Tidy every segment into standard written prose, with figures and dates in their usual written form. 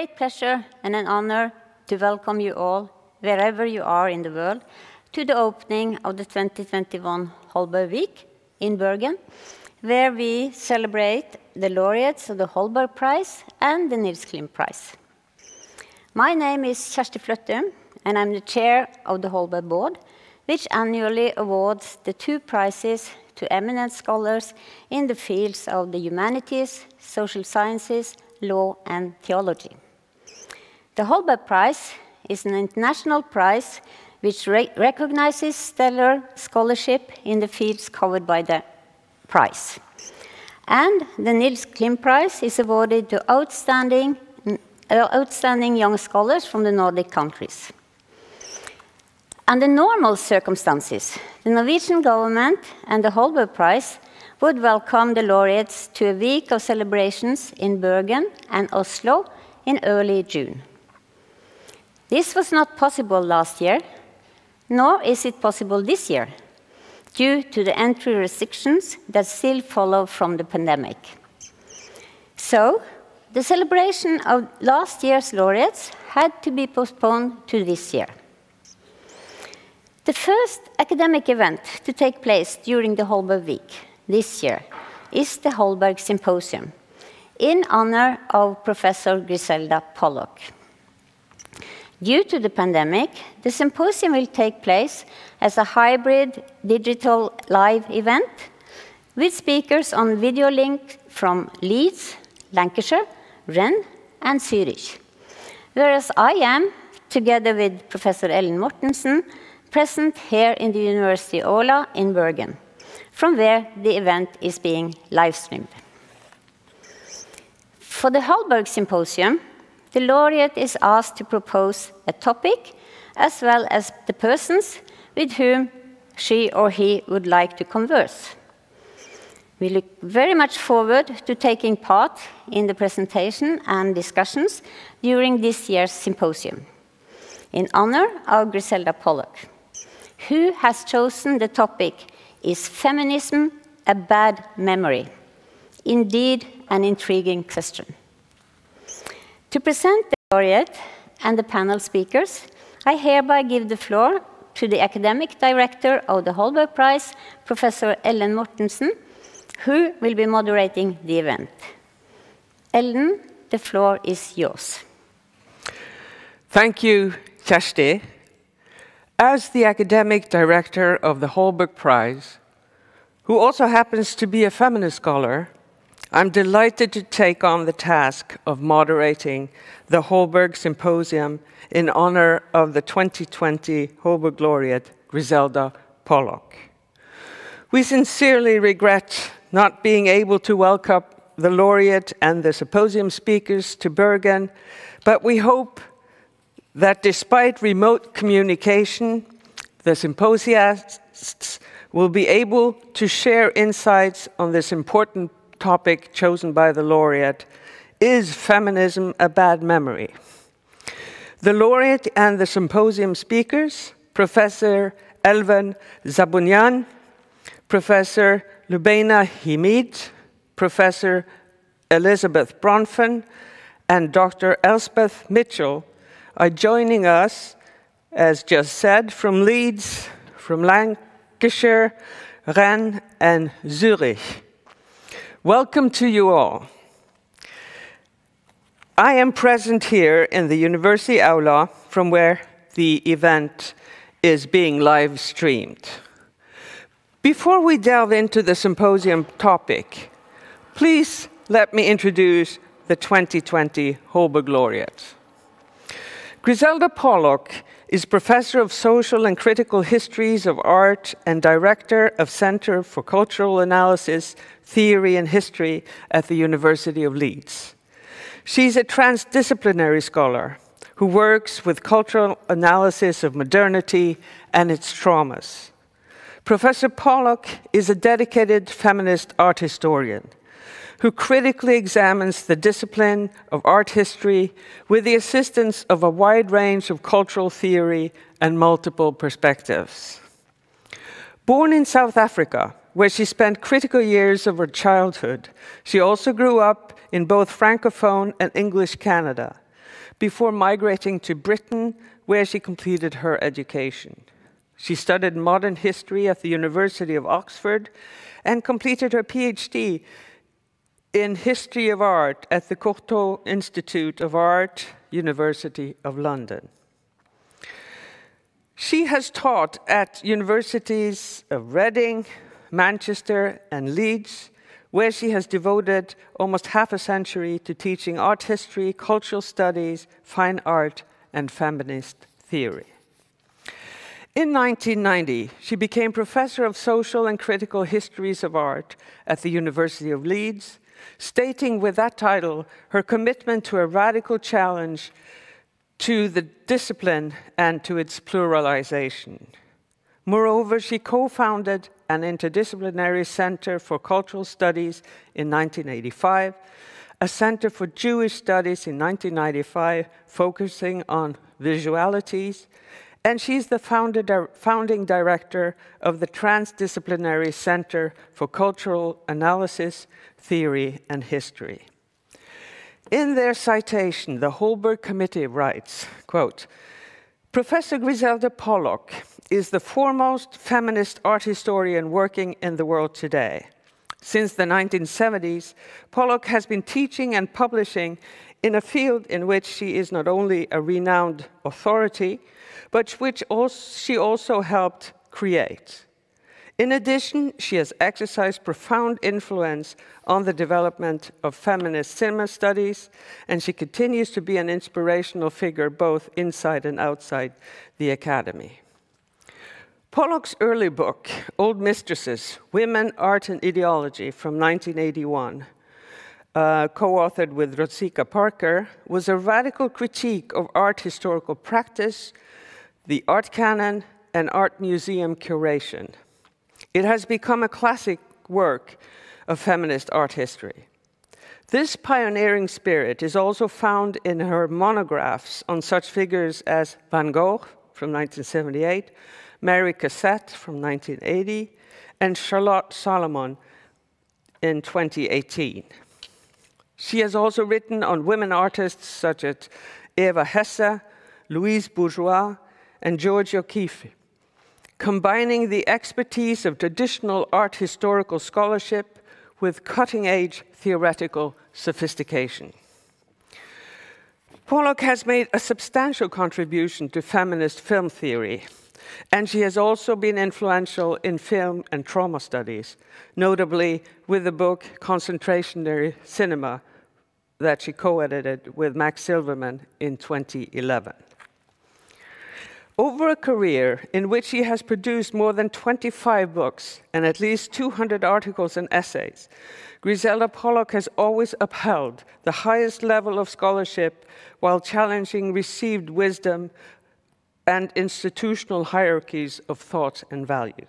great pleasure and an honor to welcome you all, wherever you are in the world, to the opening of the 2021 Holberg Week in Bergen, where we celebrate the laureates of the Holberg Prize and the Nils Klim Prize. My name is Kjersti Fløttum, and I'm the chair of the Holberg Board, which annually awards the 2 prizes to eminent scholars in the fields of the humanities, social sciences, law, and theology. The Holberg Prize is an international prize which recognizes stellar scholarship in the fields covered by the prize. And the Nils Klim Prize is awarded to outstanding young scholars from the Nordic countries. Under normal circumstances, the Norwegian government and the Holberg Prize would welcome the laureates to a week of celebrations in Bergen and Oslo in early June. This was not possible last year, nor is it possible this year, due to the entry restrictions that still follow from the pandemic. So, the celebration of last year's laureates had to be postponed to this year. The first academic event to take place during the Holberg Week this year is the Holberg Symposium, in honor of Professor Griselda Pollock. Due to the pandemic, the symposium will take place as a hybrid digital live event with speakers on video link from Leeds, Lancashire, Rennes, and Zürich. Whereas I am, together with Professor Mortensen, present here in the University Aula in Bergen, from where the event is being live-streamed. For the Holberg Symposium, the laureate is asked to propose a topic, as well as the persons with whom she or he would like to converse. We look very much forward to taking part in the presentation and discussions during this year's symposium, in honor of Griselda Pollock, who has chosen the topic "Is Feminism a Bad Memory?" Indeed, an intriguing question. To present the laureate and the panel speakers, I hereby give the floor to the academic director of the Holberg Prize, Professor Ellen Mortensen, who will be moderating the event. Ellen, the floor is yours. Thank you, Kjersti. As the academic director of the Holberg Prize, who also happens to be a feminist scholar, I'm delighted to take on the task of moderating the Holberg Symposium in honor of the 2020 Holberg Laureate Griselda Pollock. We sincerely regret not being able to welcome the laureate and the symposium speakers to Bergen, but we hope that despite remote communication, the symposiasts will be able to share insights on this important topic chosen by the laureate: Is feminism a bad memory? The laureate and the symposium speakers, Professor Elvan Zabunyan, Professor Lubaina Himid, Professor Elisabeth Bronfen, and Dr. Elspeth Mitchell, are joining us, as just said, from Leeds, from Lancashire, Rennes, and Zürich. Welcome to you all. I am present here in the University Aula, from where the event is being live streamed. Before we delve into the symposium topic, please let me introduce the 2020 Holberg laureates. Griselda Pollock is Professor of Social and Critical Histories of Art and Director of Center for Cultural Analysis, Theory and History at the University of Leeds. She's a transdisciplinary scholar who works with cultural analysis of modernity and its traumas. Professor Pollock is a dedicated feminist art historian who critically examines the discipline of art history with the assistance of a wide range of cultural theory and multiple perspectives. Born in South Africa, where she spent critical years of her childhood, she also grew up in both Francophone and English Canada. before migrating to Britain, where she completed her education. She studied modern history at the University of Oxford and completed her PhD in History of Art at the Courtauld Institute of Art, University of London. She has taught at universities of Reading, Manchester, and Leeds, where she has devoted almost half a century to teaching art history, cultural studies, fine art, and feminist theory. In 1990, she became Professor of Social and Critical Histories of Art at the University of Leeds, stating with that title her commitment to a radical challenge to the discipline and to its pluralization. Moreover, she co-founded an interdisciplinary Center for Cultural Studies in 1985, a Center for Jewish Studies in 1995, focusing on visualities, and she's the founding director of the Transdisciplinary Center for Cultural Analysis, Theory, and History. In their citation, the Holberg Committee writes, quote, Professor Griselda Pollock is the foremost feminist art historian working in the world today. Since the 1970s, Pollock has been teaching and publishing in a field in which she is not only a renowned authority, but which she also helped create. In addition, she has exercised profound influence on the development of feminist cinema studies, and she continues to be an inspirational figure both inside and outside the academy. Pollock's early book, Old Mistresses, Women, Art and Ideology, from 1981, co-authored with Rosika Parker, was a radical critique of art historical practice, the art canon, and art museum curation. It has become a classic work of feminist art history. This pioneering spirit is also found in her monographs on such figures as Van Gogh from 1978, Mary Cassatt from 1980, and Charlotte Salomon in 2018. She has also written on women artists such as Eva Hesse, Louise Bourgeois, and Georgia O'Keeffe, combining the expertise of traditional art historical scholarship with cutting-edge theoretical sophistication. Pollock has made a substantial contribution to feminist film theory, and she has also been influential in film and trauma studies, notably with the book Concentrationary Cinema that she co-edited with Max Silverman in 2011. Over a career in which she has produced more than 25 books and at least 200 articles and essays, Griselda Pollock has always upheld the highest level of scholarship while challenging received wisdom and institutional hierarchies of thought and value.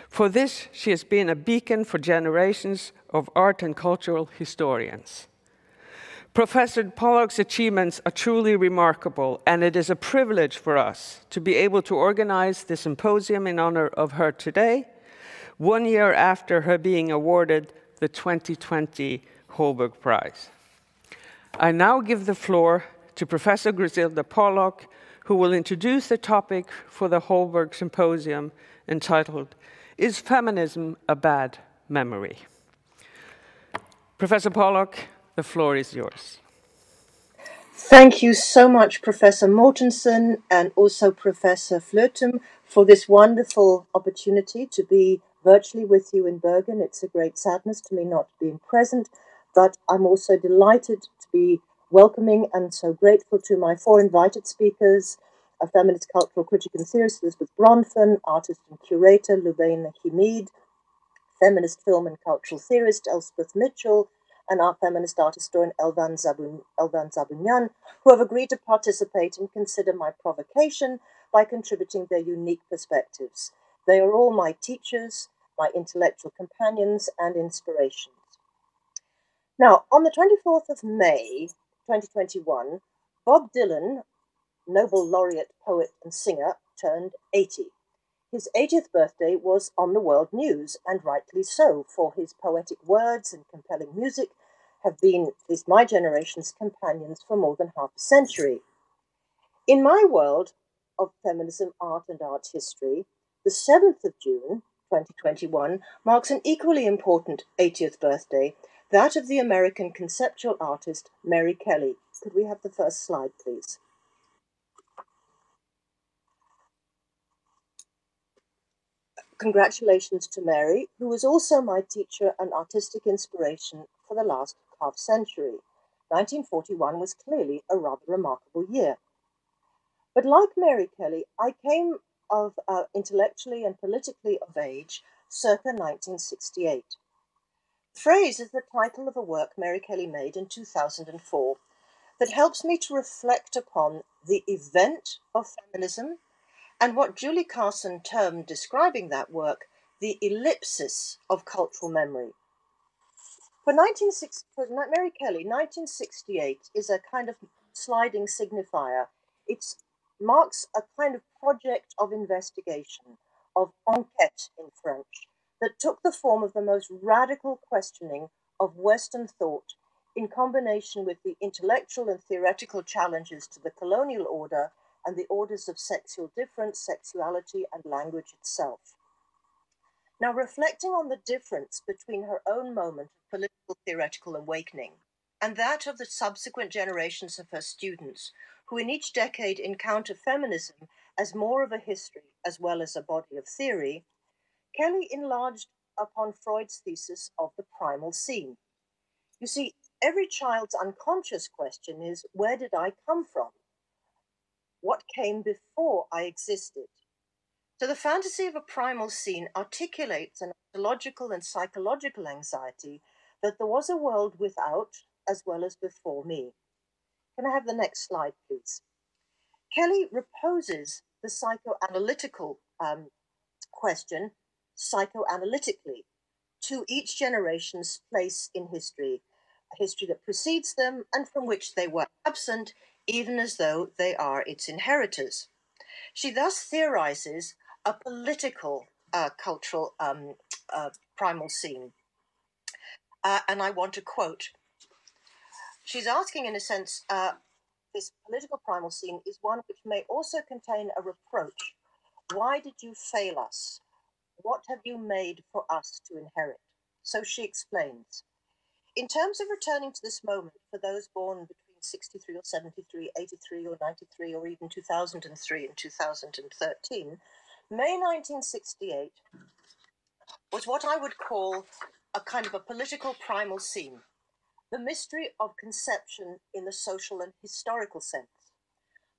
For this, she has been a beacon for generations of art and cultural historians. Professor Pollock's achievements are truly remarkable, and it is a privilege for us to be able to organize this symposium in honor of her today, 1 year after her being awarded the 2020 Holberg Prize. I now give the floor to Professor Griselda Pollock, who will introduce the topic for the Holberg Symposium entitled, Is Feminism a Bad Memory? Professor Pollock, the floor is yours. Thank you so much, Professor Mortensen, and also Professor Fløttum, for this wonderful opportunity to be virtually with you in Bergen. It's a great sadness to me not being present, but I'm also delighted to be welcoming and so grateful to my four invited speakers, a feminist cultural critic and theorist, Elizabeth Bronfen, artist and curator, Lubaina Himid, feminist film and cultural theorist, Elspeth Mitchell, and our feminist art historian, Elvan Zabunyan, who have agreed to participate and consider my provocation by contributing their unique perspectives. They are all my teachers, my intellectual companions, and inspirations. Now, on the 24th of May, 2021, Bob Dylan, Nobel laureate poet and singer, turned 80. His 80th birthday was on the world news, and rightly so, for his poetic words and compelling music, have been, at least my generation's, companions for more than half a century. In my world of feminism, art and art history, the 7th of June, 2021, marks an equally important 80th birthday, that of the American conceptual artist Mary Kelly. Could we have the first slide, please? Congratulations to Mary, who was also my teacher and artistic inspiration for the last half century. 1941 was clearly a rather remarkable year. But like Mary Kelly, I came of intellectually and politically of age circa 1968. Phrase is the title of a work Mary Kelly made in 2004 that helps me to reflect upon the event of feminism and what Julie Carson termed, describing that work, the ellipsis of cultural memory. For Mary Kelly, 1968 is a kind of sliding signifier. It marks a kind of project of investigation, of enquête in French, that took the form of the most radical questioning of Western thought in combination with the intellectual and theoretical challenges to the colonial order and the orders of sexual difference, sexuality, and language itself. Now, reflecting on the difference between her own moment of political theoretical awakening and that of the subsequent generations of her students, who in each decade encounter feminism as more of a history as well as a body of theory, Kelly enlarged upon Freud's thesis of the primal scene. You see, every child's unconscious question is, where did I come from? What came before I existed? So the fantasy of a primal scene articulates an ontological and psychological anxiety that there was a world without as well as before me. Can I have the next slide, please? Kelly reposes the psychoanalytical question psychoanalytically to each generation's place in history, a history that precedes them and from which they were absent, even as though they are its inheritors. She thus theorizes a political cultural primal scene. And I want to quote. She's asking, in a sense, this political primal scene is one which may also contain a reproach. Why did you fail us? What have you made for us to inherit? So she explains. In terms of returning to this moment for those born between 63 or 73, 83 or 93, or even 2003 and 2013, May 1968 was what I would call a kind of a political primal scene, the mystery of conception in the social and historical sense.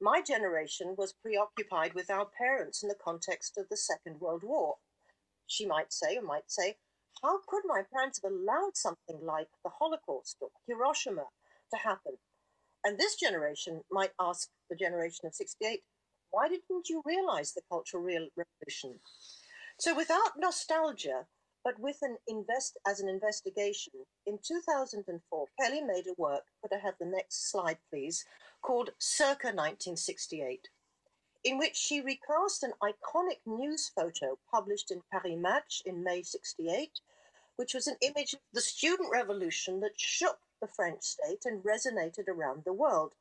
My generation was preoccupied with our parents in the context of the Second World War. She might say, or might say, how could my parents have allowed something like the Holocaust or Hiroshima to happen? And this generation might ask the generation of 68, why didn't you realize the Cultural Revolution? So without nostalgia, but with an investigation, in 2004, Kelly made a work, could I have the next slide, please, called Circa 1968, in which she recast an iconic news photo published in Paris Match in May 68, which was an image of the student revolution that shook the French state and resonated around the world,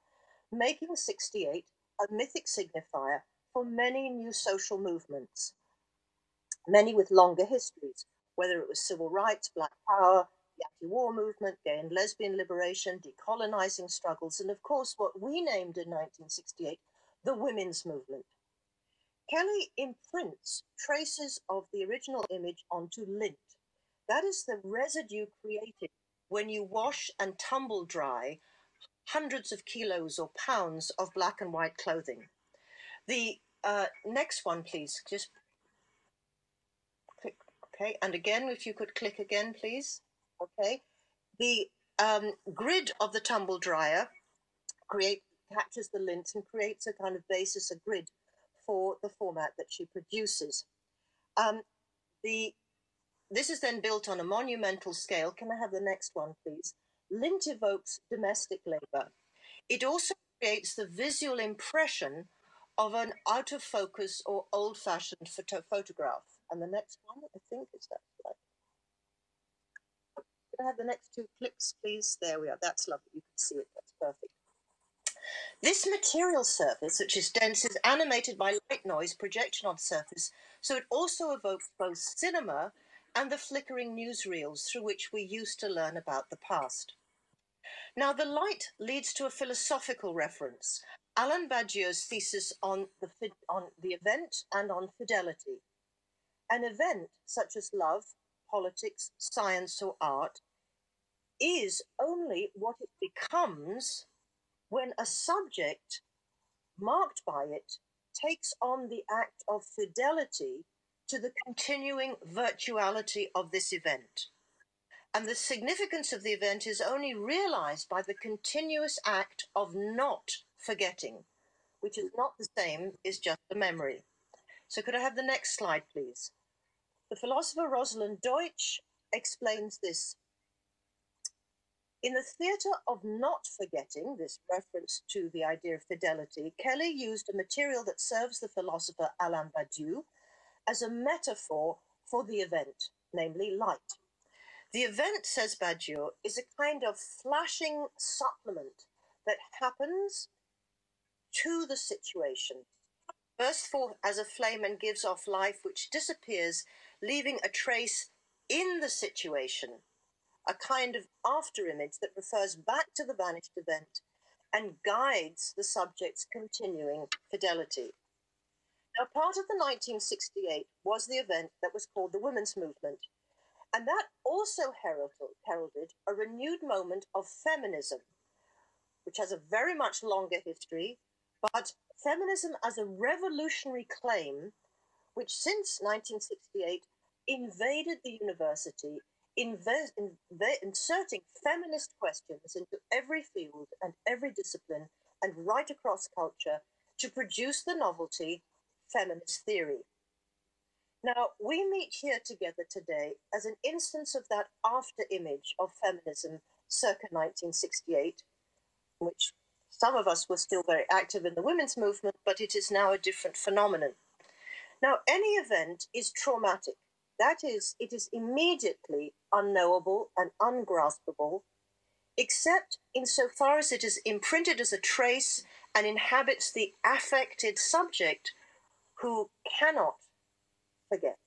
making 68 a mythic signifier for many new social movements, many with longer histories, whether it was civil rights, Black Power, the anti-war movement, gay and lesbian liberation, decolonizing struggles, and of course what we named in 1968, the women's movement. Kelly imprints traces of the original image onto lint. That is the residue created when you wash and tumble dry hundreds of kilos or pounds of black and white clothing. The next one, please. Just click. Okay, and again, if you could click again, please. Okay, the grid of the tumble dryer captures the lint and creates a kind of basis, a grid for the format that she produces. This is then built on a monumental scale. Can I have the next one, please? Lint evokes domestic labor. It also creates the visual impression of an out of focus or old-fashioned photograph. And the next one, I think, is that right? Could I have the next two clips, please? There we are. That's lovely. You can see it. That's perfect. This material surface, which is dense, is animated by light noise projection on surface, so it also evokes both cinema and the flickering newsreels through which we used to learn about the past. Now, the light leads to a philosophical reference, Alain Badiou's thesis on the event and on fidelity. An event, such as love, politics, science, or art, is only what it becomes when a subject marked by it takes on the act of fidelity to the continuing virtuality of this event. And the significance of the event is only realized by the continuous act of not forgetting, which is not the same as just a memory. So could I have the next slide, please? The philosopher Rosalind Deutsch explains this. In the theatre of not forgetting, this reference to the idea of fidelity, Kelly used a material that serves the philosopher Alain Badiou as a metaphor for the event, namely light. The event, says Badiou, is a kind of flashing supplement that happens to the situation, bursts forth as a flame and gives off life, which disappears, leaving a trace in the situation, a kind of after image that refers back to the vanished event and guides the subject's continuing fidelity. Now, part of the 1968 was the event that was called the Women's Movement, and that also heralded a renewed moment of feminism, which has a very much longer history, but feminism as a revolutionary claim, which since 1968 invaded the university, inserting feminist questions into every field and every discipline and right across culture to produce the novelty feminist theory. Now, we meet here together today as an instance of that after image of feminism circa 1968, in which some of us were still very active in the women's movement, but it is now a different phenomenon. Now, any event is traumatic. That is, it is immediately unknowable and ungraspable, except insofar as it is imprinted as a trace and inhabits the affected subject who cannot forget,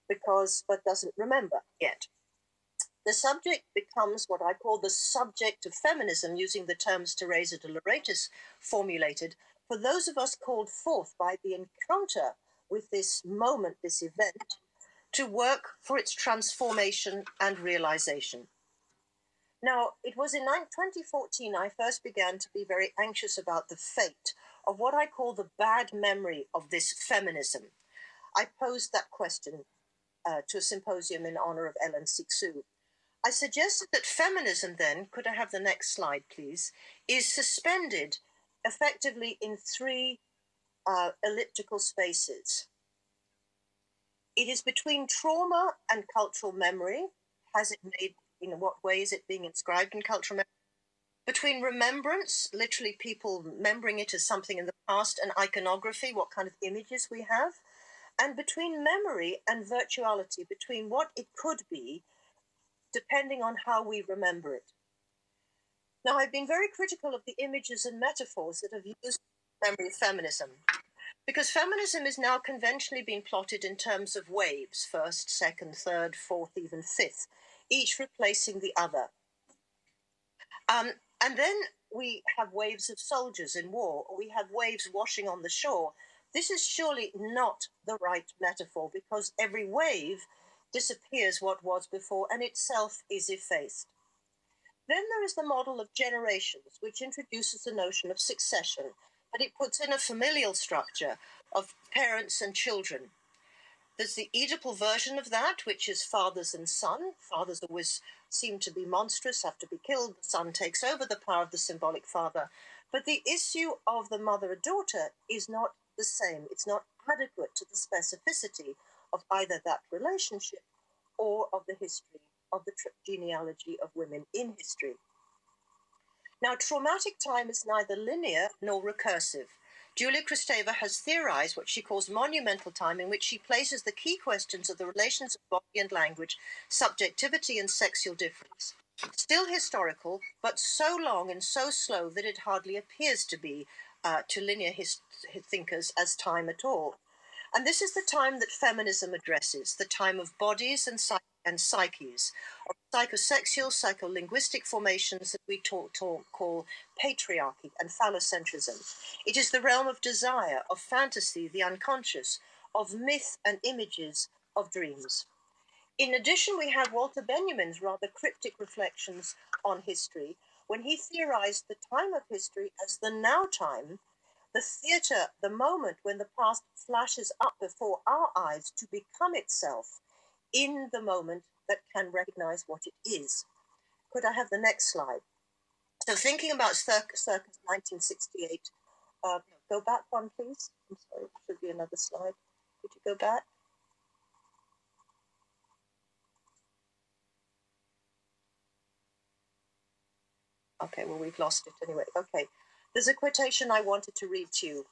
but doesn't remember yet. The subject becomes what I call the subject of feminism, using the terms Teresa de Lauretis formulated, for those of us called forth by the encounter with this moment, this event, to work for its transformation and realization. Now, it was in 2014 I first began to be very anxious about the fate of what I call the bad memory of this feminism. I posed that question to a symposium in honor of Ellen Sixou. I suggested that feminism then, could I have the next slide please, is suspended effectively in three elliptical spaces. It is between trauma and cultural memory. Has it made, in what way is it being inscribed in cultural memory? Between remembrance, literally people remembering it as something in the past, and iconography, what kind of images we have, and between memory and virtuality, between what it could be, depending on how we remember it. Now, I've been very critical of the images and metaphors that have used memory feminism, because feminism is now conventionally being plotted in terms of waves, first, second, third, fourth, even fifth, each replacing the other. And then we have waves of soldiers in war, or we have waves washing on the shore. This is surely not the right metaphor, because every wave disappears what was before and itself is effaced. Then there is the model of generations, which introduces the notion of succession, but it puts in a familial structure of parents and children. There's the Oedipal version of that, which is fathers and son. Fathers always seem to be monstrous, have to be killed. The son takes over the power of the symbolic father. But the issue of the mother and daughter is not the same. It's not adequate to the specificity of either that relationship or of the history of the genealogy of women in history. Now, traumatic time is neither linear nor recursive. Julia Kristeva has theorized what she calls monumental time, in which she places the key questions of the relations of body and language, subjectivity and sexual difference. Still historical, but so long and so slow that it hardly appears to be to linear thinkers as time at all. And this is the time that feminism addresses, the time of bodies and psyches, of psychosexual, psycholinguistic formations that we call patriarchy and phallocentrism. It is the realm of desire, of fantasy, the unconscious, of myth and images, of dreams. In addition, we have Walter Benjamin's rather cryptic reflections on history, when he theorized the time of history as the now time, the theatre, the moment when the past flashes up before our eyes to become itself in the moment that can recognize what it is. Could I have the next slide? So thinking about circa 1968, go back one, please. I'm sorry, there should be another slide. Could you go back? Okay, well, we've lost it anyway. Okay, there's a quotation I wanted to read to you.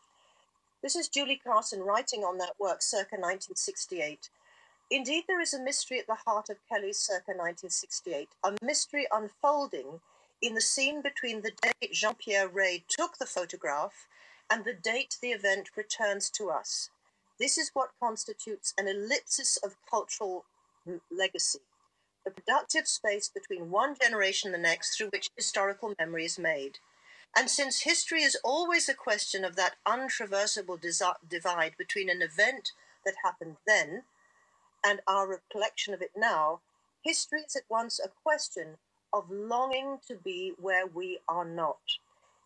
This is Julie Carson writing on that work, circa 1968. Indeed, there is a mystery at the heart of Kelly's circa 1968, a mystery unfolding in the scene between the date Jean-Pierre Rey took the photograph and the date the event returns to us. This is what constitutes an ellipsis of cultural legacy, the productive space between one generation and the next through which historical memory is made. And since history is always a question of that untraversable divide between an event that happened then and our recollection of it now, history is at once a question of longing to be where we are not.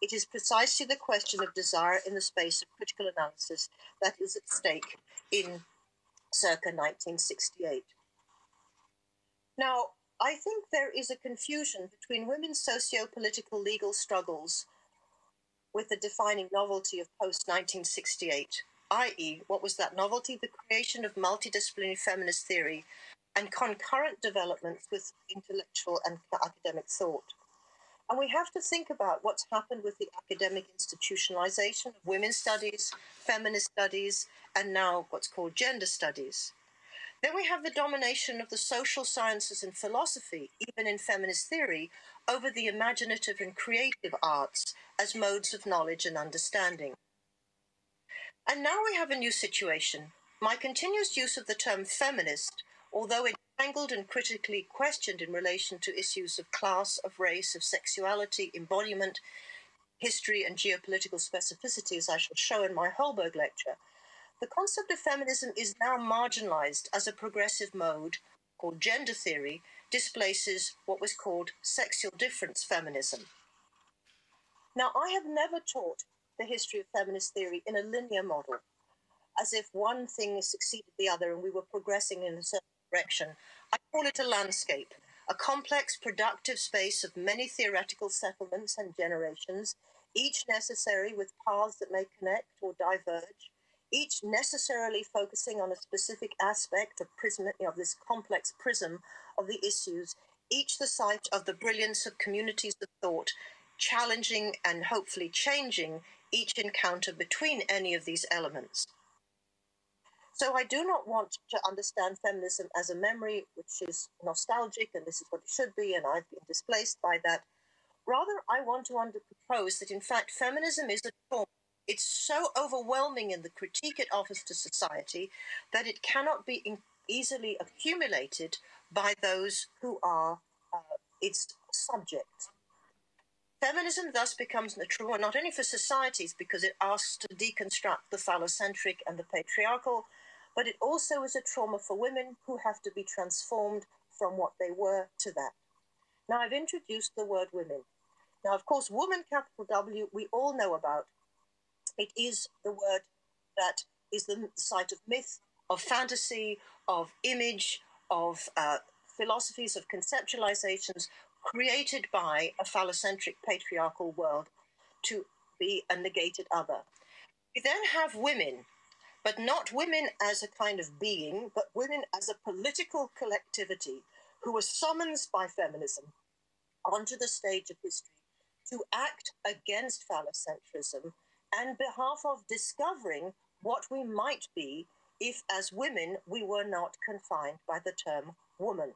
It is precisely the question of desire in the space of critical analysis that is at stake in circa 1968. Now, I think there is a confusion between women's socio-political legal struggles with the defining novelty of post-1968, i.e., what was that novelty? The creation of multidisciplinary feminist theory and concurrent developments with intellectual and academic thought. And we have to think about what's happened with the academic institutionalization of women's studies, feminist studies, and now what's called gender studies. Then we have the domination of the social sciences and philosophy, even in feminist theory, over the imaginative and creative arts as modes of knowledge and understanding. And now we have a new situation. My continuous use of the term feminist, although entangled and critically questioned in relation to issues of class, of race, of sexuality, embodiment, history, and geopolitical specificity, as I shall show in my Holberg lecture, the concept of feminism is now marginalized as a progressive mode called gender theory displaces what was called sexual difference feminism. Now, I have never taught the history of feminist theory in a linear model, as if one thing succeeded the other and we were progressing in a certain direction. I call it a landscape, a complex, productive space of many theoretical settlements and generations, each necessary with paths that may connect or diverge, each necessarily focusing on a specific aspect of this complex prism of the issues, each the site of the brilliance of communities of thought, challenging and hopefully changing each encounter between any of these elements. So I do not want to understand feminism as a memory which is nostalgic and this is what it should be and I've been displaced by that. Rather, I want to propose that in fact feminism is a trauma. It's so overwhelming in the critique it offers to society that it cannot be easily accumulated by those who are its subjects. Feminism thus becomes a trauma not only for societies because it asks to deconstruct the phallocentric and the patriarchal, but it also is a trauma for women who have to be transformed from what they were to that. Now, I've introduced the word women. Now, of course, woman, capital W, we all know about. It is the word that is the site of myth, of fantasy, of image, of philosophies, of conceptualizations created by a phallocentric patriarchal world to be a negated other. We then have women, but not women as a kind of being, but women as a political collectivity who were summoned by feminism onto the stage of history to act against phallocentrism and behalf of discovering what we might be if, as women, we were not confined by the term woman.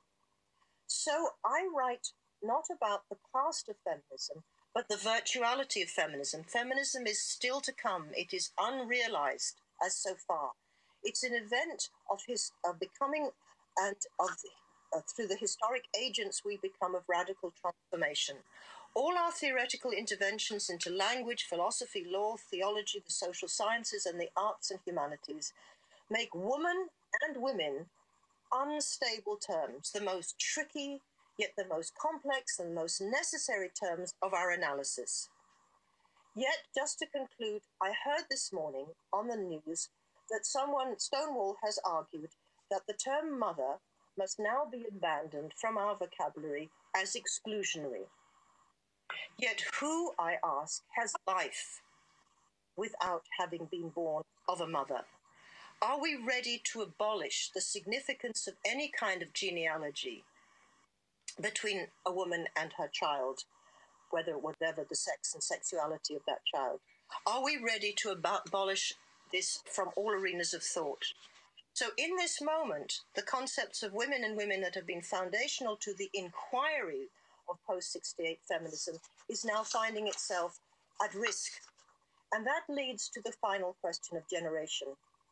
So I write not about the past of feminism, but the virtuality of feminism. Feminism is still to come. It is unrealized as so far. It's an event of becoming, and through the historic agents we become of radical transformation. All our theoretical interventions into language, philosophy, law, theology, the social sciences, and the arts and humanities make woman and women unstable terms, the most tricky, yet the most complex and most necessary terms of our analysis. Yet, just to conclude, I heard this morning on the news that Stonewall has argued that the term mother must now be abandoned from our vocabulary as exclusionary. Yet who, I ask, has life without having been born of a mother? Are we ready to abolish the significance of any kind of genealogy between a woman and her child, whatever the sex and sexuality of that child? Are we ready to abolish this from all arenas of thought? So in this moment, the concepts of women and women that have been foundational to the inquiry of post-68 feminism is now finding itself at risk. And that leads to the final question of generation.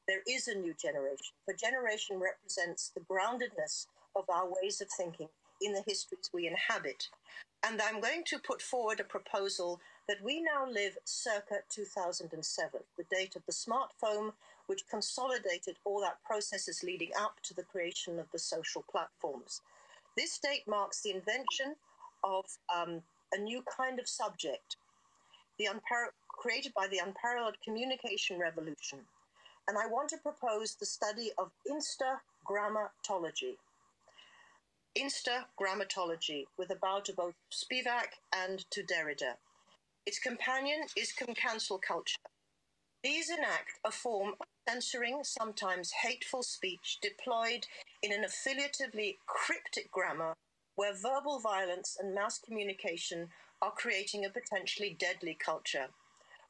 There is a new generation, for generation represents the groundedness of our ways of thinking in the histories we inhabit. And I'm going to put forward a proposal that we now live circa 2007, the date of the smartphone, which consolidated all that processes leading up to the creation of the social platforms. This date marks the invention of a new kind of subject, created by the unparalleled communication revolution. And I want to propose the study of instagrammatology. Instagrammatology, with a bow to both Spivak and to Derrida. Its companion is cancel culture. These enact a form of censoring, sometimes hateful speech deployed in an affiliatively cryptic grammar where verbal violence and mass communication are creating a potentially deadly culture.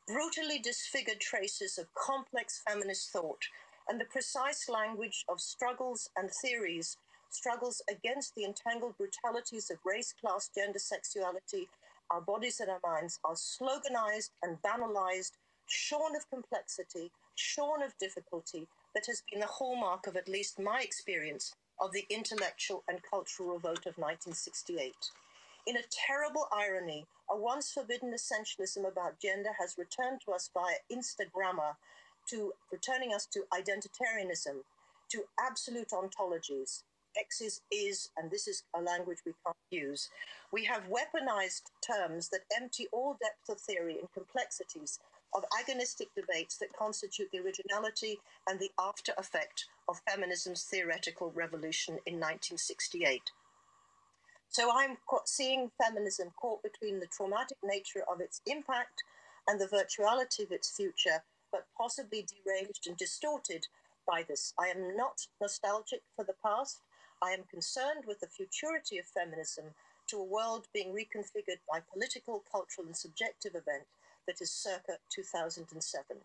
Brutally disfigured traces of complex feminist thought and the precise language of struggles and theories, struggles against the entangled brutalities of race, class, gender, sexuality, our bodies and our minds are sloganized and banalized, shorn of complexity, shorn of difficulty that has been the hallmark of at least my experience of the intellectual and cultural revolt of 1968. In a terrible irony, a once forbidden essentialism about gender has returned to us via Instagramma, returning us to identitarianism, to absolute ontologies. X is, and this is a language we can't use. We have weaponized terms that empty all depth of theory and complexities of agonistic debates that constitute the originality and the after effect of feminism's theoretical revolution in 1968. So I'm seeing feminism caught between the traumatic nature of its impact and the virtuality of its future, but possibly deranged and distorted by this. I am not nostalgic for the past. I am concerned with the futurity of feminism to a world being reconfigured by political, cultural, and subjective event that is circa 2007.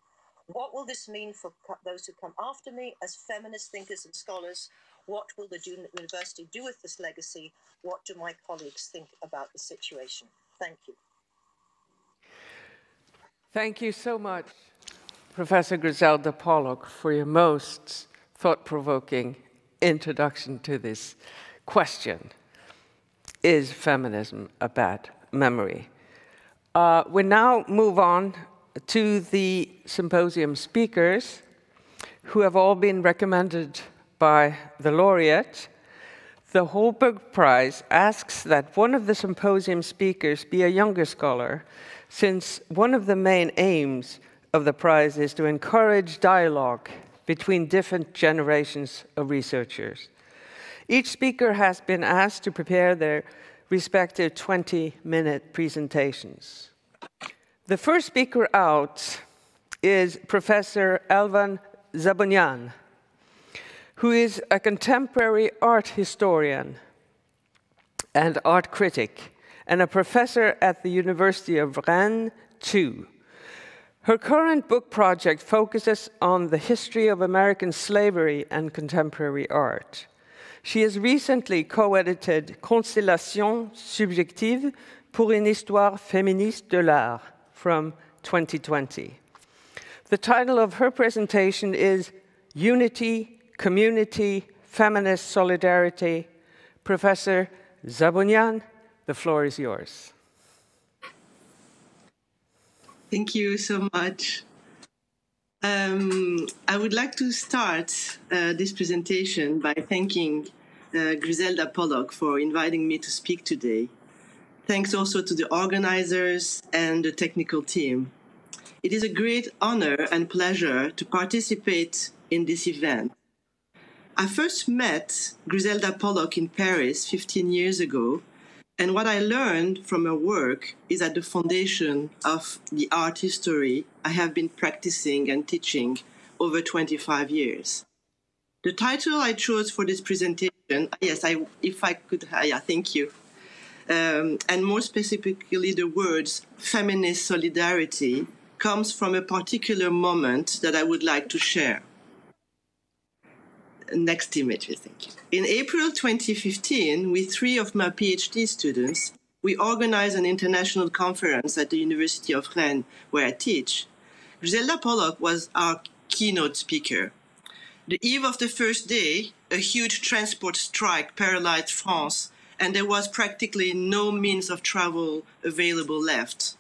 What will this mean for those who come after me as feminist thinkers and scholars? What will the university do with this legacy? What do my colleagues think about the situation? Thank you. Thank you so much, Professor Griselda Pollock, for your most thought-provoking introduction to this question. Is feminism a bad memory? We now move on to the symposium speakers, who have all been recommended by the laureate. The Holberg Prize asks that one of the symposium speakers be a younger scholar, since one of the main aims of the prize is to encourage dialogue between different generations of researchers. Each speaker has been asked to prepare their respective 20-minute presentations. The first speaker out is Professor Elvan Zabunyan, who is a contemporary art historian and art critic, and a professor at the University of Rennes too. Her current book project focuses on the history of American slavery and contemporary art. She has recently co-edited Constellations subjectives pour une histoire féministe de l'art from 2020. The title of her presentation is Unity, Community, Feminist Solidarity. Professor Zabunyan, the floor is yours. Thank you so much. I would like to start this presentation by thanking Griselda Pollock for inviting me to speak today. Thanks also to the organizers and the technical team. It is a great honor and pleasure to participate in this event. I first met Griselda Pollock in Paris 15 years ago, and what I learned from her work is at the foundation of the art history I have been practicing and teaching over 25 years. The title I chose for this presentation, thank you. And more specifically, the words feminist solidarity comes from a particular moment that I would like to share. Next image, I think. In April 2015, with 3 of my PhD students, we organized an international conference at the University of Rennes, where I teach. Griselda Pollock was our keynote speaker. The eve of the first day, a huge transport strike paralyzed France, and there was practically no means of travel available left.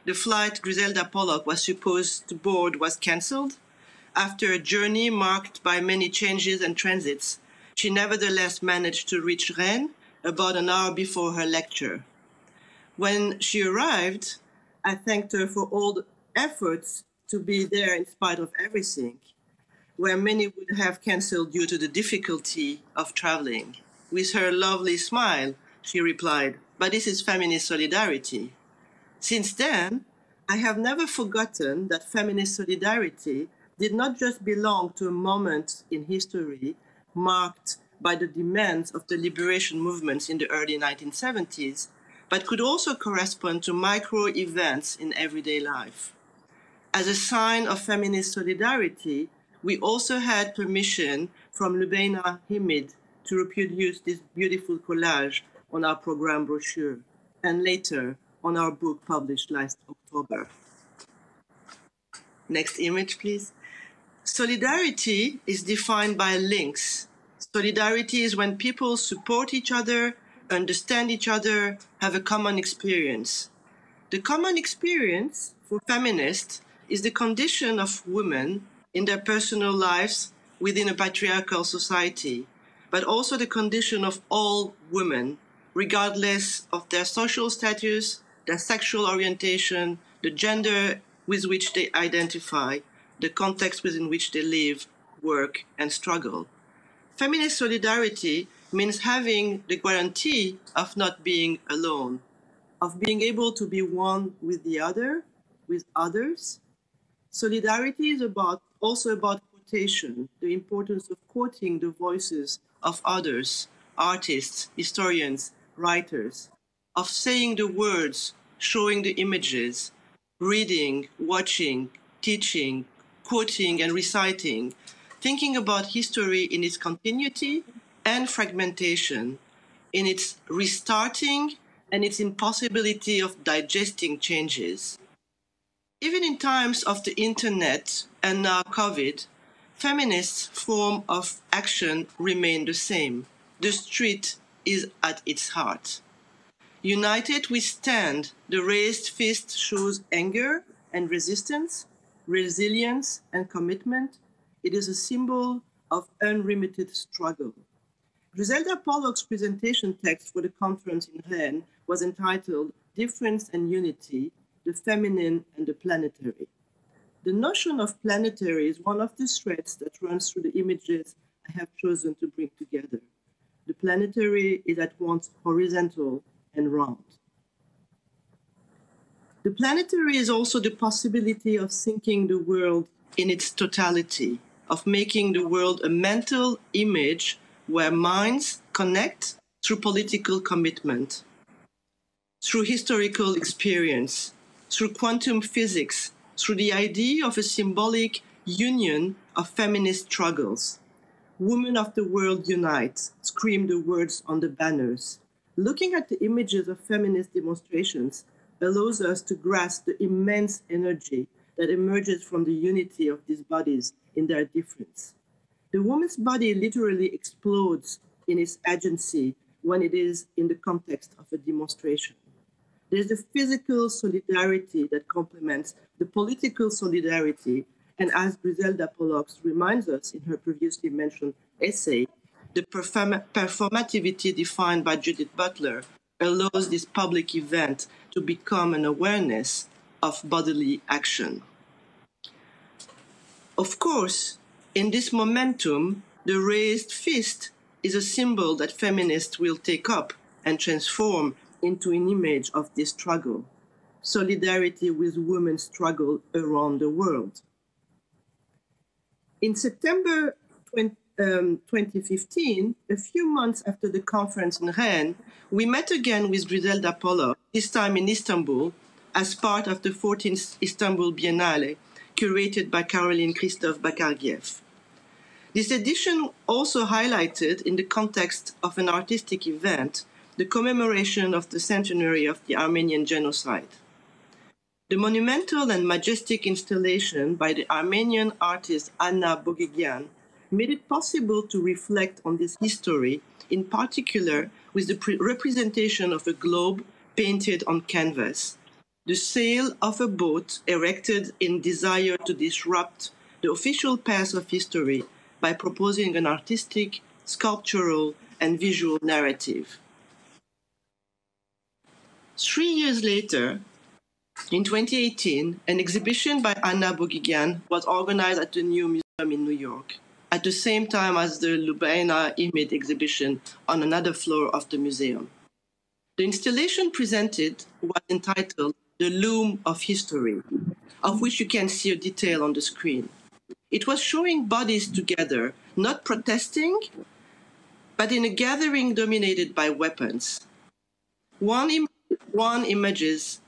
The flight Griselda Pollock was supposed to board was cancelled. After a journey marked by many changes and transits, she nevertheless managed to reach Rennes about an hour before her lecture. When she arrived, I thanked her for all the efforts to be there in spite of everything, where many would have cancelled due to the difficulty of traveling. With her lovely smile, she replied, "But this is feminist solidarity." Since then, I have never forgotten that feminist solidarity did not just belong to a moment in history marked by the demands of the liberation movements in the early 1970s, but could also correspond to micro-events in everyday life. As a sign of feminist solidarity, we also had permission from Lubaina Himid to reproduce this beautiful collage on our program brochure, and later on our book published last October. Next image, please. Solidarity is defined by links. Solidarity is when people support each other, understand each other, have a common experience. The common experience for feminists is the condition of women in their personal lives within a patriarchal society, but also the condition of all women, regardless of their social status, their sexual orientation, the gender with which they identify, the context within which they live, work, and struggle. Feminist solidarity means having the guarantee of not being alone, of being able to be one with the other, with others. Solidarity is also about quotation, the importance of quoting the voices of others, artists, historians, writers, of saying the words, showing the images, reading, watching, teaching, quoting and reciting, thinking about history in its continuity and fragmentation, in its restarting and its impossibility of digesting changes. Even in times of the internet and now COVID, feminists' form of action remain the same. The street is at its heart. United we stand, the raised fist shows anger and resistance, resilience and commitment. It is a symbol of unremitted struggle. Griselda Pollock's presentation text for the conference in Rennes was entitled Difference and Unity, the Feminine and the Planetary. The notion of planetary is one of the threads that runs through the images I have chosen to bring together. The planetary is at once horizontal and round. The planetary is also the possibility of thinking the world in its totality, of making the world a mental image where minds connect through political commitment, through historical experience, through quantum physics, through the idea of a symbolic union of feminist struggles. Women of the world unite, scream the words on the banners. Looking at the images of feminist demonstrations allows us to grasp the immense energy that emerges from the unity of these bodies in their difference. The woman's body literally explodes in its agency when it is in the context of a demonstration. There's a physical solidarity that complements the political solidarity, and as Griselda Pollock reminds us in her previously mentioned essay, the performativity defined by Judith Butler allows this public event to become an awareness of bodily action. Of course, in this momentum, the raised fist is a symbol that feminists will take up and transform into an image of this struggle, solidarity with women's struggle around the world. In September 2015, a few months after the conference in Rennes, we met again with Griselda Pollock, this time in Istanbul, as part of the 14th Istanbul Biennale, curated by Caroline Christophe Bakargiev. This edition also highlighted, in the context of an artistic event, the commemoration of the centenary of the Armenian genocide. The monumental and majestic installation by the Armenian artist Anna Bogigyan made it possible to reflect on this history, in particular with the representation of a globe painted on canvas, the sail of a boat erected in desire to disrupt the official path of history by proposing an artistic, sculptural, and visual narrative. 3 years later, in 2018, an exhibition by Anna Bogigyan was organized at the New Museum in New York, at the same time as the Lubaina Himid exhibition on another floor of the museum. The installation presented was entitled The Loom of History, of which you can see a detail on the screen. It was showing bodies together, not protesting, but in a gathering dominated by weapons. One imagines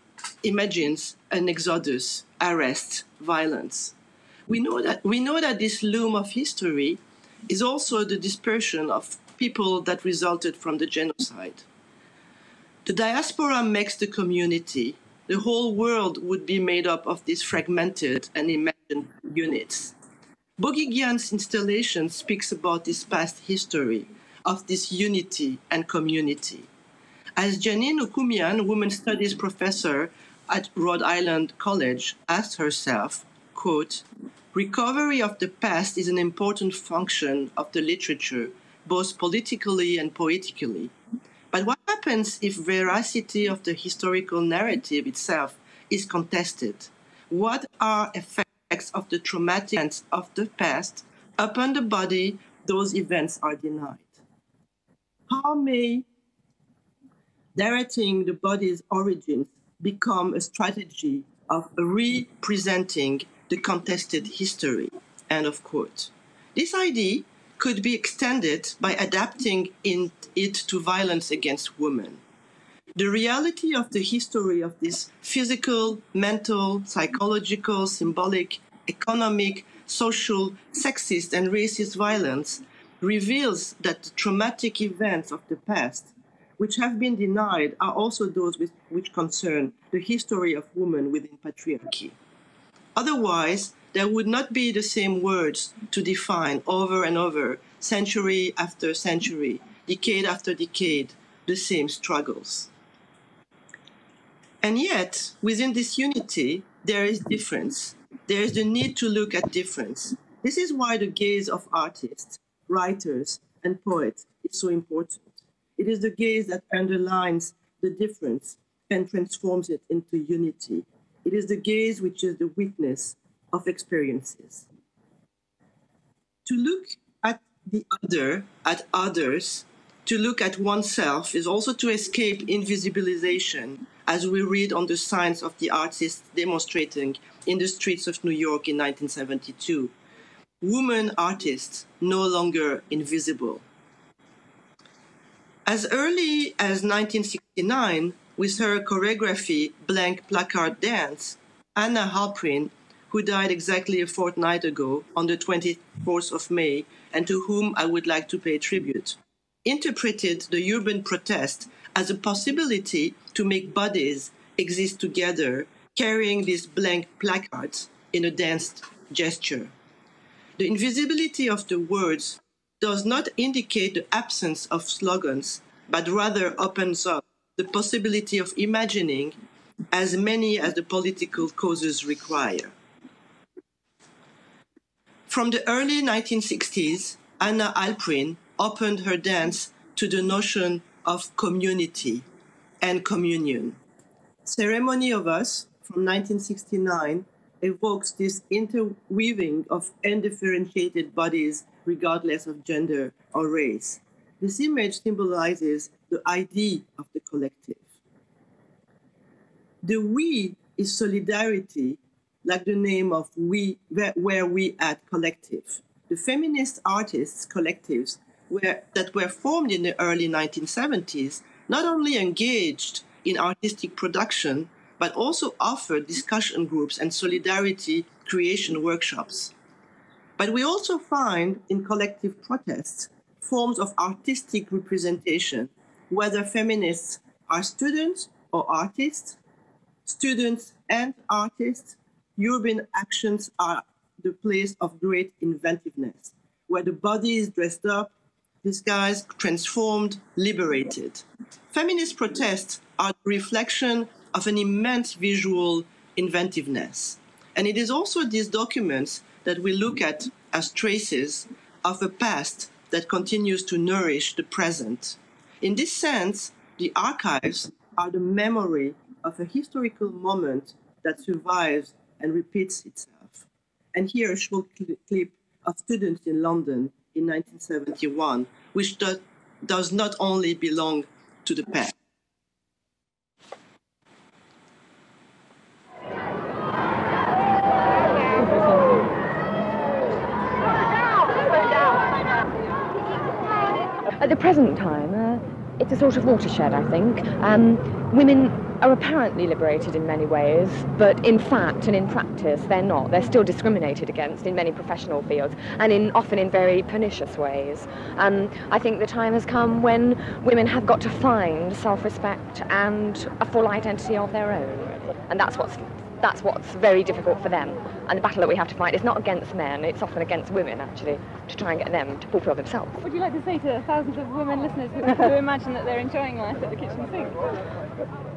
an exodus, arrest, violence. We know that this loom of history is also the dispersion of people that resulted from the genocide. The diaspora makes the community. The whole world would be made up of these fragmented and imagined units. Bogigyan's installation speaks about this past history of this unity and community. As Janine Okumian, women studies professor at Rhode Island College, asked herself, quote, "Recovery of the past is an important function of the literature, both politically and poetically. But what happens if veracity of the historical narrative itself is contested? What are effects of the traumatic events of the past upon the body those events are denied? How may directing the body's origins become a strategy of representing the contested history?" End of quote. This idea could be extended by adapting it to violence against women. The reality of the history of this physical, mental, psychological, symbolic, economic, social, sexist, and racist violence reveals that the traumatic events of the past, which have been denied, are also those which concern the history of women within patriarchy. Otherwise, there would not be the same words to define over and over, century after century, decade after decade, the same struggles. And yet, within this unity, there is difference. There is the need to look at difference. This is why the gaze of artists, writers, and poets is so important. It is the gaze that underlines the difference and transforms it into unity. It is the gaze which is the witness of experiences. To look at the other, at others, to look at oneself is also to escape invisibilization, as we read on the signs of the artists demonstrating in the streets of New York in 1972. Women artists no longer invisible. As early as 1969, with her choreography Blank Placard Dance, Anna Halprin who died exactly a fortnight ago on the 24th of May, and to whom I would like to pay tribute, interpreted the urban protest as a possibility to make bodies exist together, carrying these blank placards in a dance gesture. The invisibility of the words does not indicate the absence of slogans, but rather opens up the possibility of imagining as many as the political causes require. From the early 1960s, Anna Alprin opened her dance to the notion of community and communion. Ceremony of Us from 1969 evokes this interweaving of undifferentiated bodies regardless of gender or race. This image symbolizes the idea of the collective. The we is solidarity, like the name of we, where we at collective. The feminist artists collectives that were formed in the early 1970s not only engaged in artistic production, but also offered discussion groups and solidarity creation workshops. But we also find in collective protests forms of artistic representation, whether feminists are students or artists, students and artists. Urban actions are the place of great inventiveness, where the body is dressed up, disguised, transformed, liberated. Feminist protests are the reflection of an immense visual inventiveness. And it is also these documents that we look at as traces of a past that continues to nourish the present. In this sense, the archives are the memory of a historical moment that survives and repeats itself. And here a short clip of students in London in 1971, which does not only belong to the past. At the present time, it's a sort of watershed, I think. Women are apparently liberated in many ways, but in fact and in practice they're not. They're still discriminated against in many professional fields, and often in very pernicious ways. I think the time has come when women have got to find self-respect and a full identity of their own, and that's what's very difficult for them. And the battle that we have to fight is not against men, it's often against women, actually, to try and get them to fulfill themselves. What would you like to say to thousands of women listeners who imagine that they're enjoying life at the kitchen sink?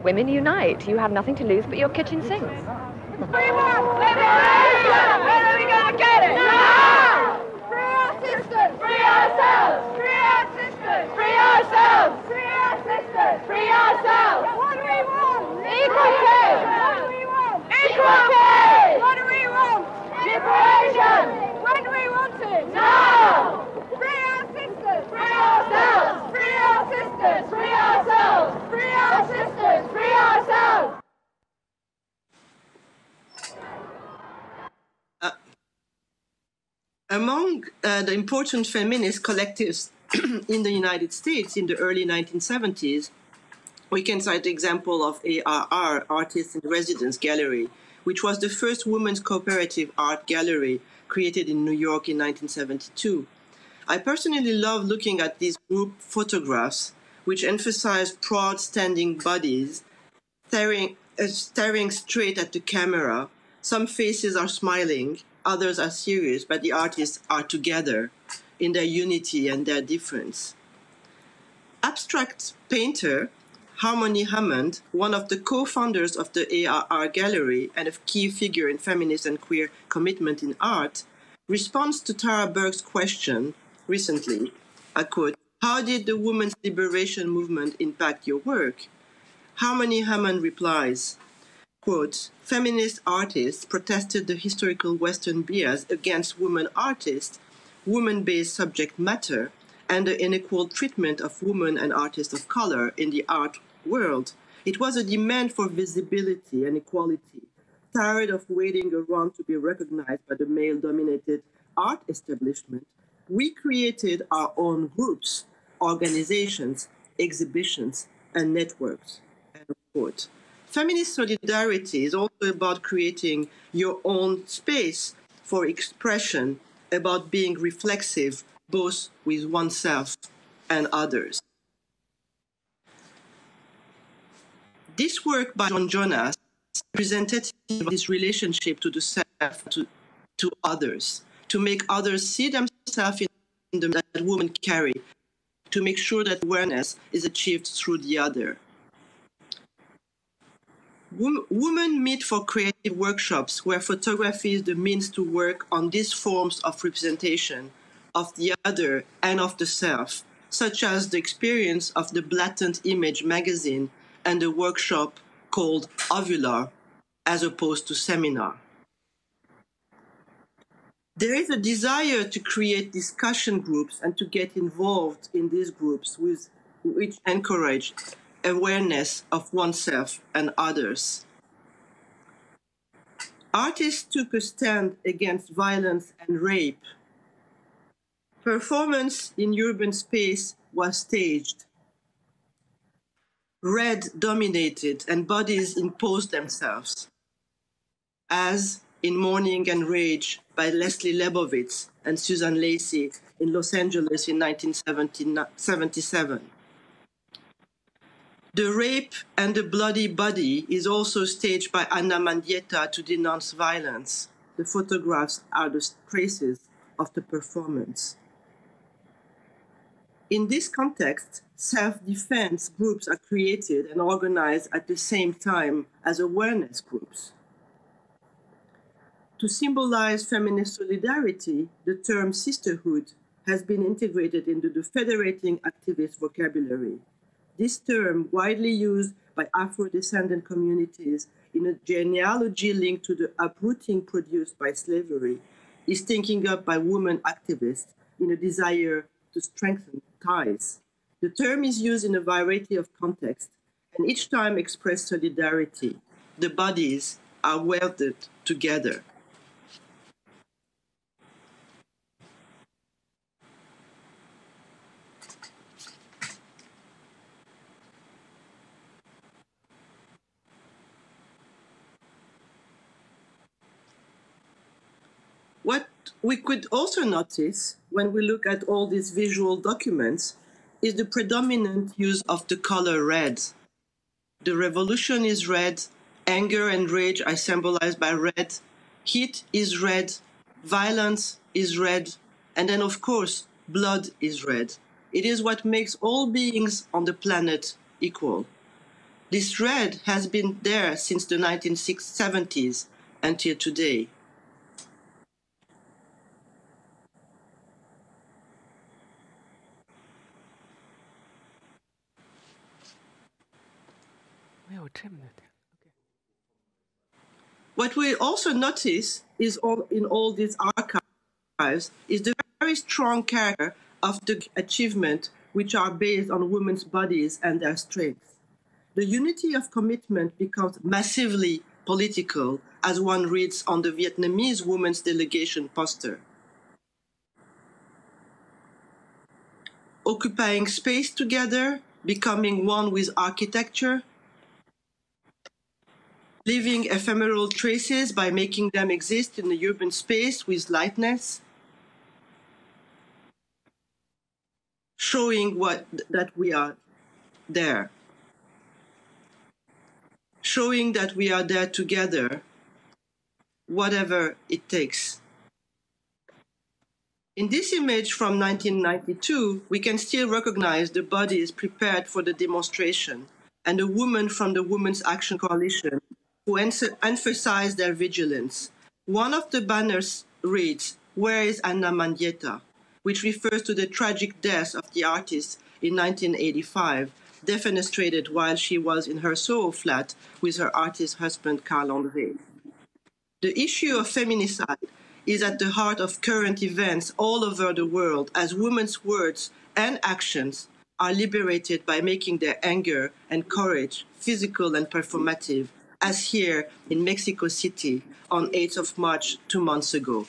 Women unite. You have nothing to lose but your kitchen sinks. We want liberation! When are we going to get it? Now! Free our sisters! Free ourselves! Free our sisters! Free ourselves! Free our sisters! Free ourselves! What do we want? Equality! What do we want? Equality! What do we want? Liberation! When do we want it? Now! Free our sisters! Free ourselves! Free our sisters! Free ourselves! Free our sisters! Free ourselves! Among the important feminist collectives in the United States in the early 1970s, we can cite the example of ARR, Artists in Residence Gallery, which was the first women's cooperative art gallery created in New York in 1972. I personally love looking at these group photographs, which emphasize proud standing bodies, staring straight at the camera. Some faces are smiling, others are serious, but the artists are together in their unity and their difference. Abstract painter Harmony Hammond, one of the co-founders of the ARR Gallery and a key figure in feminist and queer commitment in art, responds to Tara Burke's question recently, I quote, "How did the women's liberation movement impact your work?" Harmony Hammond replies, quote, "Feminist artists protested the historical Western bias against women artists, women-based subject matter, and the unequal treatment of women and artists of color in the art world. It was a demand for visibility and equality. Tired of waiting around to be recognized by the male-dominated art establishment, we created our own groups, organizations, exhibitions, and networks." End quote. Feminist solidarity is also about creating your own space for expression, about being reflexive both with oneself and others. This work by John Jonas is representative of this relationship to the self, to others, to make others see themselves in the that women carry, to make sure that awareness is achieved through the other. Women meet for creative workshops where photography is the means to work on these forms of representation of the other and of the self, such as the experience of the Blatant Image magazine and the workshop called Ovular, as opposed to seminar. There is a desire to create discussion groups and to get involved in these groups which encourage awareness of oneself and others. Artists took a stand against violence and rape. Performance in urban space was staged. Red dominated and bodies imposed themselves, as in Mourning and Rage by Leslie Leibovitz and Susan Lacey in Los Angeles in 1977. The Rape and the Bloody Body is also staged by Anna Mendieta to denounce violence. The photographs are the traces of the performance. In this context, self-defense groups are created and organized at the same time as awareness groups. To symbolize feminist solidarity, the term sisterhood has been integrated into the federating activist vocabulary. This term, widely used by Afro-descendant communities in a genealogy linked to the uprooting produced by slavery, is taken up by women activists in a desire to strengthen ties. The term is used in a variety of contexts and each time express solidarity. The bodies are welded together. What we could also notice when we look at all these visual documents is the predominant use of the color red. The revolution is red, anger and rage are symbolized by red, heat is red, violence is red, and then of course, blood is red. It is what makes all beings on the planet equal. This red has been there since the 1970s until today. What we also notice is in all these archives is the very strong character of the achievement which are based on women's bodies and their strengths. The unity of commitment becomes massively political, as one reads on the Vietnamese women's delegation poster. Occupying space together, becoming one with architecture, leaving ephemeral traces by making them exist in the urban space with lightness, showing that we are there, showing that we are there together, whatever it takes. In this image from 1992, we can still recognize the bodies prepared for the demonstration and a woman from the Women's Action Coalition who emphasize their vigilance. One of the banners reads, "Where is Anna Mendieta?" which refers to the tragic death of the artist in 1985, defenestrated while she was in her Soho flat with her artist husband, Carl André. The issue of feminicide is at the heart of current events all over the world as women's words and actions are liberated by making their anger and courage physical and performative, as here in Mexico City on 8th of March 2 months ago.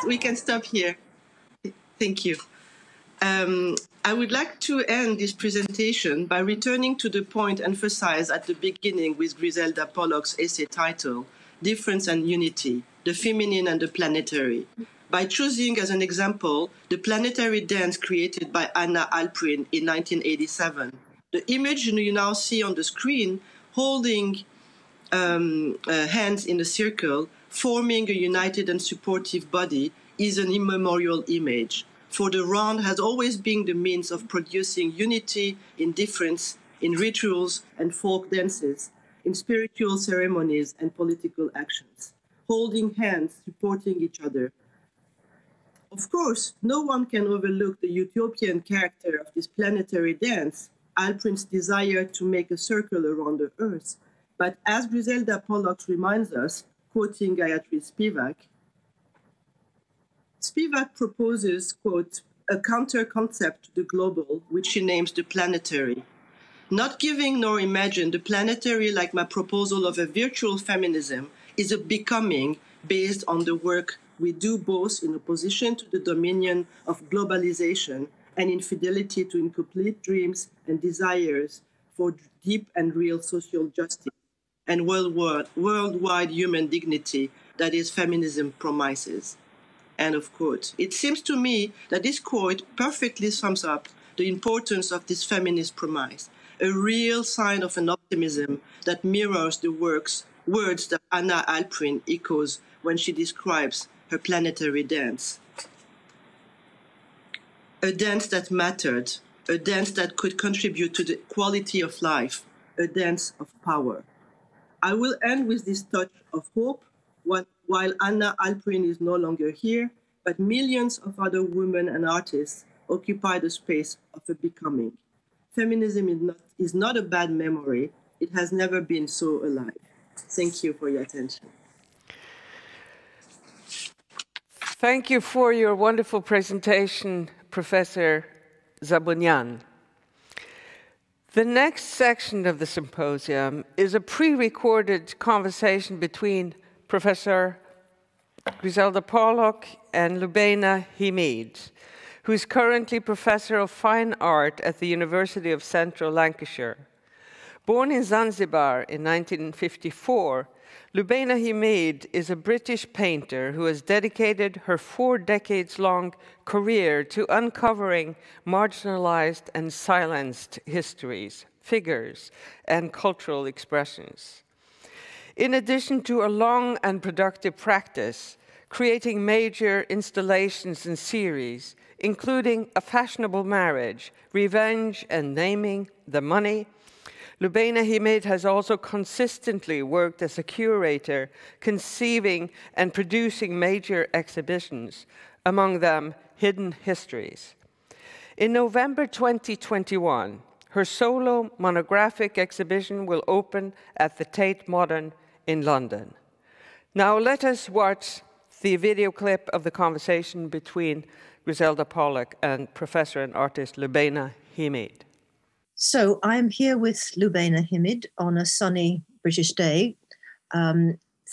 we can stop here. Thank you. I would like to end this presentation by returning to the point emphasized at the beginning with Griselda Pollock's essay title, Difference and Unity, the Feminine and the Planetary, by choosing as an example the planetary dance created by Anna Alprin in 1987. The image you now see on the screen holding hands in a circle, forming a united and supportive body, is an immemorial image. For the round has always been the means of producing unity in difference, in rituals and folk dances, in spiritual ceremonies and political actions, holding hands, supporting each other. Of course, no one can overlook the utopian character of this planetary dance, Alprin's desire to make a circle around the Earth. But as Griselda Pollock reminds us, quoting Gayatri Spivak, Spivak proposes, quote, a counter-concept to the global, which she names the planetary. Not giving nor imagine the planetary like my proposal of a virtual feminism is a becoming based on the work we do both in opposition to the dominion of globalization and in fidelity to incomplete dreams and desires for deep and real social justice and worldwide human dignity that is feminism promises. End of quote. It seems to me that this quote perfectly sums up the importance of this feminist promise, a real sign of an optimism that mirrors the words that Anna Alprin echoes when she describes her planetary dance. A dance that mattered, a dance that could contribute to the quality of life, a dance of power. I will end with this touch of hope. While Anna Alprin is no longer here, but millions of other women and artists occupy the space of a becoming. Feminism is not a bad memory. It has never been so alive. Thank you for your attention. Thank you for your wonderful presentation, Professor Zabunyan. The next section of the symposium is a pre-recorded conversation between Professor Griselda Pollock and Lubaina Himid, who is currently Professor of Fine Art at the University of Central Lancashire. Born in Zanzibar in 1954, Lubaina Himid is a British painter who has dedicated her 4 decades-long career to uncovering marginalized and silenced histories, figures, and cultural expressions. In addition to a long and productive practice, creating major installations and series, including A Fashionable Marriage, Revenge and Naming the Money, Lubaina Himid has also consistently worked as a curator, conceiving and producing major exhibitions, among them Hidden Histories. In November 2021, her solo monographic exhibition will open at the Tate Modern in London. Now let us watch the video clip of the conversation between Griselda Pollock and professor and artist Lubaina Himid. So I'm here with Lubaina Himid on a sunny British day,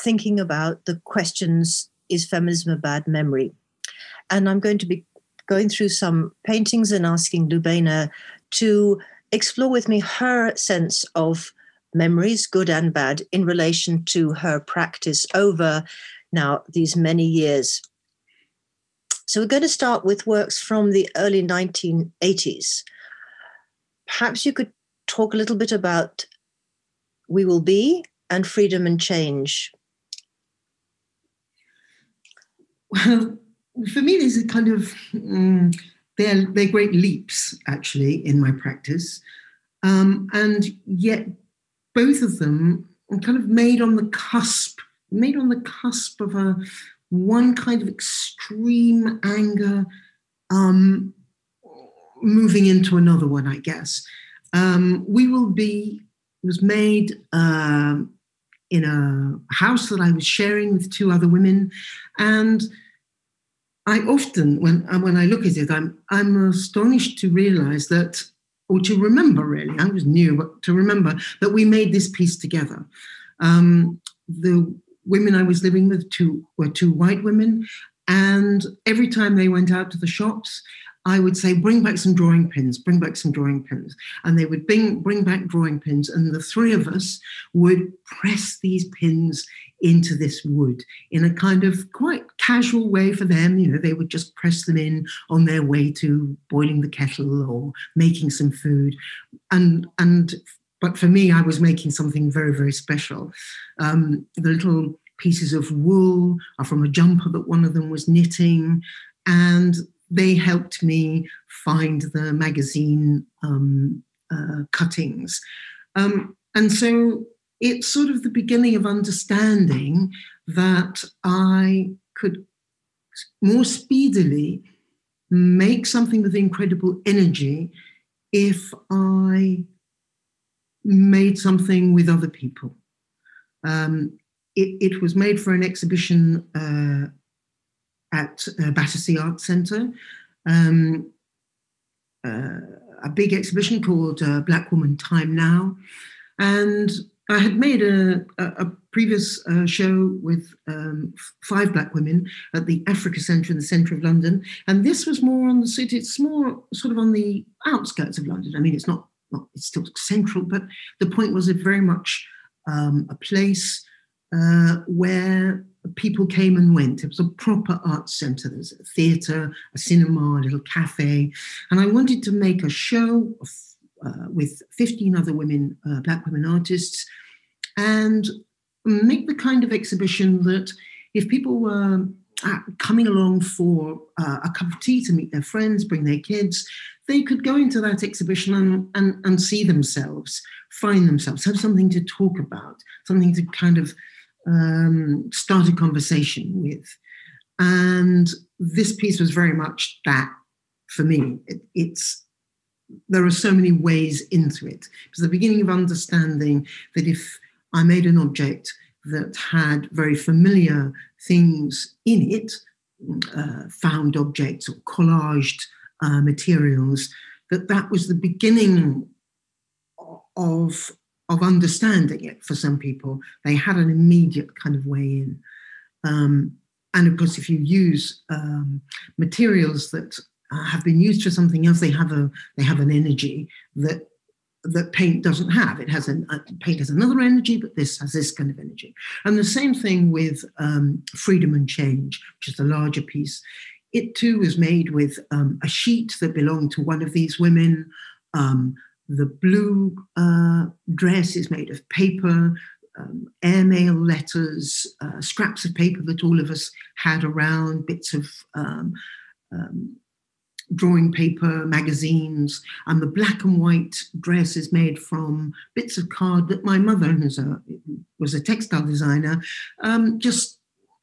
thinking about the questions, is feminism a bad memory? And I'm going to be going through some paintings and asking Lubaina to explore with me her sense of memories, good and bad, in relation to her practice over now these many years. So we're going to start with works from the early 1980s. Perhaps you could talk a little bit about We Will Be and Freedom and Change. Well, for me, there's a kind of, they're great leaps, actually, in my practice. And yet both of them are kind of made on the cusp of one kind of extreme anger moving into another one, I guess. We Will Be was made in a house that I was sharing with 2 other women. And I often, when I look at it, I'm astonished to realize that, or to remember really, I was new, but to remember that we made this piece together. The women I was living with were 2 white women, And every time they went out to the shops, I would say, bring back some drawing pins, bring back some drawing pins. And they would bring back drawing pins, and the three of us would press these pins into this wood in a kind of quite casual way for them. You know, they would just press them in on their way to boiling the kettle or making some food. But for me, I was making something very, very special. The little pieces of wool are from a jumper that one of them was knitting, and they helped me find the magazine cuttings. And so it's sort of the beginning of understanding that I could more speedily make something with incredible energy if I made something with other people. It was made for an exhibition at Battersea Arts Centre, a big exhibition called Black Woman Time Now. And I had made a previous show with 5 Black women at the Africa Centre in the centre of London. And this was more on the city, it's more sort of on the outskirts of London. I mean, it's not it's still central, but the point was it very much a place where people came and went. It was a proper arts centre. There's a theatre, a cinema, a little cafe. And I wanted to make a show with 15 other women, Black women artists, and make the kind of exhibition that if people were coming along for a cup of tea to meet their friends, bring their kids, they could go into that exhibition and see themselves, find themselves, have something to talk about, something to kind of start a conversation with. And this piece was very much that for me. There are so many ways into it. It was the beginning of understanding that if I made an object that had very familiar things in it, found objects or collaged materials, that was the beginning of understanding it for some people. They had an immediate kind of way in. And of course, if you use materials that have been used for something else, they have an energy that paint doesn't have. It has paint has another energy, but this has this kind of energy. And the same thing with Freedom and Change, which is the larger piece. It too was made with a sheet that belonged to one of these women. The blue dress is made of paper, airmail letters, scraps of paper that all of us had around, bits of drawing paper, magazines, and the black and white dress is made from bits of card that my mother, who was a textile designer, just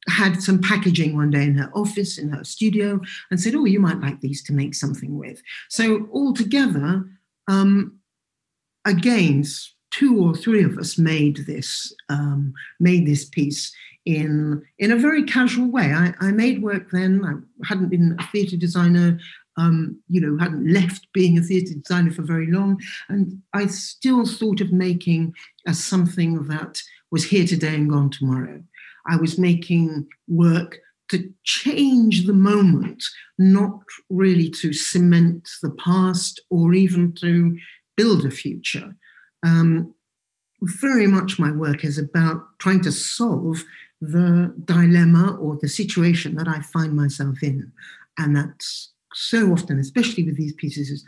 had some packaging one day in her office, in her studio, and said, oh, you might like these to make something with. So altogether, again, 2 or 3 of us made this piece in a very casual way. I made work then. I hadn't been a theatre designer, hadn't left being a theatre designer for very long. And I still thought of making as something that was here today and gone tomorrow. I was making work to change the moment, not really to cement the past or even to build a future. Very much my work is about trying to solve the dilemma or the situation that I find myself in. And that's so often, especially with these pieces, is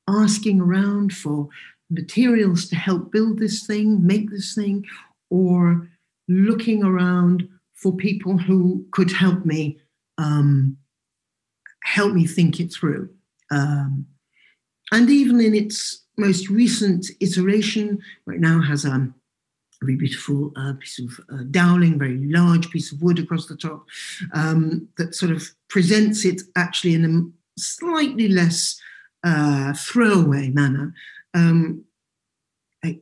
asking around for materials to help build this thing, make this thing, or looking around for people who could help me think it through. And even in its most recent iteration, where it now has a very beautiful piece of dowling, very large piece of wood across the top, that sort of presents it actually in a slightly less throwaway manner.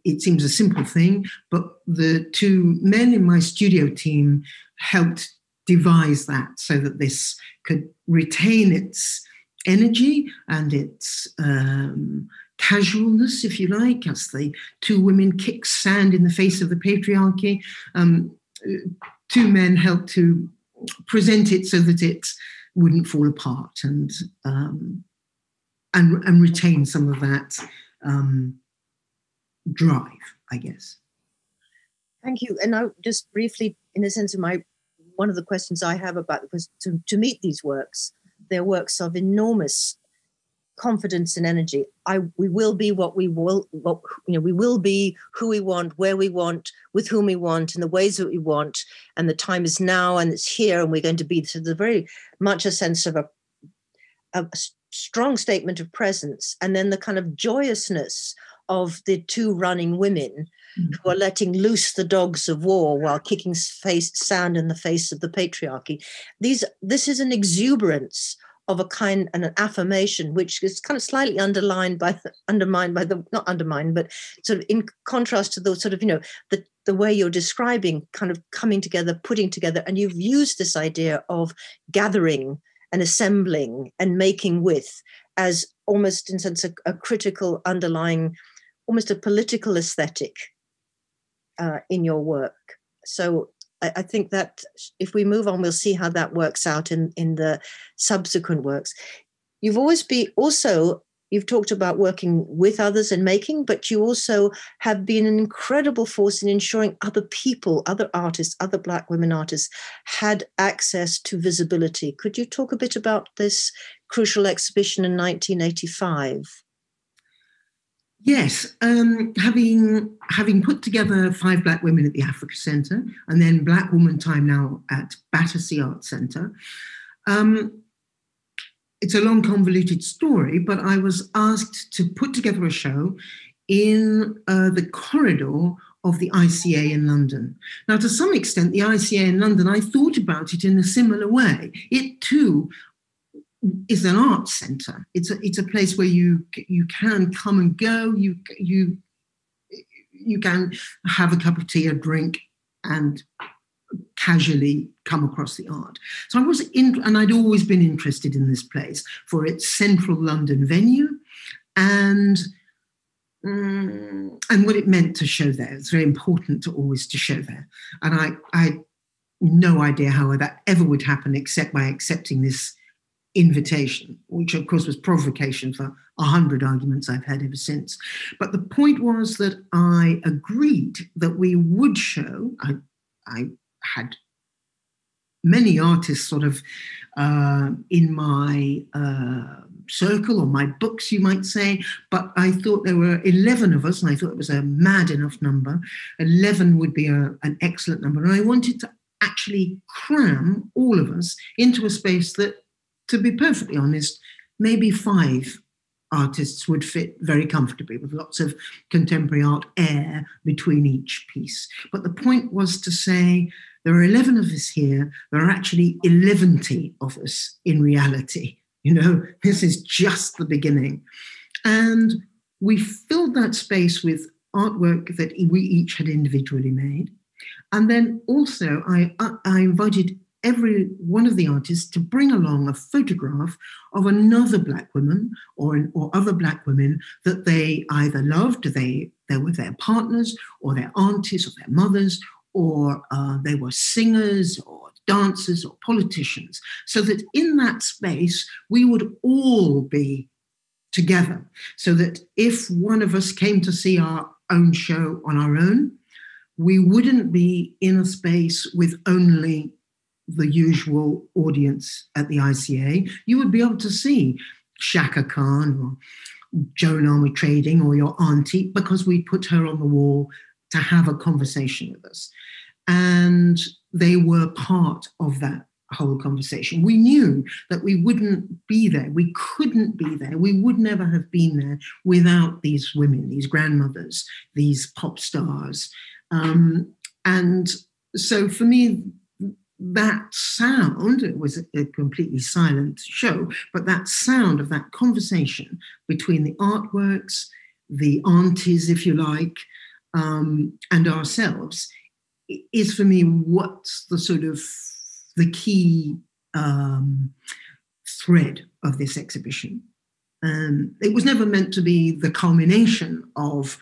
It seems a simple thing, but the 2 men in my studio team helped devise that so that this could retain its energy and its casualness, if you like, as the 2 women kick sand in the face of the patriarchy. 2 men helped to present it so that it wouldn't fall apart and retain some of that drive, I guess. Thank you. And now, just briefly, in a sense of one of the questions I have about was to meet these works. They're works of enormous confidence and energy. We will be what we will. We will be who we want, where we want, with whom we want, in the ways that we want. And the time is now, and it's here, and we're going to be. So there's very much a sense of a strong statement of presence, and then the kind of joyousness of the two running women who are letting loose the dogs of war while kicking sand in the face of the patriarchy. This is an exuberance of a kind and an affirmation, which is kind of slightly undermined by not undermined, but sort of in contrast to the sort of, the way you're describing kind of coming together, putting together, and you've used this idea of gathering and assembling and making with as almost in a sense a critical underlying, almost a political aesthetic in your work. So I think that if we move on, we'll see how that works out in the subsequent works. You've talked about working with others and making, but you also have been an incredible force in ensuring other people, other artists, other Black women artists had access to visibility. Could you talk a bit about this crucial exhibition in 1985? Yes, having put together 5 Black women at the Africa Centre and then Black Woman Time now at Battersea Art Centre, it's a long, convoluted story, but I was asked to put together a show in the corridor of the ICA in London. Now, to some extent, the ICA in London, I thought about it in a similar way. It too is an art centre. It's a place where you can come and go. You can have a cup of tea, a drink, and casually come across the art. So I was and I'd always been interested in this place for its central London venue and what it meant to show there. It's very important to show there. And I had no idea how that ever would happen except by accepting this invitation, which of course was provocation for 100 arguments I've had ever since. But the point was that I agreed that we would show, I had many artists sort of in my circle or my books, you might say, but I thought there were 11 of us and I thought it was a mad enough number. 11 would be an excellent number. And I wanted to actually cram all of us into a space that, to be perfectly honest, maybe 5 artists would fit very comfortably with lots of contemporary art air between each piece. But the point was to say there are 11 of us here. There are actually 11 of us in reality. This is just the beginning. And we filled that space with artwork that we each had individually made. And then also I invited every one of the artists to bring along a photograph of another Black woman or other Black women that they either loved, they were their partners or their aunties or their mothers, or they were singers or dancers or politicians, so that in that space we would all be together, so that if one of us came to see our own show on our own, we wouldn't be in a space with only the usual audience at the ICA. You would be able to see Shaka Khan or Joan Armour-Trading or your auntie, because we put her on the wall to have a conversation with us. And they were part of that whole conversation. We knew that we wouldn't be there. We couldn't be there. We would never have been there without these women, these grandmothers, these pop stars. And so for me, that sound, it was a completely silent show, but that sound of that conversation between the artworks, the aunties, if you like, and ourselves is for me what's the sort of the key thread of this exhibition. It was never meant to be the culmination of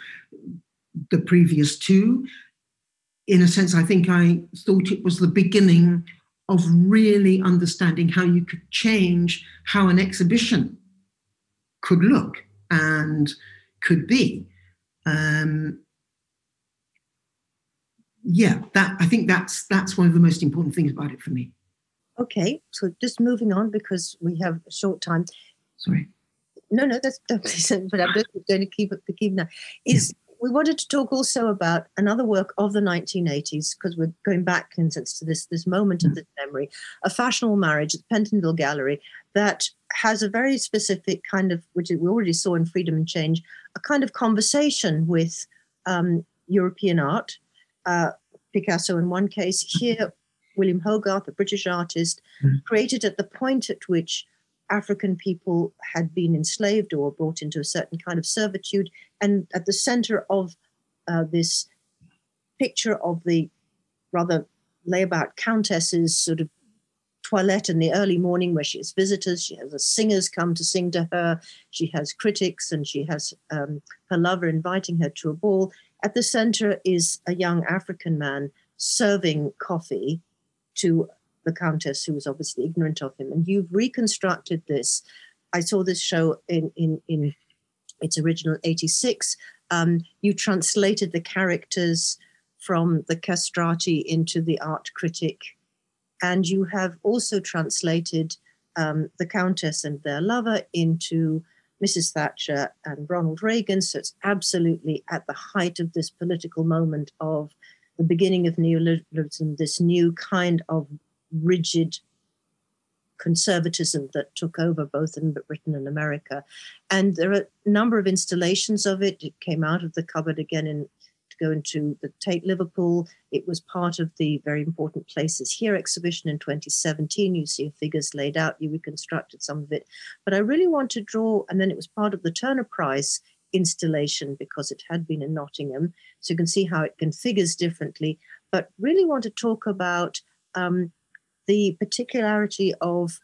the previous 2. In a sense, I think I thought it was the beginning of really understanding how you could change how an exhibition could look and could be. I think that's one of the most important things about it for me. Okay, so just moving on because we have a short time. Sorry. No, that's but I'm just going to keep now. We wanted to talk also about another work of the 1980s, because we're going back in sense to this moment of this memory, A Fashionable Marriage at the Pentonville Gallery, that has a very specific kind of, which we already saw in Freedom and Change, a kind of conversation with European art. Picasso in one case, here William Hogarth, a British artist, created at the point at which African people had been enslaved or brought into a certain kind of servitude. And at the center of this picture of the rather layabout countess's sort of toilette in the early morning, where she has visitors, she has the singers come to sing to her, she has critics, and she has her lover inviting her to a ball. At the center is a young African man serving coffee to the Countess, who was obviously ignorant of him. And you've reconstructed this. I saw this show in its original 86. You translated the characters from the castrati into the art critic. And you have also translated the Countess and their lover into Mrs. Thatcher and Ronald Reagan. So it's absolutely at the height of this political moment of the beginning of neoliberalism, this new kind of rigid conservatism that took over both in Britain and America. And there are a number of installations of it. It came out of the cupboard again to go into the Tate Liverpool. It was part of the Very Important Places Here exhibition in 2017. You see figures laid out. You reconstructed some of it. But I really want to draw, and then it was part of the Turner Prize installation because it had been in Nottingham. So you can see how it configures differently. But really want to talk about the particularity of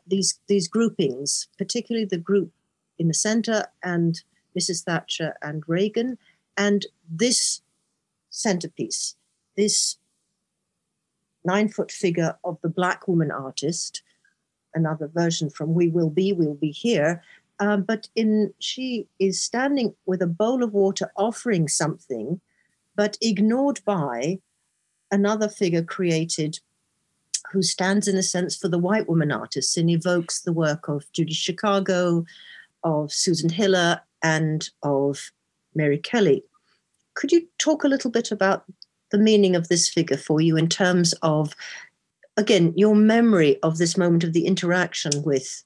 these groupings, particularly the group in the center and Mrs. Thatcher and Reagan, and this centerpiece, this 9-foot figure of the Black woman artist, another version from We'll Be Here, but she is standing with a bowl of water offering something, but ignored by another figure created who stands in a sense for the white woman artists and evokes the work of Judy Chicago, of Susan Hiller, and of Mary Kelly. Could you talk a little bit about the meaning of this figure for you in terms of, again, your memory of this moment of the interaction with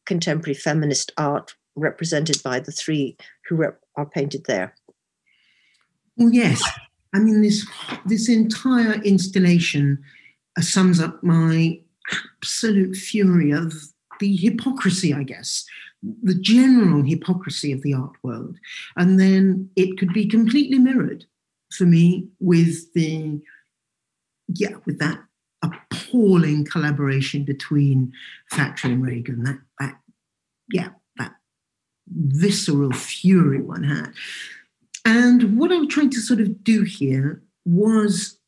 contemporary feminist art represented by the three who are painted there? Well, yes. I mean, this entire installation sums up my absolute fury of the hypocrisy, I guess, the general hypocrisy of the art world. And then it could be completely mirrored for me with with that appalling collaboration between Thatcher and Reagan, that visceral fury one had. And what I was trying to sort of do here was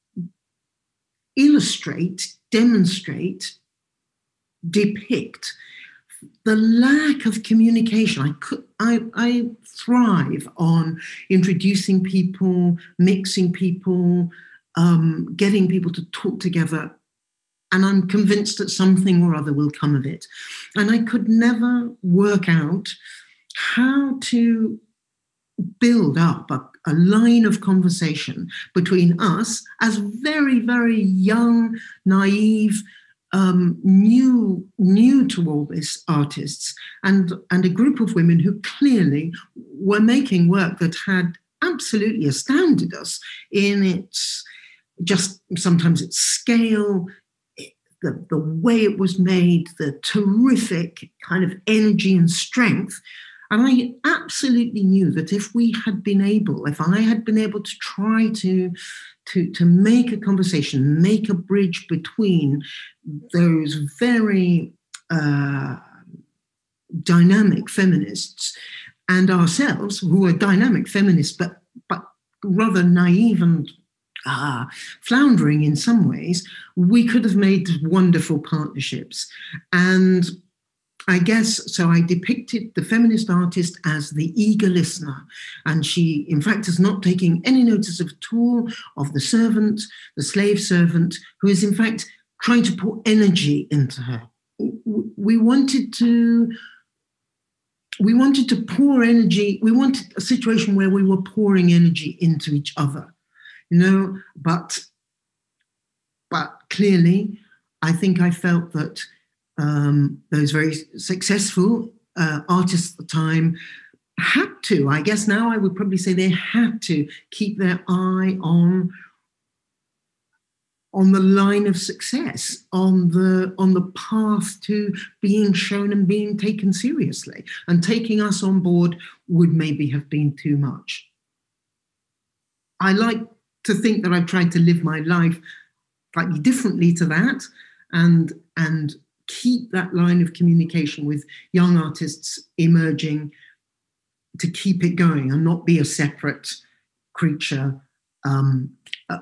illustrate, demonstrate, depict the lack of communication. I thrive on introducing people, mixing people, getting people to talk together, and I'm convinced that something or other will come of it. And I could never work out how to build up a line of conversation between us as very, very young, naive, new to all this artists and a group of women who clearly were making work that had absolutely astounded us in its, just sometimes its scale, the way it was made, the terrific kind of energy and strength. And I absolutely knew that if I had been able to try to make a conversation, make a bridge between those very dynamic feminists and ourselves, who are dynamic feminists, but rather naive and floundering in some ways, we could have made wonderful partnerships. And I guess, so I depicted the feminist artist as the eager listener. And she, in fact, is not taking any notice at all of the servant, the slave servant, who is, in fact, trying to pour energy into her. We wanted to pour energy. We wanted a situation where we were pouring energy into each other, but clearly, I think I felt that those very successful artists at the time had to, I guess now I would probably say they had to keep their eye on the line of success, on the path to being shown and being taken seriously. And taking us on board would maybe have been too much. I like to think that I've tried to live my life slightly differently to that, and keep that line of communication with young artists emerging, to keep it going and not be a separate creature,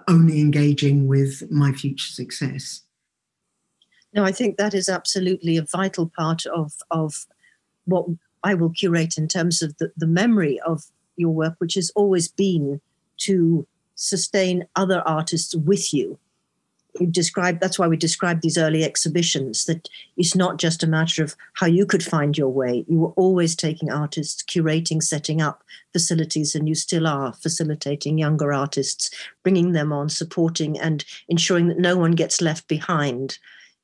only engaging with my future success. No, I think that is absolutely a vital part of what I will curate in terms of the memory of your work, which has always been to sustain other artists with you. That's why we described these early exhibitions, that it's not just a matter of how you could find your way. You were always taking artists, curating, setting up facilities, and you still are facilitating younger artists, bringing them on, supporting and ensuring that no one gets left behind,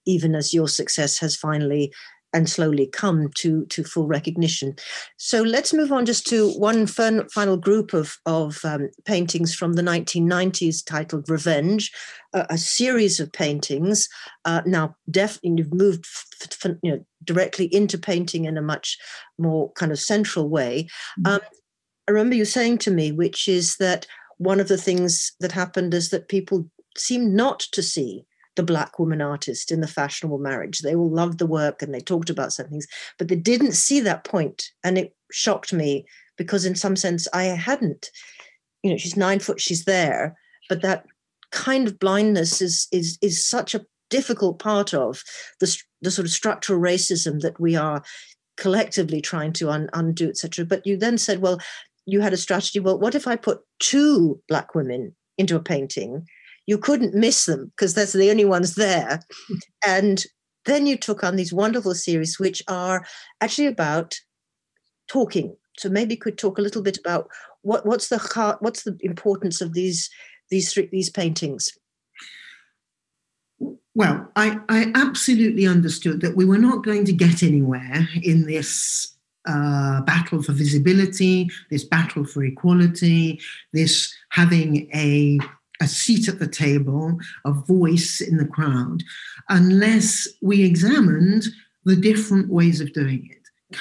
even as your success has finally and slowly come to full recognition. So let's move on just to one final group of paintings from the 1990s titled Revenge, a series of paintings. Now, definitely you've moved directly into painting in a much more kind of central way. I remember you saying to me, which is that one of the things that happened is that people seemed not to see the Black woman artist in the fashionable marriage. They all loved the work and they talked about some things, but they didn't see that point. And it shocked me because in some sense I hadn't, she's 9 foot, she's there, but that kind of blindness is such a difficult part of the sort of structural racism that we are collectively trying to undo, etc. But you then said, well, you had a strategy. Well, what if I put 2 Black women into a painting? You couldn't miss them because that's the only ones there. And then you took on these wonderful series, which are actually about talking. So maybe you could talk a little bit about what's the importance of these paintings. Well, I absolutely understood that we were not going to get anywhere in this battle for visibility, this battle for equality, this having a seat at the table, a voice in the crowd, unless we examined the different ways of doing it.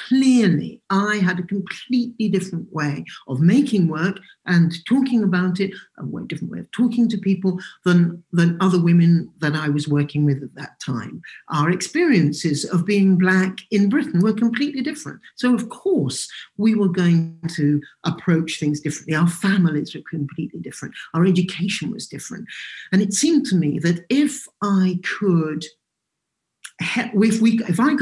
Clearly, I had a completely different way of making work and talking about it, a way different way of talking to people than other women that I was working with at that time. Our experiences of being Black in Britain were completely different. So, of course, we were going to approach things differently. Our families were completely different. Our education was different. And it seemed to me that if I could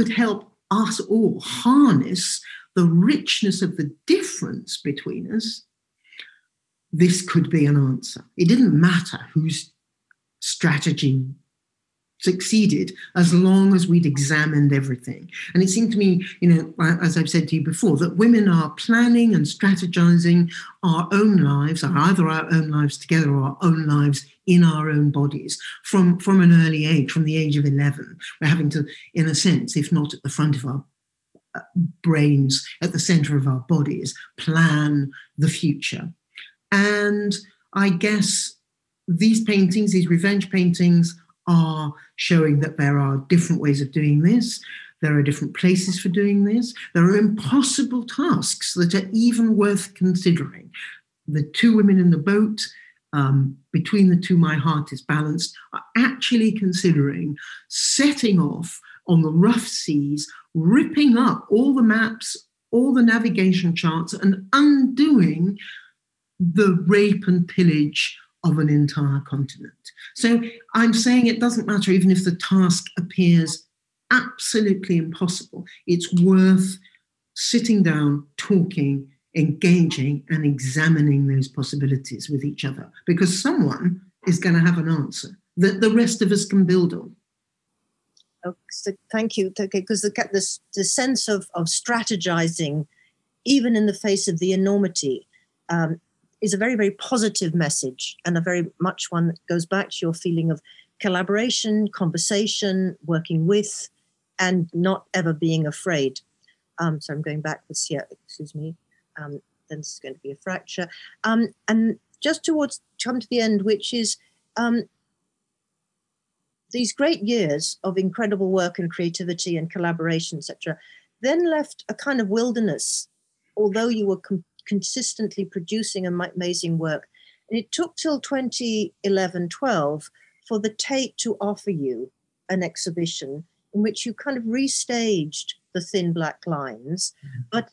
help us all harness the richness of the difference between us, this could be an answer. It didn't matter whose strategy succeeded as long as we'd examined everything. And it seemed to me, as I've said to you before, that women are planning and strategizing our own lives, or either our own lives together or our own lives in our own bodies from an early age, from the age of 11. We're having to, in a sense, if not at the front of our brains, at the center of our bodies, plan the future. And I guess these paintings, these revenge paintings, are showing that there are different ways of doing this. There are different places for doing this. There are impossible tasks that are even worth considering. The 2 women in the boat, between the 2, my heart is balanced, are actually considering setting off on the rough seas, ripping up all the maps, all the navigation charts, and undoing the rape and pillage of an entire continent. So I'm saying it doesn't matter even if the task appears absolutely impossible. It's worth sitting down, talking, engaging, and examining those possibilities with each other, because someone is going to have an answer that the rest of us can build on. Oh, so thank you. Because the sense of strategizing, even in the face of the enormity, is a very, very positive message, and a very much one that goes back to your feeling of collaboration, conversation, working with, and not ever being afraid. So I'm going backwards here, excuse me. Then this is going to be a fracture. And just come to the end, which is these great years of incredible work and creativity and collaboration, etc., then left a kind of wilderness, although you were consistently producing amazing work. And it took till 2011-12 for the Tate to offer you an exhibition in which you kind of restaged the Thin Black Lines, but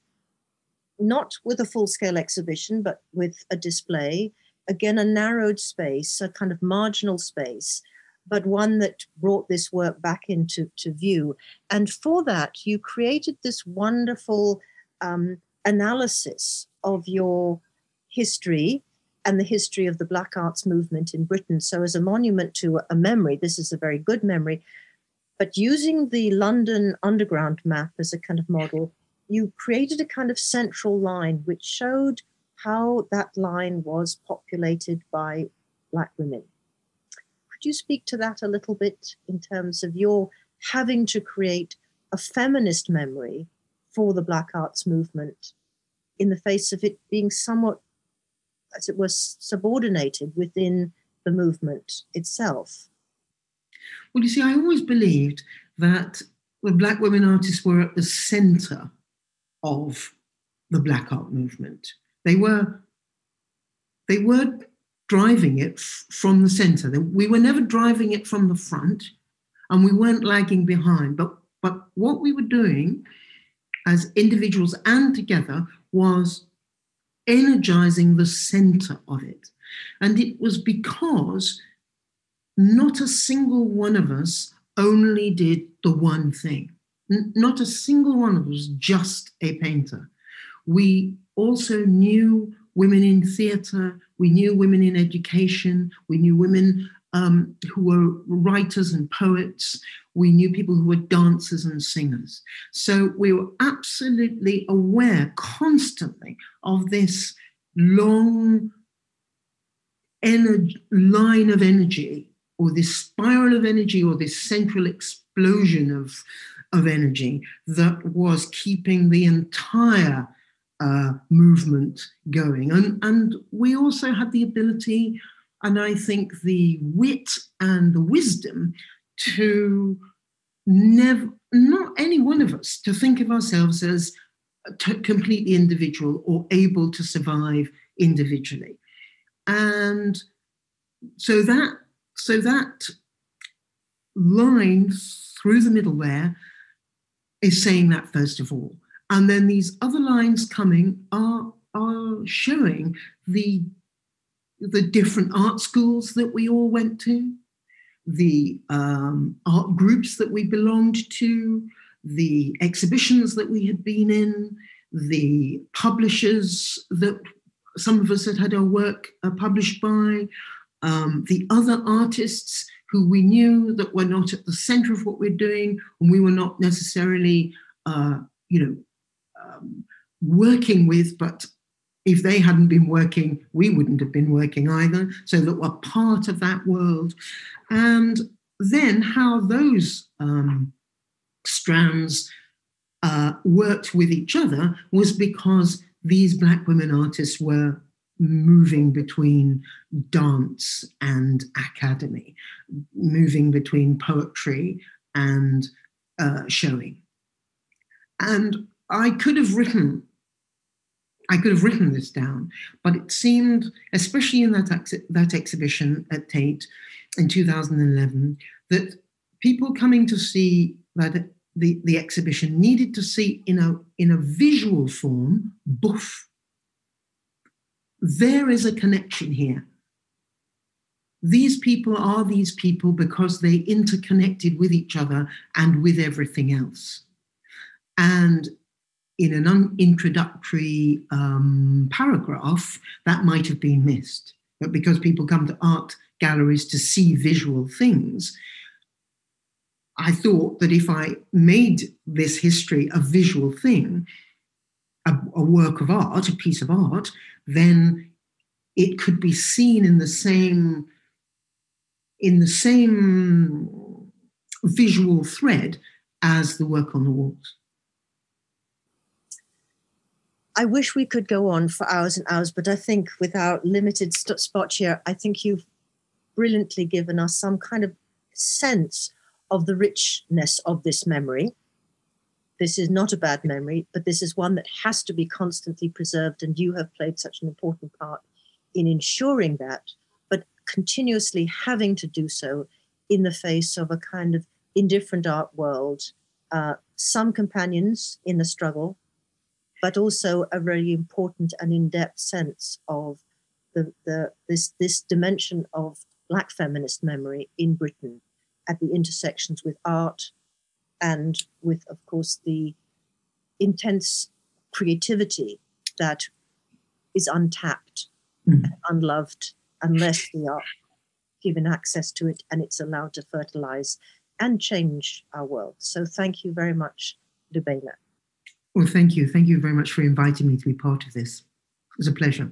not with a full-scale exhibition, but with a display, again, a narrowed space, a kind of marginal space, but one that brought this work back into view. And for that, you created this wonderful analysis of your history and the history of the Black Arts movement in Britain. So as a monument to a memory, this is a very good memory, but using the London Underground map as a kind of model, you created a kind of central line which showed how that line was populated by Black women. Could you speak to that a little bit in terms of your having to create a feminist memory for the Black Arts movement in the face of it being somewhat, as it was, subordinated within the movement itself? Well, you see, I always believed that the Black women artists were at the centre of the Black art movement. They were driving it from the centre. We were never driving it from the front, and we weren't lagging behind. But what we were doing as individuals and together was energising the centre of it. And it was because not a single one of us only did the one thing. Not a single one of us was just a painter. We also knew women in theatre, we knew women in education, we knew women who were writers and poets, we knew people who were dancers and singers. So we were absolutely aware constantly of this long line of energy, or this spiral of energy, or this central explosion of energy that was keeping the entire movement going. And we also had the ability, and I think the wit and the wisdom, to not any one of us to think of ourselves as completely individual or able to survive individually. And so that line through the middle there is saying that first of all. And then these other lines coming are showing the different art schools that we all went to, the art groups that we belonged to, the exhibitions that we had been in, the publishers that some of us had our work published by, the other artists who we knew that were not at the centre of what we're doing, and we were not necessarily, working with, but if they hadn't been working, we wouldn't have been working either, so that we're part of that world. And then how those strands worked with each other was because these Black women artists were moving between dance and academy, moving between poetry and showing. And I could have written this down, but it seemed, especially in that exhibition at Tate in 2011, that people coming to see that the exhibition needed to see in a visual form, boof, there is a connection here. these people are these people because they interconnected with each other and with everything else. And in an introductory paragraph, that might have been missed. But because people come to art galleries to see visual things, I thought that if I made this history a visual thing, a work of art, a piece of art, then it could be seen in the same visual thread as the work on the walls. I wish we could go on for hours and hours, but I think with our limited spot here, I think you've brilliantly given us some kind of sense of the richness of this memory. This is not a bad memory, but this is one that has to be constantly preserved, and you have played such an important part in ensuring that, but continuously having to do so in the face of a kind of indifferent art world, some companions in the struggle, but also a very important and in-depth sense of this dimension of Black feminist memory in Britain at the intersections with art and with, of course, the intense creativity that is untapped and unloved unless we are given access to it and it's allowed to fertilize and change our world. So thank you very much, Lubaina. Well, thank you. Thank you very much for inviting me to be part of this. It was a pleasure.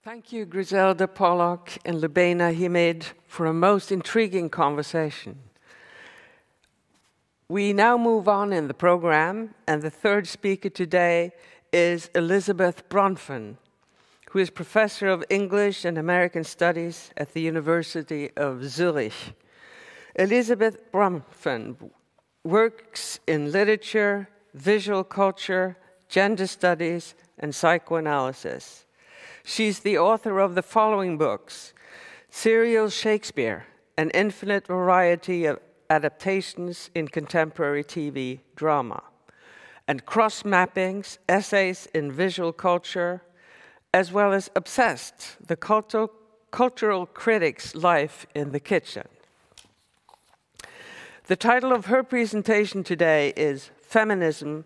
Thank you, Griselda Pollock and Lubaina Himid, for a most intriguing conversation. We now move on in the program, and the third speaker today is Elisabeth Bronfen, who is Professor of English and American Studies at the University of Zürich. Elisabeth Bronfen works in literature, visual culture, gender studies, and psychoanalysis. She's the author of the following books: Serial Shakespeare, an infinite variety of adaptations in contemporary TV drama, and Cross-Mappings, Essays in Visual Culture, as well as Obsessed, the cultural critic's life in the kitchen. The title of her presentation today is Feminism,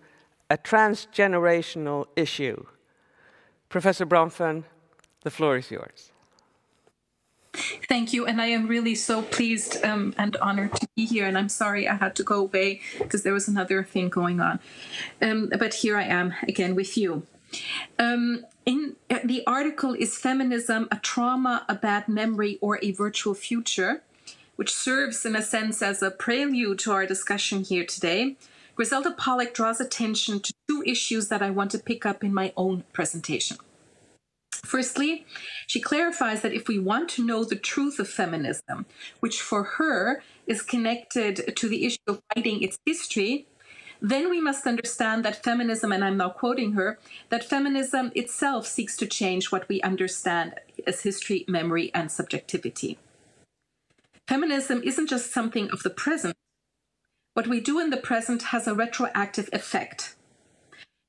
a Transgenerational Issue. Professor Bronfen, the floor is yours. Thank you, and I am really so pleased and honored to be here, and I'm sorry I had to go away because there was another thing going on. But here I am again with you. The article is Feminism, a Trauma, a Bad Memory, or a Virtual Future, which serves in a sense as a prelude to our discussion here today. Griselda Pollock draws attention to two issues that I want to pick up in my own presentation. Firstly, she clarifies that if we want to know the truth of feminism, which for her is connected to the issue of writing its history, then we must understand that feminism, and I'm now quoting her, that feminism itself seeks to change what we understand as history, memory, and subjectivity. Feminism isn't just something of the present. What we do in the present has a retroactive effect.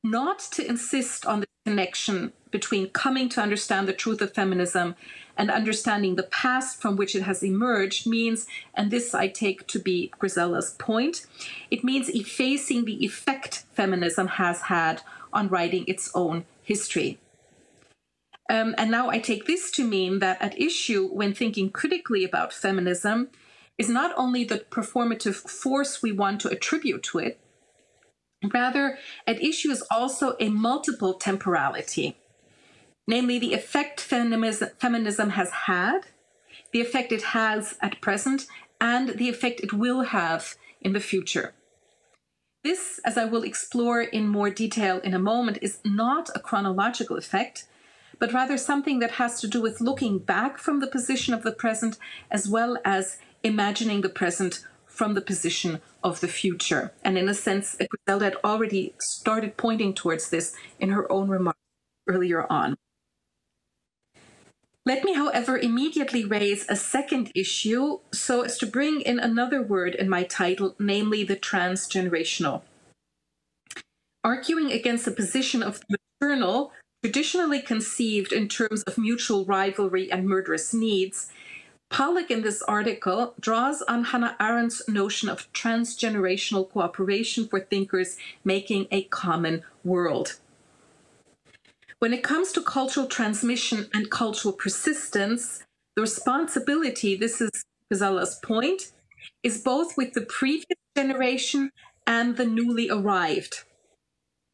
Not to insist on the connection between coming to understand the truth of feminism and understanding the past from which it has emerged means, and this I take to be Griselda's point, it means effacing the effect feminism has had on writing its own history. And now I take this to mean that at issue when thinking critically about feminism is not only the performative force we want to attribute to it, rather at issue is also a multiple temporality, namely the effect feminism has had, the effect it has at present, and the effect it will have in the future. This, as I will explore in more detail in a moment, is not a chronological effect, but rather something that has to do with looking back from the position of the present as well as imagining the present from the position of the future. And in a sense, Griselda had already started pointing towards this in her own remarks earlier on. Let me, however, immediately raise a second issue so as to bring in another word in my title, namely the transgenerational. Arguing against the position of the maternal traditionally conceived in terms of mutual rivalry and murderous needs, Pollock in this article draws on Hannah Arendt's notion of transgenerational cooperation for thinkers making a common world. When it comes to cultural transmission and cultural persistence, the responsibility, this is Griselda's point, is both with the previous generation and the newly arrived.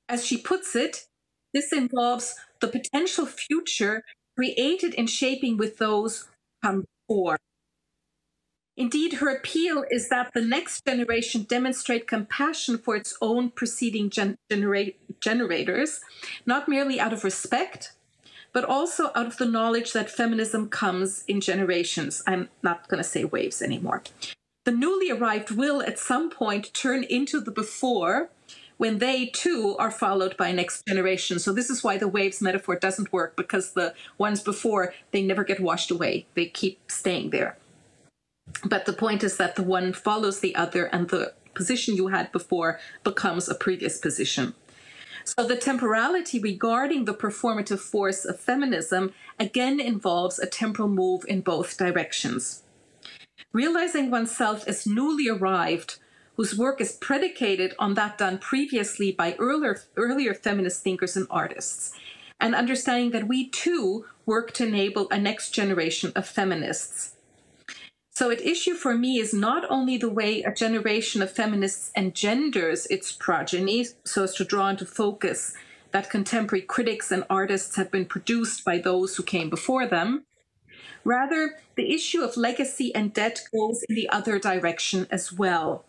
As she puts it, this involves the potential future created in shaping with those who come before. Indeed, her appeal is that the next generation demonstrate compassion for its own preceding generators, not merely out of respect, but also out of the knowledge that feminism comes in generations. I'm not going to say waves anymore. The newly arrived will at some point turn into the before, when they too are followed by next generation. So this is why the waves metaphor doesn't work, because the ones before, they never get washed away. They keep staying there. But the point is that the one follows the other, and the position you had before becomes a previous position. So the temporality regarding the performative force of feminism again involves a temporal move in both directions. Realizing oneself as newly arrived, whose work is predicated on that done previously by earlier feminist thinkers and artists, and understanding that we too work to enable a next generation of feminists. So at issue for me is not only the way a generation of feminists engenders its progeny, so as to draw into focus that contemporary critics and artists have been produced by those who came before them. Rather, the issue of legacy and debt goes in the other direction as well.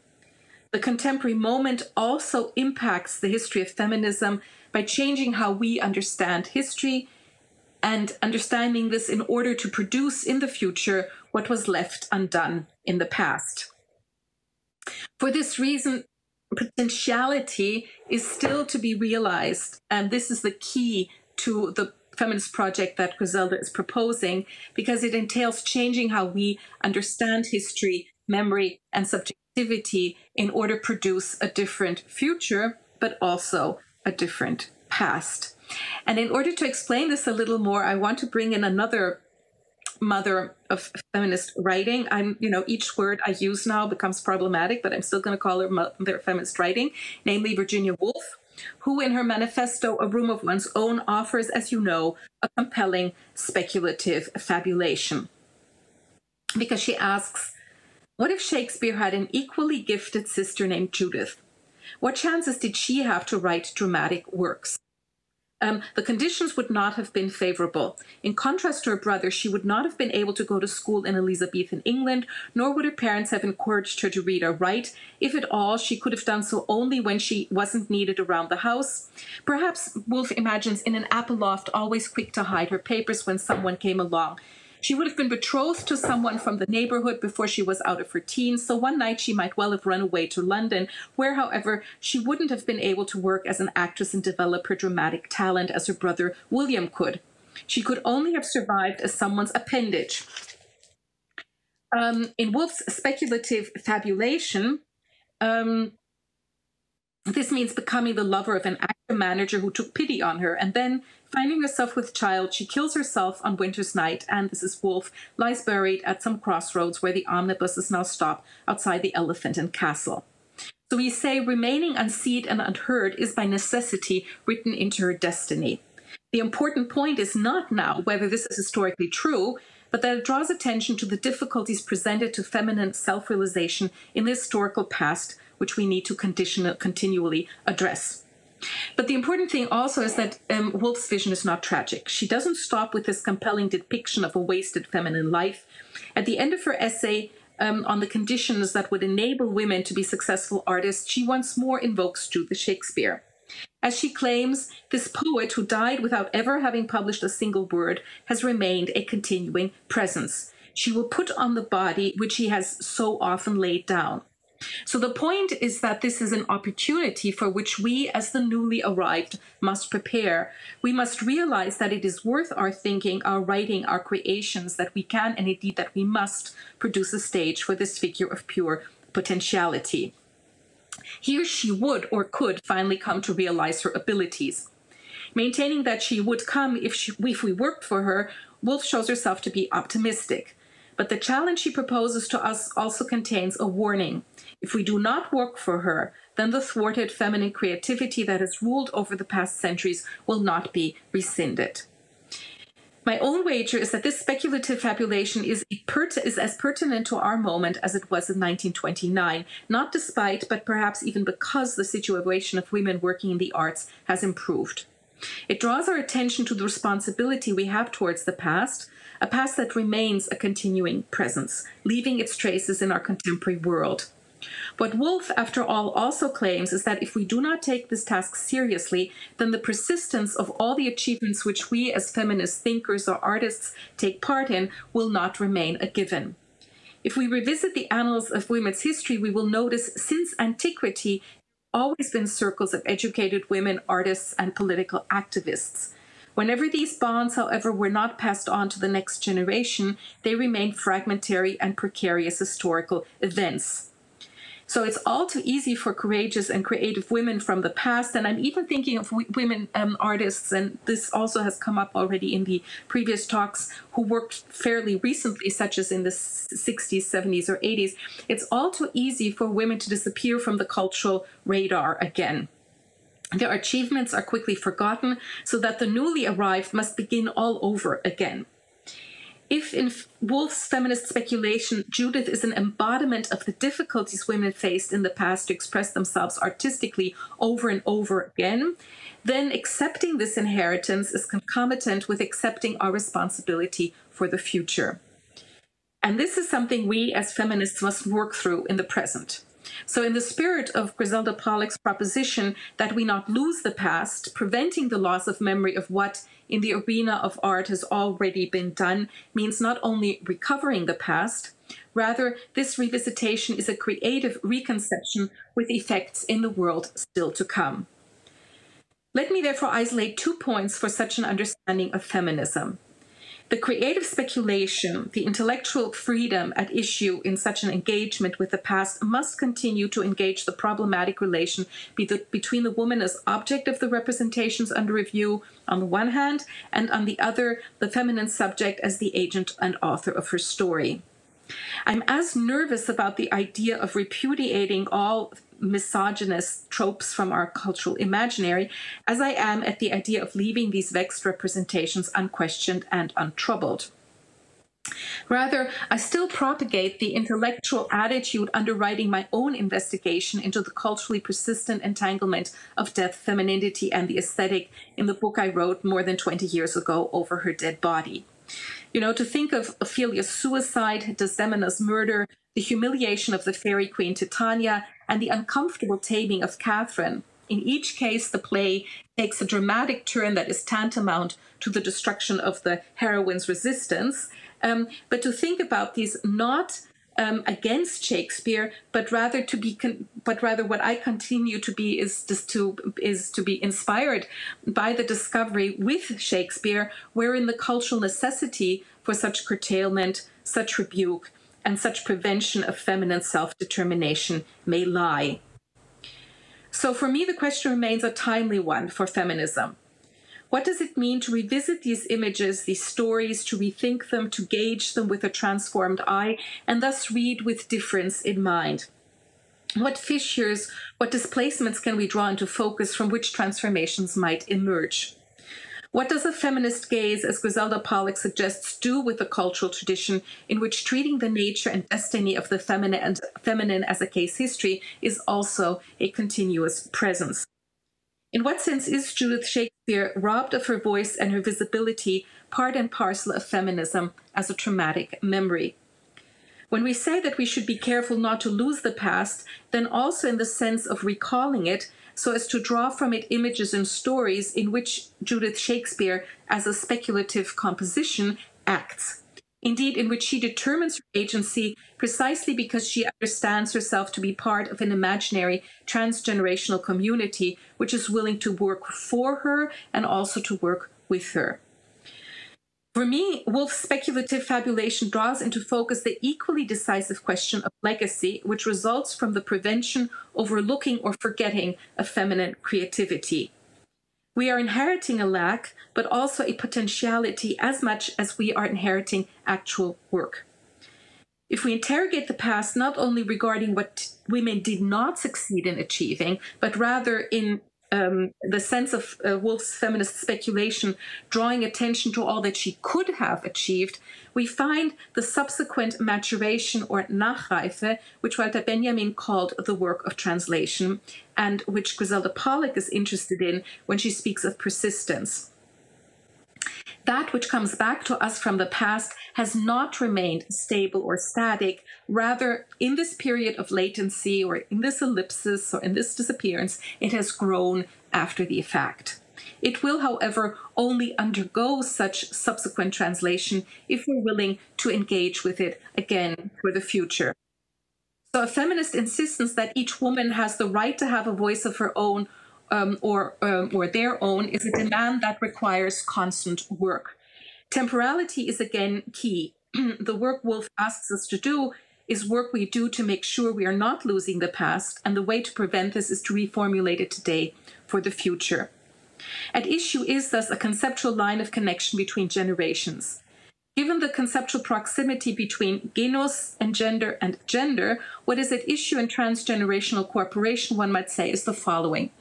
The contemporary moment also impacts the history of feminism by changing how we understand history, and understanding this in order to produce in the future what was left undone in the past. For this reason, potentiality is still to be realized, and this is the key to the feminist project that Griselda is proposing, because it entails changing how we understand history, memory, and subjectivity in order to produce a different future, but also a different past. And in order to explain this a little more, I want to bring in another mother of feminist writing. Each word I use now becomes problematic, but I'm still going to call her mother of feminist writing, namely Virginia Woolf, who in her manifesto, A Room of One's Own, offers, as you know, a compelling speculative fabulation. Because she asks, what if Shakespeare had an equally gifted sister named Judith? What chances did she have to write dramatic works? The conditions would not have been favorable. In contrast to her brother, she would not have been able to go to school in Elizabethan England, nor would her parents have encouraged her to read or write. If at all, she could have done so only when she wasn't needed around the house. Perhaps Woolf imagines in an apple loft, always quick to hide her papers when someone came along. She would have been betrothed to someone from the neighborhood before she was out of her teens, so one night she might well have run away to London, where, however, she wouldn't have been able to work as an actress and develop her dramatic talent as her brother William could. She could only have survived as someone's appendage. In Woolf's speculative fabulation, this means becoming the lover of an actor-manager who took pity on her, and then, finding herself with child, she kills herself on winter's night, and, this is Woolf, lies buried at some crossroads where the omnibuses now stop outside the Elephant and Castle. So we say remaining unseen and unheard is by necessity written into her destiny. The important point is not now whether this is historically true, but that it draws attention to the difficulties presented to feminine self-realization in the historical past, which we need to continually address. But the important thing also is that Woolf's vision is not tragic. She doesn't stop with this compelling depiction of a wasted feminine life. At the end of her essay on the conditions that would enable women to be successful artists, she once more invokes Judith Shakespeare. As she claims, this poet, who died without ever having published a single word, has remained a continuing presence. She will put on the body which he has so often laid down. So the point is that this is an opportunity for which we, as the newly arrived, must prepare. We must realize that it is worth our thinking, our writing, our creations, that we can, and indeed that we must, produce a stage for this figure of pure potentiality. Here she would or could finally come to realize her abilities. Maintaining that she would come if we worked for her, Woolf shows herself to be optimistic. But the challenge she proposes to us also contains a warning. If we do not work for her, then the thwarted feminine creativity that has ruled over the past centuries will not be rescinded. My own wager is that this speculative fabulation is as pertinent to our moment as it was in 1929, not despite, but perhaps even because the situation of women working in the arts has improved. It draws our attention to the responsibility we have towards the past, a past that remains a continuing presence, leaving its traces in our contemporary world. What Woolf, after all, also claims is that if we do not take this task seriously, then the persistence of all the achievements which we as feminist thinkers or artists take part in will not remain a given. If we revisit the annals of women's history, we will notice since antiquity, there have always been circles of educated women, artists, and political activists. Whenever these bonds, however, were not passed on to the next generation, they remained fragmentary and precarious historical events. So it's all too easy for courageous and creative women from the past, and I'm even thinking of women artists, and this also has come up already in the previous talks, who worked fairly recently, such as in the 60s, 70s, or 80s. It's all too easy for women to disappear from the cultural radar again. Their achievements are quickly forgotten, so that the newly arrived must begin all over again. If in Woolf's feminist speculation, Judith is an embodiment of the difficulties women faced in the past to express themselves artistically over and over again, then accepting this inheritance is concomitant with accepting our responsibility for the future. And this is something we as feminists must work through in the present. So in the spirit of Griselda Pollock's proposition that we not lose the past, preventing the loss of memory of what in the arena of art has already been done means not only recovering the past, rather this revisitation is a creative reconception with effects in the world still to come. Let me therefore isolate 2 points for such an understanding of feminism. The creative speculation, the intellectual freedom at issue in such an engagement with the past must continue to engage the problematic relation between the woman as object of the representations under review on the one hand, and on the other, the feminine subject as the agent and author of her story. I'm as nervous about the idea of repudiating all misogynist tropes from our cultural imaginary as I am at the idea of leaving these vexed representations unquestioned and untroubled. Rather, I still propagate the intellectual attitude underwriting my own investigation into the culturally persistent entanglement of death, femininity, and the aesthetic in the book I wrote more than 20 years ago, Over Her Dead Body. You know, to think of Ophelia's suicide, Desdemona's murder, the humiliation of the fairy queen Titania, and the uncomfortable taming of Catherine. In each case, the play takes a dramatic turn that is tantamount to the destruction of the heroine's resistance. But to think about these not against Shakespeare, but rather what I continue to be is to be inspired by the discovery with Shakespeare, wherein the cultural necessity for such curtailment, such rebuke, and such prevention of feminine self-determination may lie. So for me, the question remains a timely one for feminism. What does it mean to revisit these images, these stories, to rethink them, to gauge them with a transformed eye, and thus read with difference in mind? What fissures, what displacements can we draw into focus from which transformations might emerge? What does a feminist gaze, as Griselda Pollock suggests, do with a cultural tradition in which treating the nature and destiny of the feminine as a case history is also a continuous presence? In what sense is Judith Shakespeare, robbed of her voice and her visibility, part and parcel of feminism as a traumatic memory? When we say that we should be careful not to lose the past, then also in the sense of recalling it, so as to draw from it images and stories in which Judith Shakespeare, as a speculative composition, acts. Indeed, in which she determines her agency precisely because she understands herself to be part of an imaginary transgenerational community which is willing to work for her and also to work with her. For me, Woolf's speculative fabulation draws into focus the equally decisive question of legacy, which results from the prevention, overlooking, or forgetting of feminine creativity. We are inheriting a lack, but also a potentiality as much as we are inheriting actual work. If we interrogate the past not only regarding what women did not succeed in achieving, but rather in the sense of Woolf's feminist speculation, drawing attention to all that she could have achieved, we find the subsequent maturation or Nachreife, which Walter Benjamin called the work of translation, and which Griselda Pollock is interested in when she speaks of persistence. That which comes back to us from the past has not remained stable or static. Rather, in this period of latency, or in this ellipsis, or in this disappearance, it has grown after the fact. It will, however, only undergo such subsequent translation if we're willing to engage with it again for the future. So a feminist insistence that each woman has the right to have a voice of her own or their own is a demand that requires constant work. Temporality is again key. The work Woolf asks us to do is work we do to make sure we are not losing the past, and the way to prevent this is to reformulate it today for the future. At issue is thus a conceptual line of connection between generations. Given the conceptual proximity between genos and gender, what is at issue in transgenerational cooperation, one might say, is the following.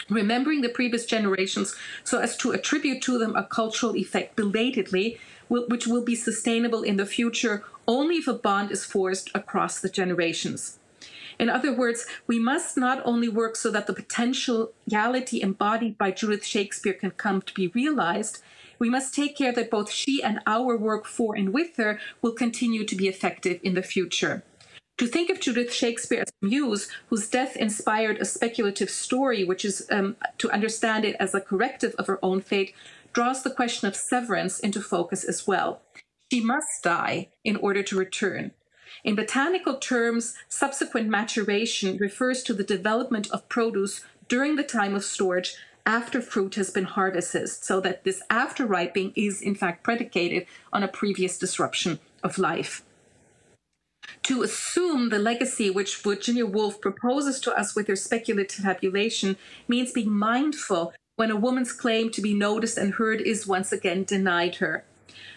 Remembering the previous generations so as to attribute to them a cultural effect belatedly, which will be sustainable in the future only if a bond is forced across the generations. In other words, we must not only work so that the potentiality embodied by Judith Shakespeare can come to be realized, we must take care that both she and our work for and with her will continue to be effective in the future. To think of Judith Shakespeare as a muse whose death inspired a speculative story, which is to understand it as a corrective of her own fate, draws the question of severance into focus as well. She must die in order to return. In botanical terms, subsequent maturation refers to the development of produce during the time of storage after fruit has been harvested, so that this after ripening is in fact predicated on a previous disruption of life. To assume the legacy which Virginia Woolf proposes to us with her speculative tabulation means being mindful when a woman's claim to be noticed and heard is once again denied her.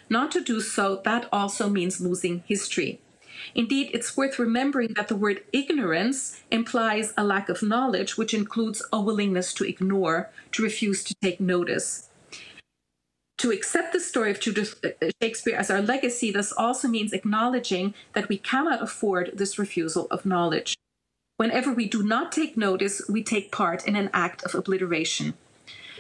Not to do so, that also means losing history. Indeed, it's worth remembering that the word ignorance implies a lack of knowledge, which includes a willingness to ignore, to refuse to take notice. To accept the story of Judith Shakespeare as our legacy thus also means acknowledging that we cannot afford this refusal of knowledge. Whenever we do not take notice, we take part in an act of obliteration.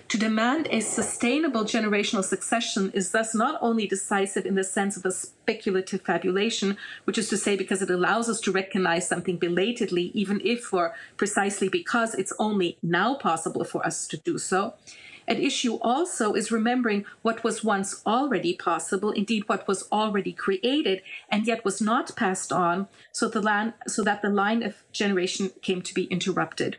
To demand a sustainable generational succession is thus not only decisive in the sense of a speculative fabulation, which is to say because it allows us to recognize something belatedly, even if or precisely because it's only now possible for us to do so. At issue also is remembering what was once already possible, indeed what was already created, and yet was not passed on, so that the line of generation came to be interrupted.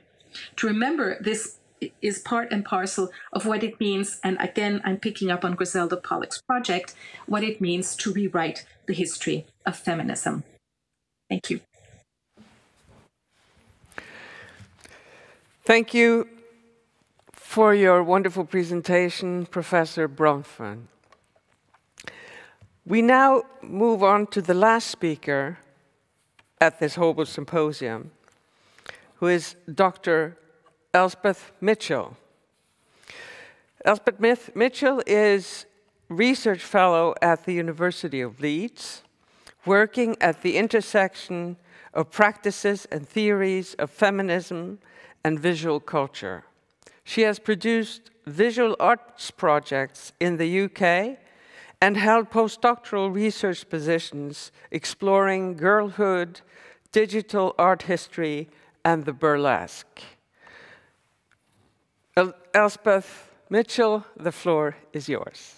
To remember this is part and parcel of what it means, and again I'm picking up on Griselda Pollock's project, what it means to rewrite the history of feminism. Thank you. Thank you for your wonderful presentation, Professor Bronfen. We now move on to the last speaker at this Holberg Symposium, who is Dr. Elspeth Mitchell. Elspeth Mitchell is Research Fellow at the University of Leeds, working at the intersection of practices and theories of feminism and visual culture. She has produced visual arts projects in the UK and held postdoctoral research positions exploring girlhood, digital art history, and the burlesque. Elspeth Mitchell, the floor is yours.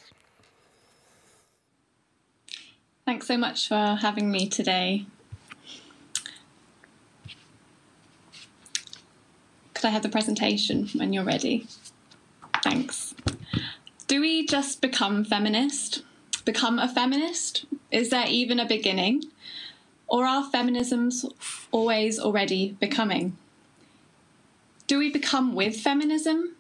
Thanks so much for having me today. Could I have the presentation when you're ready? Thanks. Do we just become feminist? Become a feminist? Is there even a beginning? Or are feminisms always already becoming? Do we become with feminism?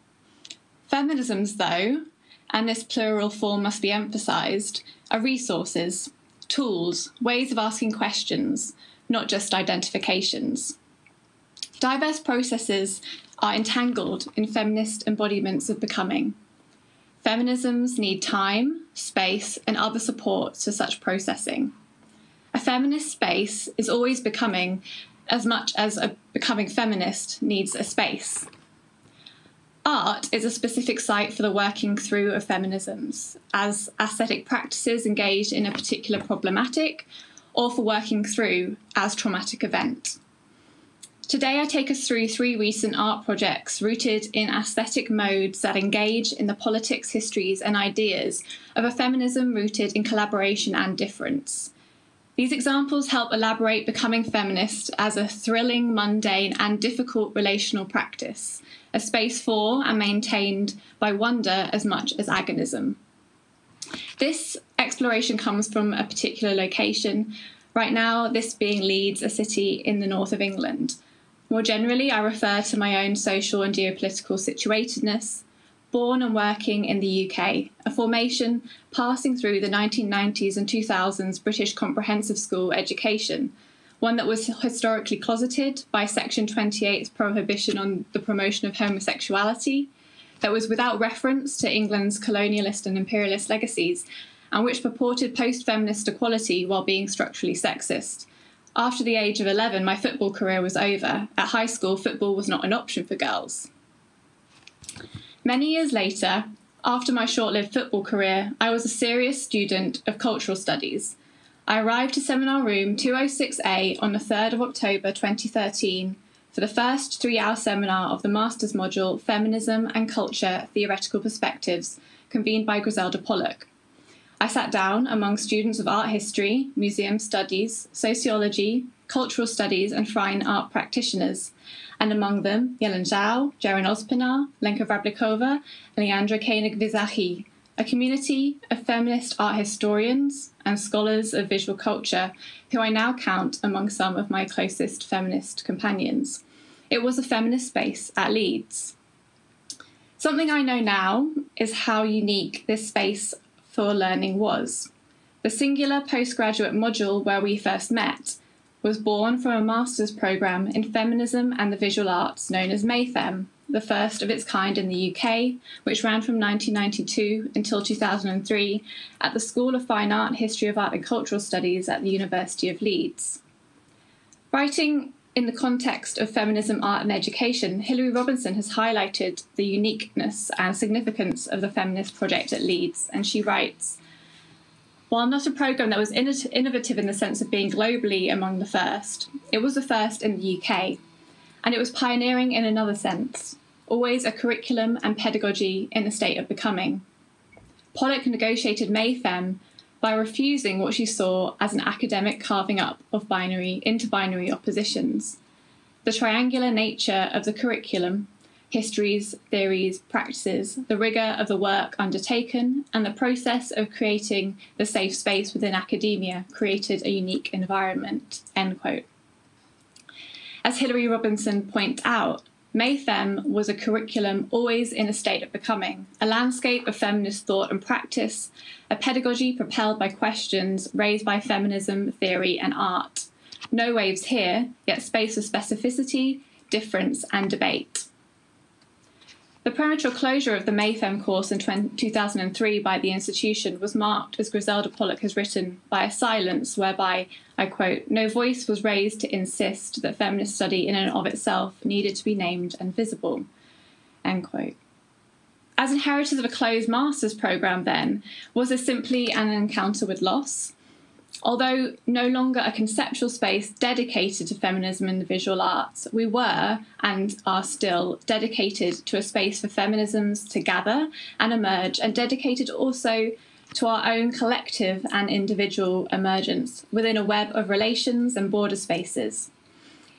Feminisms, though, and this plural form must be emphasised, are resources, tools, ways of asking questions, not just identifications. Diverse processes are entangled in feminist embodiments of becoming. Feminisms need time, space, and other supports for such processing. A feminist space is always becoming as much as a becoming feminist needs a space. Art is a specific site for the working through of feminisms, as aesthetic practices engaged in a particular problematic, or for working through as traumatic event. Today I take us through 3 recent art projects rooted in aesthetic modes that engage in the politics, histories and ideas of a feminism rooted in collaboration and difference. These examples help elaborate becoming feminist as a thrilling, mundane and difficult relational practice, a space for and maintained by wonder as much as agonism. This exploration comes from a particular location, right now this being Leeds, a city in the north of England. More generally, I refer to my own social and geopolitical situatedness, born and working in the UK, a formation passing through the 1990s and 2000s British comprehensive school education, one that was historically closeted by Section 28's prohibition on the promotion of homosexuality, that was without reference to England's colonialist and imperialist legacies, and which purported post-feminist equality while being structurally sexist. After the age of 11, my football career was over. At high school, football was not an option for girls. Many years later, after my short-lived football career, I was a serious student of cultural studies. I arrived to seminar room 206A on the 3rd of October 2013 for the first 3-hour seminar of the master's module Feminism and Culture Theoretical Perspectives, convened by Griselda Pollock. I sat down among students of art history, museum studies, sociology, cultural studies and fine art practitioners, and among them Jelen Zhao, Jaren Ospina, Lenka Vrablikova, and Leandra Koenig-Vizahi, a community of feminist art historians and scholars of visual culture who I now count among some of my closest feminist companions. It was a feminist space at Leeds. Something I know now is how unique this space for learning was. The singular postgraduate module where we first met was born from a master's programme in feminism and the visual arts known as MayFem, the first of its kind in the UK, which ran from 1992 until 2003 at the School of Fine Art, History of Art and Cultural Studies at the University of Leeds. Writing in the context of feminism, art and education, Hilary Robinson has highlighted the uniqueness and significance of the feminist project at Leeds, and she writes, "While not a programme that was innovative in the sense of being globally among the first, it was the first in the UK, and it was pioneering in another sense, always a curriculum and pedagogy in a state of becoming. Pollock negotiated MayFem by refusing what she saw as an academic carving up of binary oppositions. The triangular nature of the curriculum, histories, theories, practices, the rigour of the work undertaken, and the process of creating the safe space within academia created a unique environment," end quote. As Hilary Robinson points out, MayFem was a curriculum always in a state of becoming, a landscape of feminist thought and practice, a pedagogy propelled by questions raised by feminism, theory and art. No waves here, yet space of specificity, difference and debate. The premature closure of the MayFem course in 2003 by the institution was marked, as Griselda Pollock has written, by a silence whereby, I quote, "no voice was raised to insist that feminist study in and of itself needed to be named and visible," end quote. As inheritors of a closed master's programme then, was this simply an encounter with loss? Although no longer a conceptual space dedicated to feminism and the visual arts, we were, and are still, dedicated to a space for feminisms to gather and emerge, and dedicated also to our own collective and individual emergence within a web of relations and border spaces.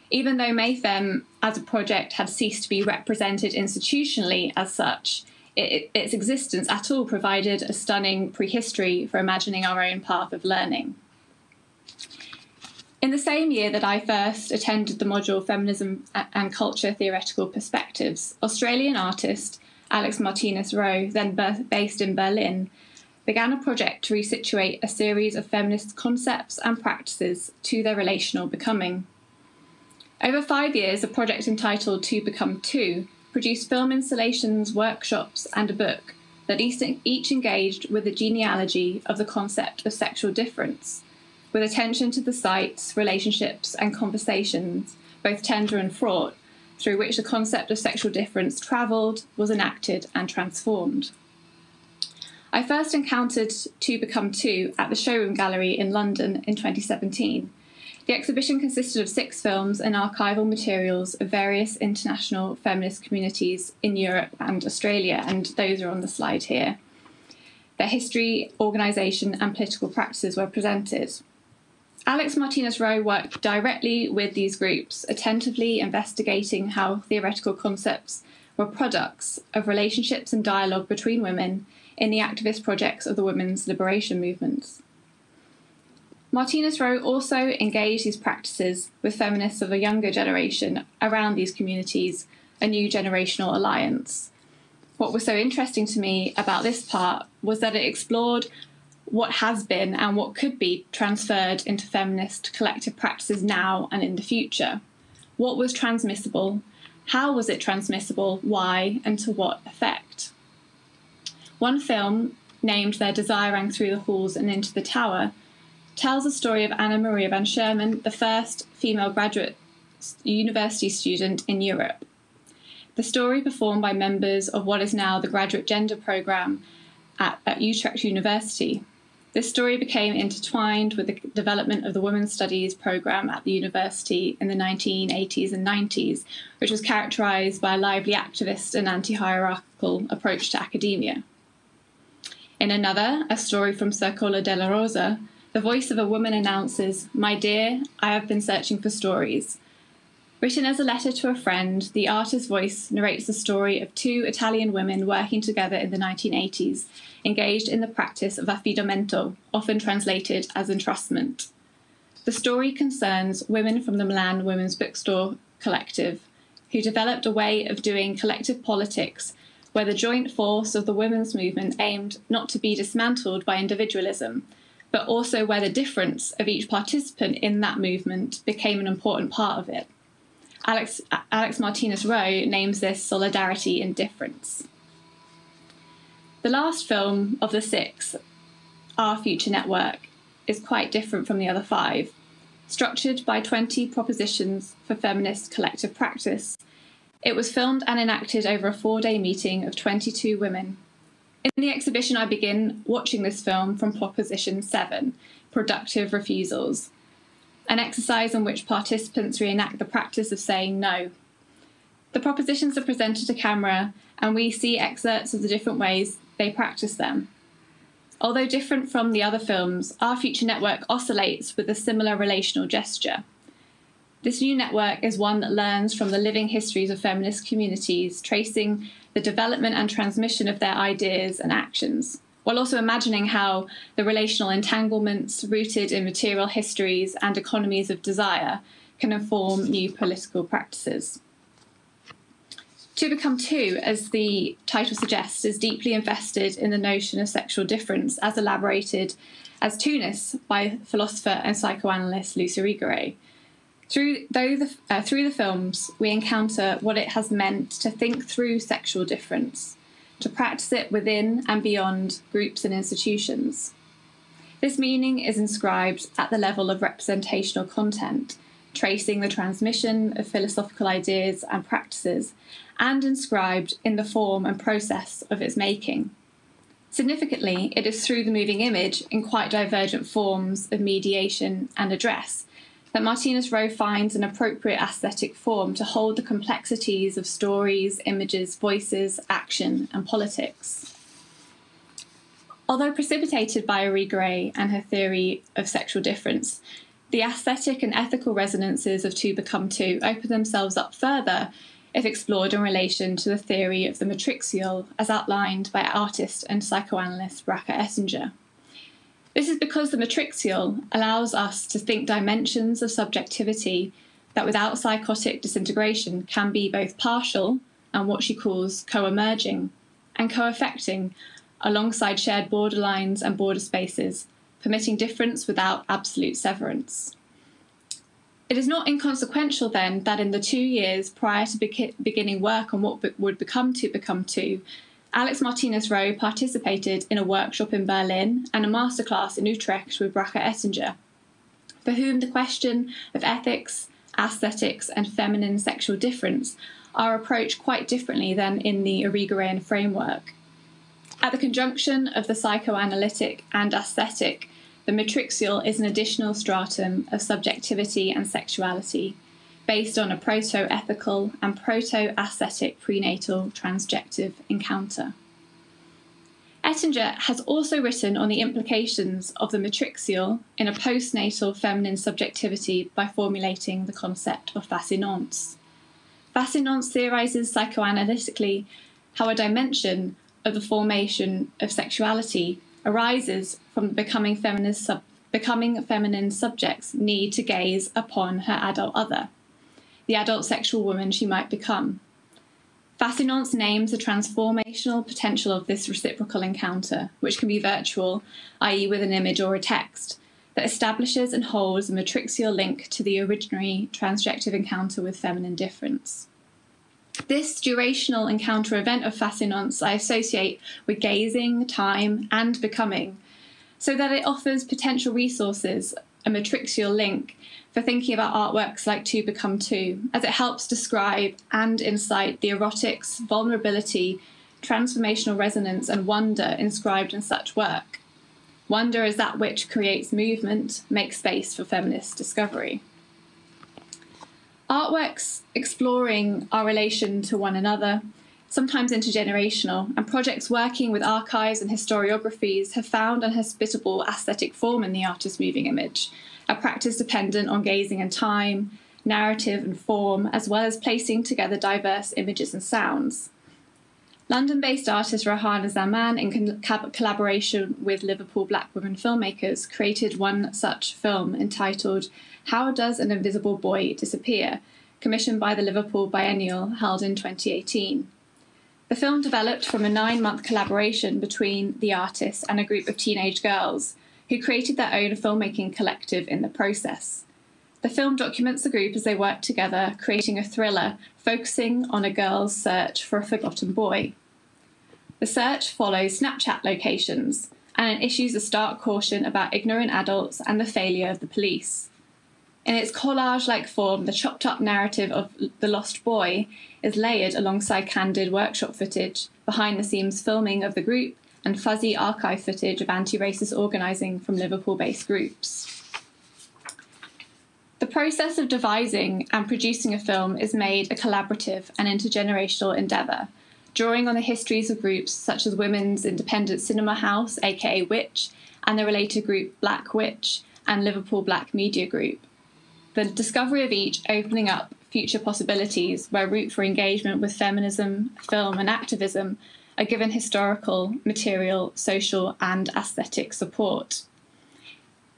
Even though MayFem as a project had ceased to be represented institutionally as such, its existence at all provided a stunning prehistory for imagining our own path of learning. In the same year that I first attended the module Feminism and Culture Theoretical Perspectives, Australian artist Alex Martinez-Rowe, then based in Berlin, began a project to resituate a series of feminist concepts and practices to their relational becoming. Over 5 years, a project entitled To Become Two produced film installations, workshops, and a book that each engaged with the genealogy of the concept of sexual difference, with attention to the sites, relationships, and conversations, both tender and fraught, through which the concept of sexual difference travelled, was enacted, and transformed. I first encountered To Become Two at the Showroom Gallery in London in 2017. The exhibition consisted of 6 films and archival materials of various international feminist communities in Europe and Australia, and those are on the slide here. Their history, organisation, and political practices were presented. Alex Martinez-Rowe worked directly with these groups, attentively investigating how theoretical concepts were products of relationships and dialogue between women in the activist projects of the women's liberation movements. Martinez-Rowe also engaged these practices with feminists of a younger generation around these communities, a new generational alliance. What was so interesting to me about this part was that it explored what has been and what could be transferred into feminist collective practices now and in the future. What was transmissible? How was it transmissible? Why? And to what effect? One film, named Their Desire Rang Through the Halls and Into the Tower, tells the story of Anna Maria van Sherman, the first female graduate university student in Europe. The story, performed by members of what is now the Graduate Gender Programme at Utrecht University. This story became intertwined with the development of the Women's Studies programme at the university in the 1980s and 90s, which was characterised by a lively activist and anti-hierarchical approach to academia. In another, A Story from Circola della Rosa, the voice of a woman announces, "My dear, I have been searching for stories." Written as a letter to a friend, the artist's voice narrates the story of 2 Italian women working together in the 1980s, engaged in the practice of affidamento, often translated as entrustment. The story concerns women from the Milan Women's Bookstore Collective, who developed a way of doing collective politics where the joint force of the women's movement aimed not to be dismantled by individualism, but also where the difference of each participant in that movement became an important part of it. Alex Martinez-Rowe names this solidarity in difference. The last film of the 6, Our Future Network, is quite different from the other 5. Structured by 20 propositions for feminist collective practice, it was filmed and enacted over a 4-day meeting of 22 women. In the exhibition, I begin watching this film from Proposition 7, Productive Refusals, an exercise in which participants reenact the practice of saying no. The propositions are presented to camera, and we see excerpts of the different ways they practice them. Although different from the other films, Our Future Network oscillates with a similar relational gesture. This new network is one that learns from the living histories of feminist communities, tracing the development and transmission of their ideas and actions, while also imagining how the relational entanglements rooted in material histories and economies of desire can inform new political practices. To Become Two, as the title suggests, is deeply invested in the notion of sexual difference as elaborated as two-ness by philosopher and psychoanalyst Luce Irigaray. Through the films, we encounter what it has meant to think through sexual difference, to practice it within and beyond groups and institutions. This meaning is inscribed at the level of representational content, tracing the transmission of philosophical ideas and practices, and inscribed in the form and process of its making. Significantly, it is through the moving image, in quite divergent forms of mediation and address, that Martinez-Rowe finds an appropriate aesthetic form to hold the complexities of stories, images, voices, action, and politics. Although precipitated by Irigaray and her theory of sexual difference, the aesthetic and ethical resonances of To Become Two open themselves up further if explored in relation to the theory of the matrixial as outlined by artist and psychoanalyst Raka Essinger. This is because the matrixial allows us to think dimensions of subjectivity that without psychotic disintegration can be both partial and what she calls co-emerging, and co-affecting alongside shared borderlines and border spaces, permitting difference without absolute severance. It is not inconsequential, then, that in the 2 years prior to beginning work on what would become To, Alex Martinez-Rowe participated in a workshop in Berlin and a masterclass in Utrecht with Bracha Ettinger, for whom the question of ethics, aesthetics, and feminine sexual difference are approached quite differently than in the Irigaray framework. At the conjunction of the psychoanalytic and aesthetic, the matrixial is an additional stratum of subjectivity and sexuality, based on a proto-ethical and proto-aesthetic prenatal transjective encounter. Ettinger has also written on the implications of the matrixial in a postnatal feminine subjectivity by formulating the concept of fascinance. Fascinance theorises psychoanalytically how a dimension of the formation of sexuality arises from the becoming feminine subject's need to gaze upon her adult other, the adult sexual woman she might become. Fascinance names the transformational potential of this reciprocal encounter, which can be virtual, i.e. with an image or a text, that establishes and holds a matrixial link to the originary transjective encounter with feminine difference. This durational encounter event of fascinance I associate with gazing, time, and becoming, so that it offers potential resources, a matrixial link, for thinking about artworks like To Become To, as it helps describe and incite the erotics, vulnerability, transformational resonance, and wonder inscribed in such work. Wonder is that which creates movement, makes space for feminist discovery. Artworks exploring our relation to one another, sometimes intergenerational, and projects working with archives and historiographies have found an hospitable aesthetic form in the artist's moving image, a practice dependent on gazing in time, narrative and form, as well as placing together diverse images and sounds. London-based artist Rahana Zaman, in collaboration with Liverpool black women filmmakers, created one such film entitled How Does an Invisible Boy Disappear?, commissioned by the Liverpool Biennial held in 2018. The film developed from a 9-month collaboration between the artist and a group of teenage girls who created their own filmmaking collective in the process. The film documents the group as they work together, creating a thriller focusing on a girl's search for a forgotten boy. The search follows Snapchat locations and issues a stark caution about ignorant adults and the failure of the police. In its collage-like form, the chopped-up narrative of the lost boy is layered alongside candid workshop footage, behind-the-scenes filming of the group, and fuzzy archive footage of anti-racist organising from Liverpool-based groups. The process of devising and producing a film is made a collaborative and intergenerational endeavour, drawing on the histories of groups such as Women's Independent Cinema House, aka Witch, and the related group Black Witch, and Liverpool Black Media Group. The discovery of each opening up future possibilities where route for engagement with feminism, film and activism are given historical, material, social and aesthetic support.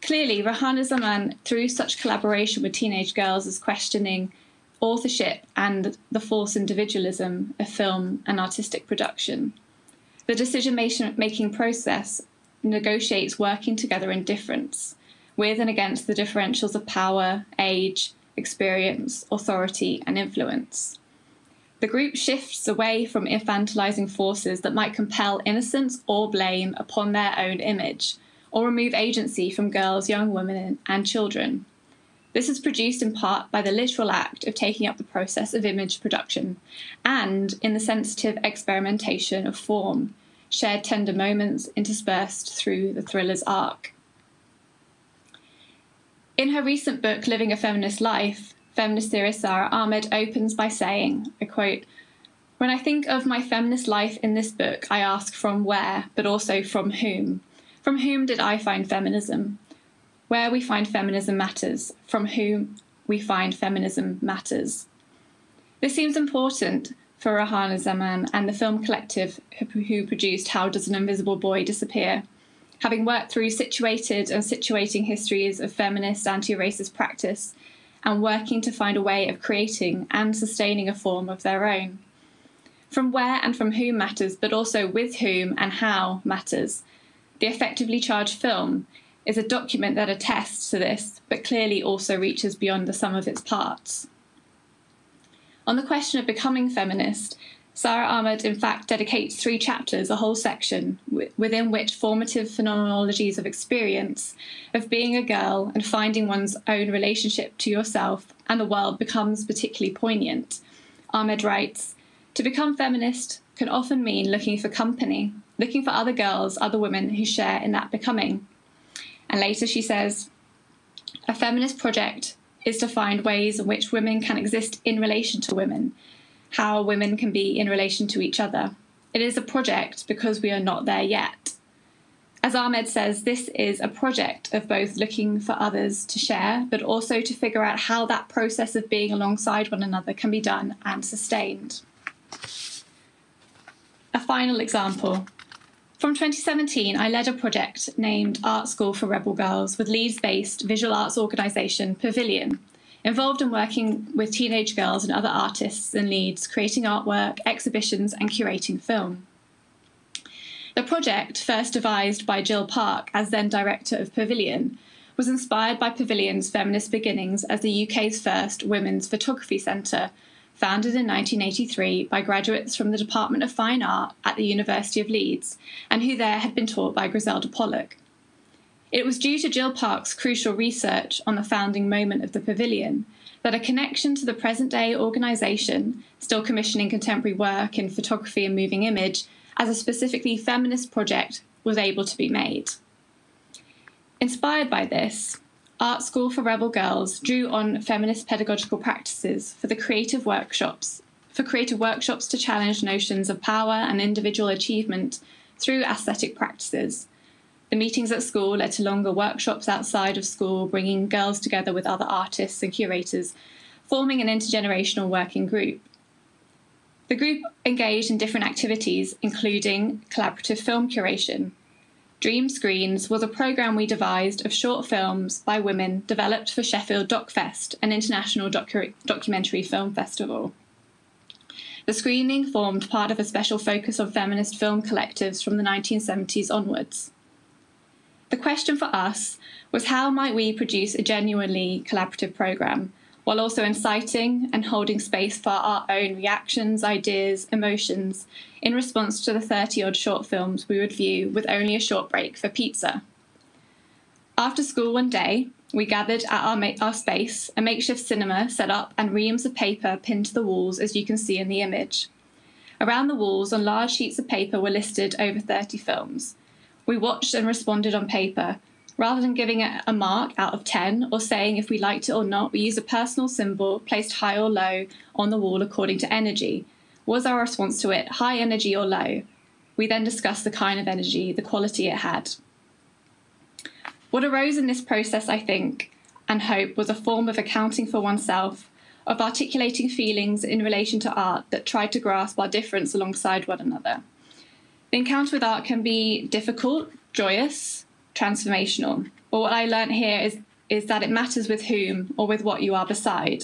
Clearly, Rahana Zaman, through such collaboration with teenage girls, is questioning authorship and the false individualism of film and artistic production. The decision-making process negotiates working together in difference, with and against the differentials of power, age, experience, authority, and influence. The group shifts away from infantilizing forces that might compel innocence or blame upon their own image, or remove agency from girls, young women, and children. This is produced in part by the literal act of taking up the process of image production, and in the sensitive experimentation of form, shared tender moments interspersed through the thriller's arc. In her recent book, Living a Feminist Life, feminist theorist Sara Ahmed opens by saying, I quote, "When I think of my feminist life in this book, I ask from where, but also from whom. From whom did I find feminism? Where we find feminism matters. From whom we find feminism matters." This seems important for Rahana Zaman and the film collective who produced How Does an Invisible Boy Disappear, having worked through situated and situating histories of feminist anti-racist practice and working to find a way of creating and sustaining a form of their own. From where and from whom matters, but also with whom and how matters. The effectively charged film is a document that attests to this, but clearly also reaches beyond the sum of its parts. On the question of becoming feminist, Sara Ahmed, in fact, dedicates 3 chapters, a whole section, within which formative phenomenologies of experience, of being a girl and finding one's own relationship to yourself and the world becomes particularly poignant. Ahmed writes, "To become feminist can often mean looking for company, looking for other girls, other women who share in that becoming." And later she says, "A feminist project is to find ways in which women can exist in relation to women, how women can be in relation to each other. It is a project because we are not there yet." As Ahmed says, this is a project of both looking for others to share, but also to figure out how that process of being alongside one another can be done and sustained. A final example. From 2017, I led a project named Art School for Rebel Girls with Leeds-based visual arts organisation Pavilion, involved in working with teenage girls and other artists in Leeds, creating artwork, exhibitions and curating film. The project, first devised by Jill Park as then director of Pavilion, was inspired by Pavilion's feminist beginnings as the UK's first women's photography centre, founded in 1983 by graduates from the Department of Fine Art at the University of Leeds, and who there had been taught by Griselda Pollock. It was due to Jill Park's crucial research on the founding moment of the Pavilion that a connection to the present-day organisation, still commissioning contemporary work in photography and moving image, as a specifically feminist project was able to be made. Inspired by this, Art School for Rebel Girls drew on feminist pedagogical practices for creative workshops to challenge notions of power and individual achievement through aesthetic practices. The meetings at school led to longer workshops outside of school, bringing girls together with other artists and curators, forming an intergenerational working group. The group engaged in different activities, including collaborative film curation. Dream Screens was a programme we devised of short films by women developed for Sheffield DocFest, an international documentary film festival. The screening formed part of a special focus on feminist film collectives from the 1970s onwards. The question for us was how might we produce a genuinely collaborative programme, while also inciting and holding space for our own reactions, ideas, emotions, in response to the 30-odd short films we would view with only a short break for pizza. After school one day, we gathered at our space, a makeshift cinema set up and reams of paper pinned to the walls, as you can see in the image. Around the walls, on large sheets of paper, were listed over 30 films. We watched and responded on paper. Rather than giving it a mark out of 10 or saying if we liked it or not, we used a personal symbol placed high or low on the wall according to energy. Was our response to it high energy or low? We then discussed the kind of energy, the quality it had. What arose in this process, I think, and hope, was a form of accounting for oneself, of articulating feelings in relation to art that tried to grasp our difference alongside one another. The encounter with art can be difficult, joyous, transformational. But what I learnt here is that it matters with whom or with what you are beside.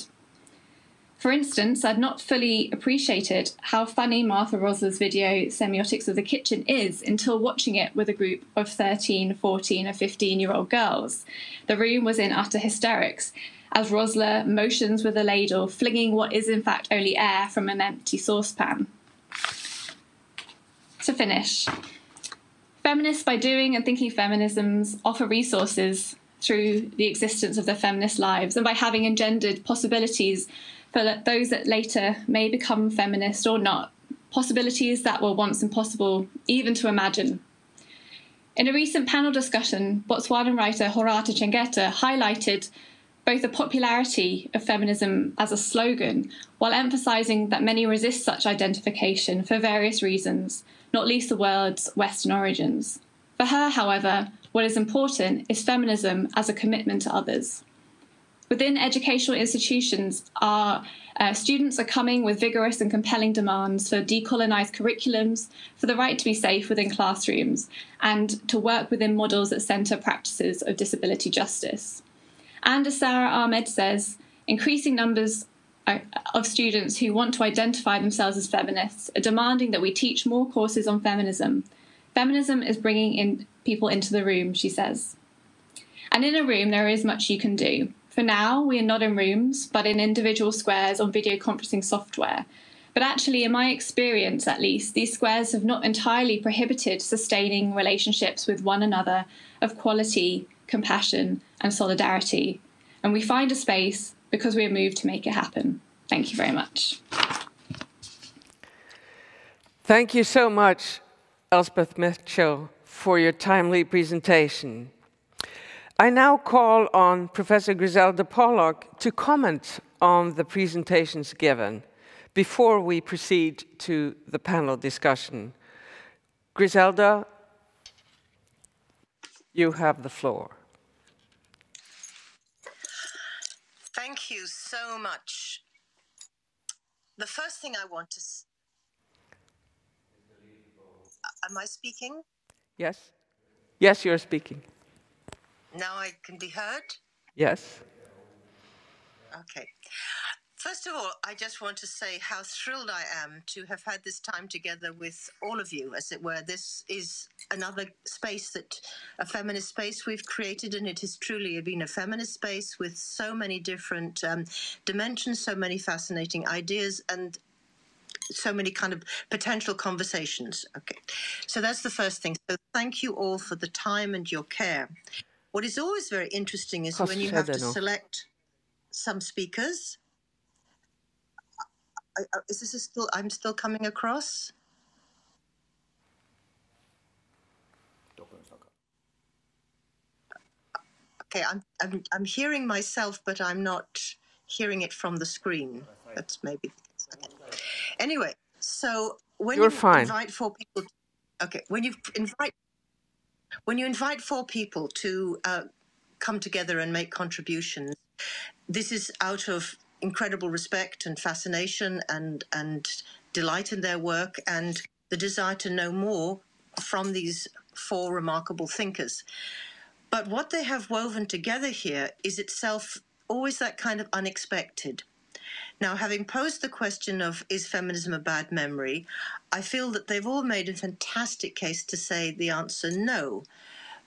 For instance, I'd not fully appreciated how funny Martha Rosler's video Semiotics of the Kitchen is until watching it with a group of 13, 14 and 15-year-old girls. The room was in utter hysterics as Rosler motions with a ladle, flinging what is in fact only air from an empty saucepan. To finish, feminists, by doing and thinking feminisms, offer resources through the existence of their feminist lives and by having engendered possibilities for those that later may become feminist or not, possibilities that were once impossible even to imagine. In a recent panel discussion, Botswanan writer Horata Chengeta highlighted both the popularity of feminism as a slogan, while emphasising that many resist such identification for various reasons, not least the word's Western origins. For her, however, what is important is feminism as a commitment to others. Within educational institutions, our students are coming with vigorous and compelling demands for decolonised curriculums, for the right to be safe within classrooms, and to work within models that centre practices of disability justice. And as Sara Ahmed says, increasing numbers of students who want to identify themselves as feminists are demanding that we teach more courses on feminism. Feminism is bringing in people into the room, she says. And in a room, there is much you can do. For now, we are not in rooms, but in individual squares on video conferencing software. But actually, in my experience at least, these squares have not entirely prohibited sustaining relationships with one another of quality, compassion, and solidarity. And we find a space because we are moved to make it happen. Thank you very much. Thank you so much, Elspeth Mitchell, for your timely presentation. I now call on Professor Griselda Pollock to comment on the presentations given before we proceed to the panel discussion. Griselda, you have the floor. Thank you so much. The first thing I want to... Am I speaking? Yes? Yes, you're speaking. Now I can be heard? Yes. Okay. First of all, I just want to say how thrilled I am to have had this time together with all of you, as it were. This is another space a feminist space we've created, and it has truly been a feminist space with so many different dimensions, so many fascinating ideas, and so many kind of potential conversations. Okay, so that's the first thing. So thank you all for the time and your care. What is always very interesting is when you have to select some speakers. Is this still? I'm still coming across. Okay, I'm hearing myself, but I'm not hearing it from the screen. That's maybe. Okay. Anyway, so when you invite four people, okay, when you invite four people to come together and make contributions, this is out of incredible respect and fascination and delight in their work and the desire to know more from these four remarkable thinkers. But what they have woven together here is itself always that kind of unexpected. Now, having posed the question of, is feminism a bad memory, I feel that they've all made a fantastic case to say the answer no.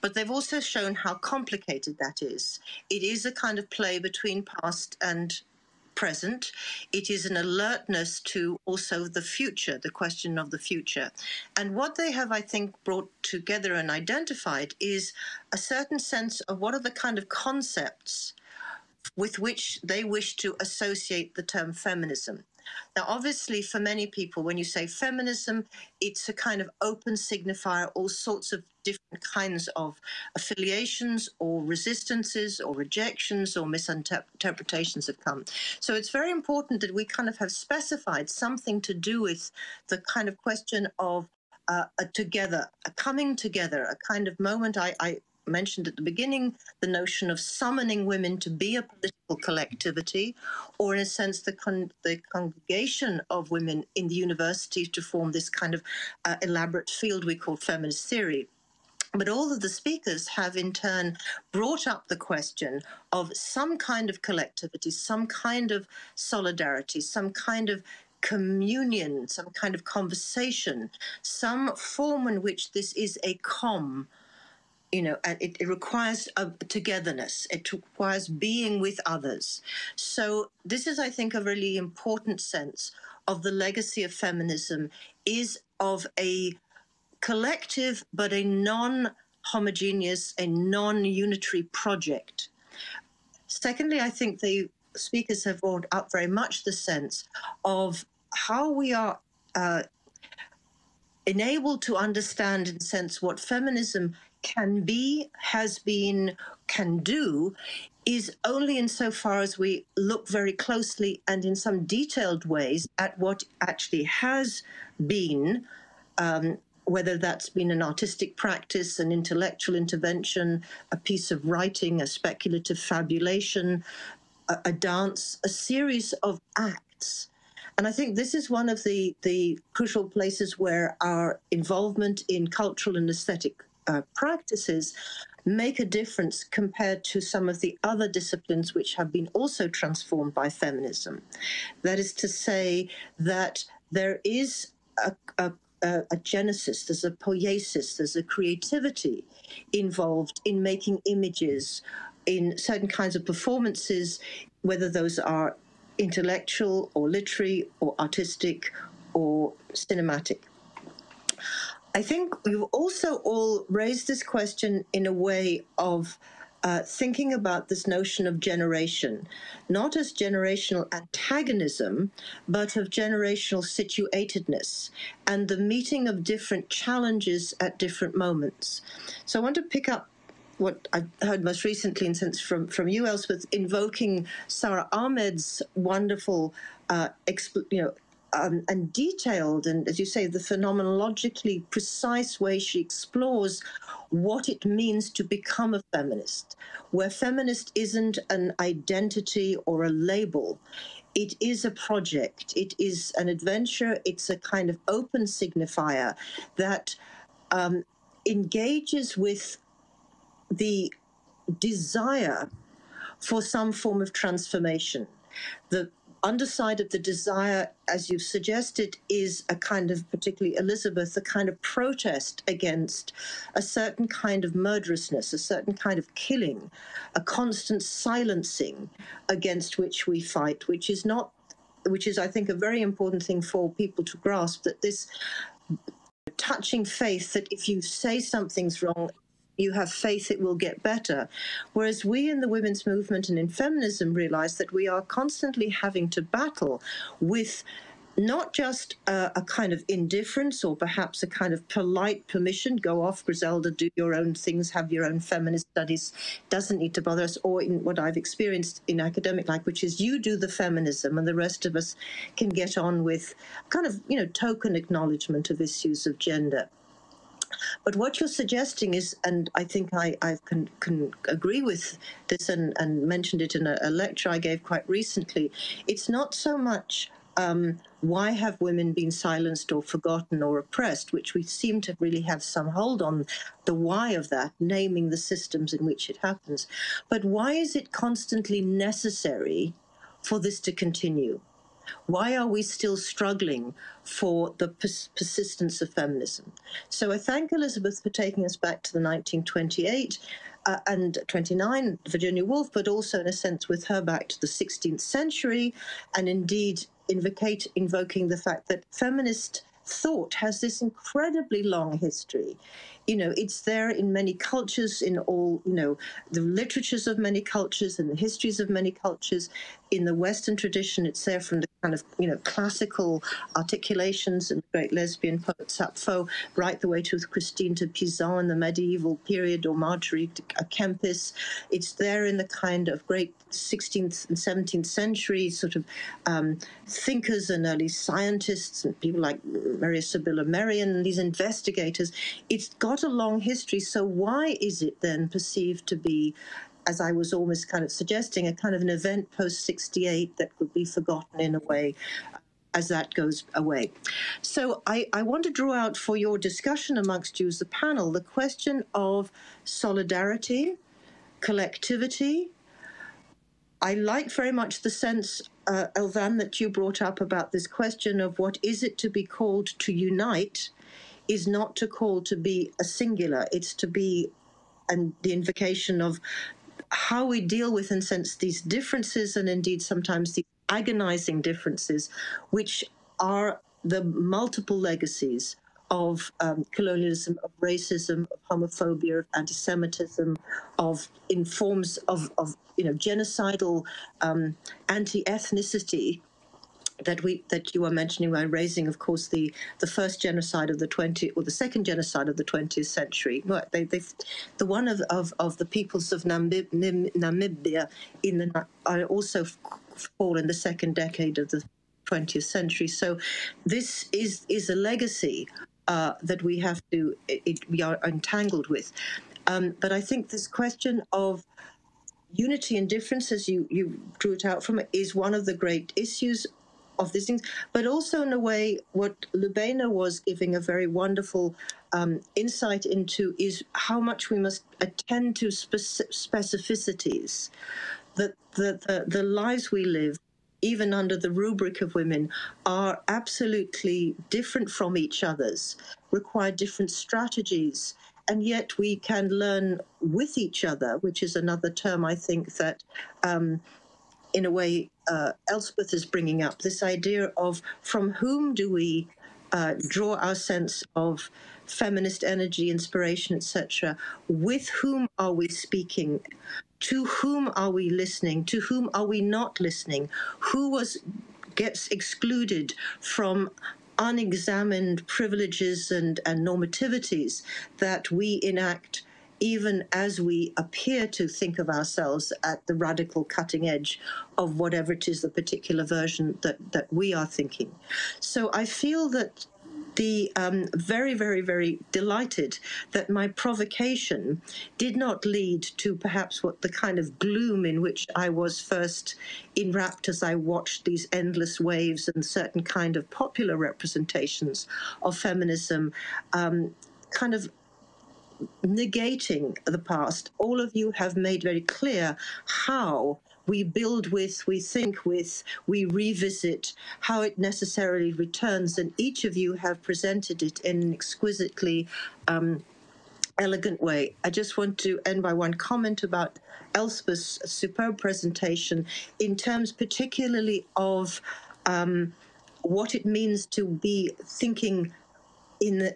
But they've also shown how complicated that is. It is a kind of play between past and present. It is an alertness to also the future, the question of the future. And what they have, I think, brought together and identified is a certain sense of what are the kind of concepts with which they wish to associate the term feminism. Now, obviously, for many people, when you say feminism, it's a kind of open signifier, all sorts of different kinds of affiliations or resistances or rejections or misinterpretations have come. So it's very important that we kind of have specified something to do with the kind of question of a coming together, a kind of moment. I mentioned at the beginning the notion of summoning women to be a political collectivity, or in a sense the congregation of women in the universities to form this kind of elaborate field we call feminist theory. But all of the speakers have in turn brought up the question of some kind of collectivity, some kind of solidarity, some kind of communion, some kind of conversation, some form in which this is a and it requires a togetherness. It requires being with others. So this is, I think, a really important sense of the legacy of feminism is of a collective but a non-homogeneous, a non-unitary project. Secondly, I think the speakers have brought up very much the sense of how we are enabled to understand, in a sense, what feminism can be, has been, can do, is only insofar as we look very closely and in some detailed ways at what actually has been, whether that's been an artistic practice, an intellectual intervention, a piece of writing, a speculative fabulation, a dance, a series of acts. And I think this is one of the crucial places where our involvement in cultural and aesthetic practices make a difference compared to some of the other disciplines which have been also transformed by feminism. That is to say that there is a genesis, there's a poiesis, there's a creativity involved in making images, in certain kinds of performances, whether those are intellectual or literary or artistic or cinematic. I think you've also all raised this question in a way of thinking about this notion of generation, not as generational antagonism, but of generational situatedness and the meeting of different challenges at different moments. So I want to pick up what I heard most recently, in sense from you, Elspeth, invoking Sarah Ahmed's wonderful, and detailed, and as you say, the phenomenologically precise way she explores what it means to become a feminist, where feminist isn't an identity or a label. It is a project. It is an adventure. It's a kind of open signifier that engages with the desire for some form of transformation. The underside of the desire, as you've suggested, is a kind of, particularly Elisabeth, a kind of protest against a certain kind of murderousness, a certain kind of killing, a constant silencing against which we fight, which is, I think, a very important thing for people to grasp, that this touching faith that if you say something's wrong, you have faith it will get better. Whereas we in the women's movement and in feminism realize that we are constantly having to battle with not just a kind of indifference or perhaps a kind of polite permission, go off, Griselda, do your own things, have your own feminist studies, doesn't need to bother us, or in what I've experienced in academic life, which is you do the feminism and the rest of us can get on with kind of, token acknowledgement of issues of gender. But what you're suggesting is, and I think I can agree with this and mentioned it in a lecture I gave quite recently, it's not so much why have women been silenced or forgotten or oppressed, which we seem to really have some hold on the why of that, naming the systems in which it happens. But why is it constantly necessary for this to continue? Why are we still struggling for the persistence of feminism? So I thank Elisabeth for taking us back to the 1928 and 29, Virginia Woolf, but also in a sense with her back to the 16th century, and indeed invoking the fact that feminist thought has this incredibly long history. It's there in many cultures, in all, the literatures of many cultures and the histories of many cultures. In the Western tradition, it's there from the kind of, classical articulations and the great lesbian poet Sappho, right the way to Christine de Pizan in the medieval period, or Marjorie à Kempis. It's there in the kind of great 16th and 17th century sort of thinkers and early scientists and people like Maria Sibylla Merian, these investigators. It's got a long history. So why is it then perceived to be, as I was almost kind of suggesting, a kind of an event post-68 that could be forgotten in a way as that goes away? So I want to draw out for your discussion amongst you as the panel the question of solidarity, collectivity. I like very much the sense, Elvan, that you brought up about this question of what is it to be called to unite is not to call to be a singular, it's to be, and the invocation of how we deal with, in a sense, these differences, and indeed sometimes the agonizing differences, which are the multiple legacies of colonialism, of racism, of homophobia, of anti-Semitism, of in forms of genocidal anti-ethnicity that you were mentioning by raising, of course, the first genocide of the 20th, or the second genocide of the 20th century. The one of the peoples of Namibia are also fall in the second decade of the 20th century. So this is a legacy that we have to we are entangled with. But I think this question of unity and difference, as you drew it out from it, is one of the great issues these things, but also in a way what Lubaina was giving a very wonderful insight into is how much we must attend to specificities, that the lives we live, even under the rubric of women, are absolutely different from each other's, require different strategies, and yet we can learn with each other, which is another term I think that in a way, Elspeth is bringing up, this idea of from whom do we draw our sense of feminist energy, inspiration, etc. With whom are we speaking? To whom are we listening? To whom are we not listening? Who gets excluded from unexamined privileges and normativities that we enact, even as we appear to think of ourselves at the radical cutting edge of whatever it is, the particular version that we are thinking. So I feel that the very, very, very delighted that my provocation did not lead to perhaps what the kind of gloom in which I was first enwrapped as I watched these endless waves and certain kind of popular representations of feminism kind of negating the past. All of you have made very clear how we build with, we think with, we revisit, how it necessarily returns, and each of you have presented it in an exquisitely elegant way. I just want to end by one comment about Elspeth's superb presentation in terms particularly of what it means to be thinking in